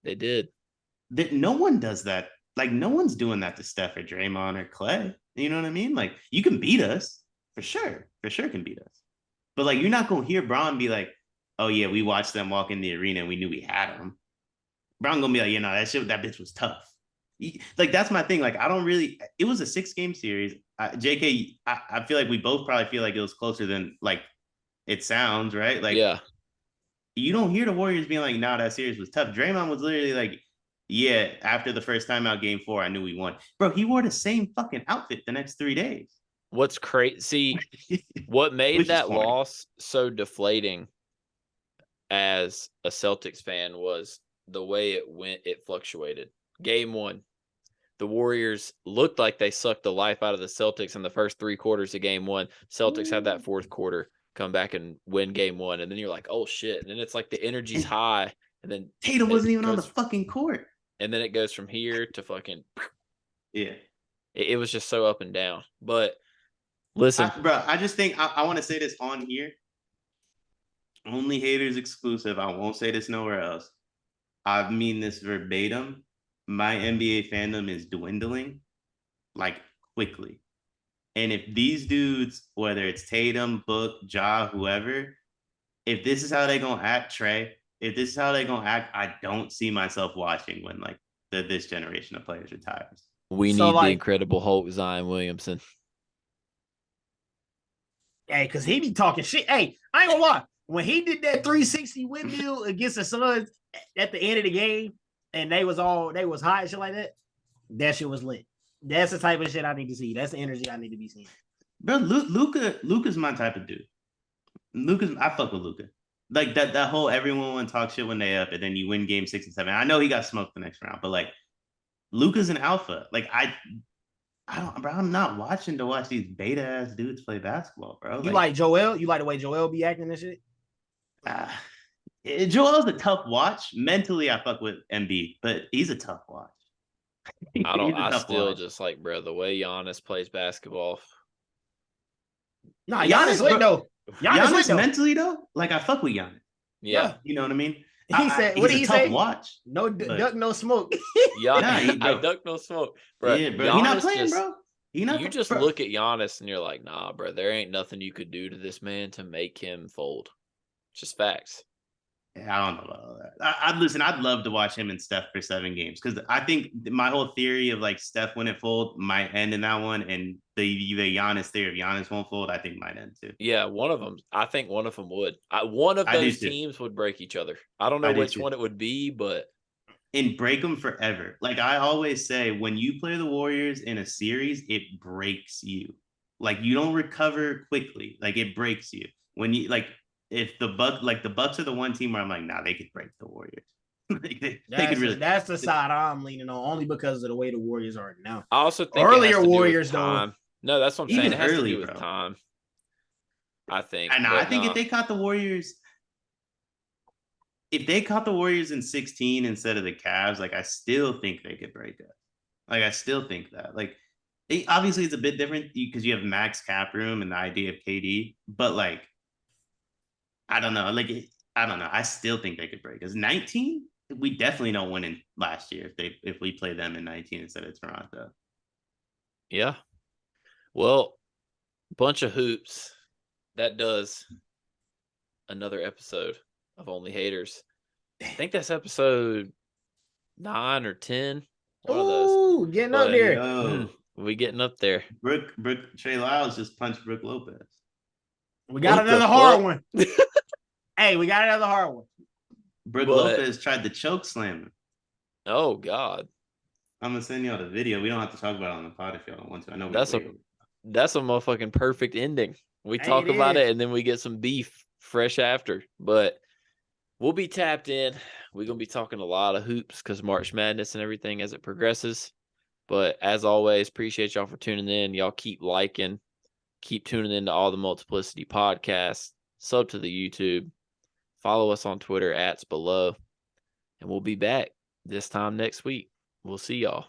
Speaker 1: They did.
Speaker 3: No one does that. Like, no one's doing that to Steph or Draymond or Clay. You know what I mean? Like, you can beat us for sure. For sure can beat us. But like, you're not gonna hear Bron be like, "Oh yeah, we watched them walk in the arena and we knew we had them." Bron gonna be like, that bitch was tough. Like, that's my thing. Like, I don't really. It was a 6-game series. JK, I feel like we both probably feel like it was closer than like it sounds, right? Like,
Speaker 1: yeah.
Speaker 3: You don't hear the Warriors being like, "Nah, that series was tough." Draymond was literally like, "Yeah, after the first time out, game 4, I knew we won." Bro, he wore the same fucking outfit the next 3 days.
Speaker 1: What's crazy? What made that loss so deflating as a Celtics fan was the way it went. It fluctuated. Game 1, the Warriors looked like they sucked the life out of the Celtics in the first 3 quarters of game 1. Celtics had that fourth quarter, come back and win game 1. And then you're like, oh shit. And then it's like the energy's high. And then
Speaker 3: Tatum wasn't even on the fucking court.
Speaker 1: And then it goes from here to fucking.
Speaker 3: Yeah.
Speaker 1: It was just so up and down. But listen.
Speaker 3: Bro, I just think I want to say this on here. OnlyHaters exclusive. I won't say this nowhere else. I mean this verbatim. My NBA fandom is dwindling, like, quickly. And if these dudes, whether it's Tatum, Book, Ja, whoever, if this is how they gonna act, Trey, if this is how they gonna act, I don't see myself watching when like this generation of players retires.
Speaker 1: We need the Incredible Hulk, Zion Williamson.
Speaker 2: Hey, because he be talking shit. Hey, I ain't gonna lie. When he did that 360 windmill against the Suns at the end of the game, and they was hot and shit like that shit was lit. That's the type of shit I need to see. That's the energy I need to be seeing.
Speaker 3: Bro, Luka's my type of dude. I fuck with Luka. Like that whole everyone want to talk shit when they up, and then you win game 6 and 7. I know he got smoked the next round, but like Luka's an alpha. Like I'm not watching to watch these beta ass dudes play basketball, bro.
Speaker 2: You like Joel? You like the way Joel be acting and shit?
Speaker 3: Joel's a tough watch. Mentally, I fuck with Embiid, but he's a tough watch.
Speaker 1: I still just like, bro, the way Giannis plays basketball.
Speaker 2: Nah, Giannis lit though.
Speaker 3: Giannis mentally though, like I fuck with Giannis.
Speaker 1: Yeah,
Speaker 3: you know what I mean.
Speaker 2: He said, "What did he say?"
Speaker 3: Watch.
Speaker 2: No duck, no smoke.
Speaker 1: I duck, no smoke, bro.
Speaker 3: Yeah, bro. He's not playing, bro.
Speaker 1: You just look at Giannis and you're like, nah, bro. There ain't nothing you could do to this man to make him fold. It's just facts.
Speaker 3: I don't know about that. Listen, I'd love to watch him and Steph for 7 games because I think my whole theory of like Steph wouldn't fold might end in that one, and the Giannis theory of Giannis won't fold, I think might end too.
Speaker 1: Yeah, one of them. I think one of them would. One of those teams would break each other. I don't know which one it would be, but
Speaker 3: and break them forever. Like I always say, when you play the Warriors in a series, it breaks you. Like you don't recover quickly. Like it breaks you when you like. If the Bucks are the one team where I'm like, nah, they could break the Warriors.
Speaker 2: That's the side I'm leaning on, only because of the way the Warriors are now.
Speaker 1: I also think
Speaker 2: earlier Warriors though.
Speaker 1: No, that's what I'm saying. It has to do with time. I think.
Speaker 3: I think if they caught the Warriors, if they caught the Warriors in 16 instead of the Cavs, like I still think they could break it. Like I still think that. Like obviously it's a bit different because you have max cap room and the idea of KD, but like I don't know. Like I don't know. I still think they could break. Because 19, we definitely don't win in last year if we play them in 19 instead of Toronto.
Speaker 1: Yeah. Well, bunch of hoops. That does another episode of Only Haters. I think that's episode 9 or 10. One of those.
Speaker 2: Ooh, getting up
Speaker 1: But,
Speaker 2: there.
Speaker 1: We getting up there.
Speaker 3: Brooke Trey Lyles just punched Brooke Lopez.
Speaker 2: We got
Speaker 1: What the
Speaker 2: another hard
Speaker 1: fuck?
Speaker 2: one. Hey, we got another hard one.
Speaker 3: Brooke
Speaker 1: But-
Speaker 3: Lopez tried to choke slam him.
Speaker 1: Oh God.
Speaker 3: I'm gonna send y'all the video. We don't have to talk about it on the pod if y'all don't want to. I know
Speaker 1: That's a motherfucking perfect ending. We
Speaker 2: Hey,
Speaker 1: talk
Speaker 2: it
Speaker 1: about
Speaker 2: is.
Speaker 1: it and then we get some beef fresh after. But we'll be tapped in. We're gonna be talking a lot of hoops because March Madness and everything as it progresses. But as always, appreciate y'all for tuning in. Y'all keep liking, keep tuning in to all the Multiplicity podcasts, sub to the YouTube, follow us on Twitter @below, and we'll be back this time next week. We'll see y'all.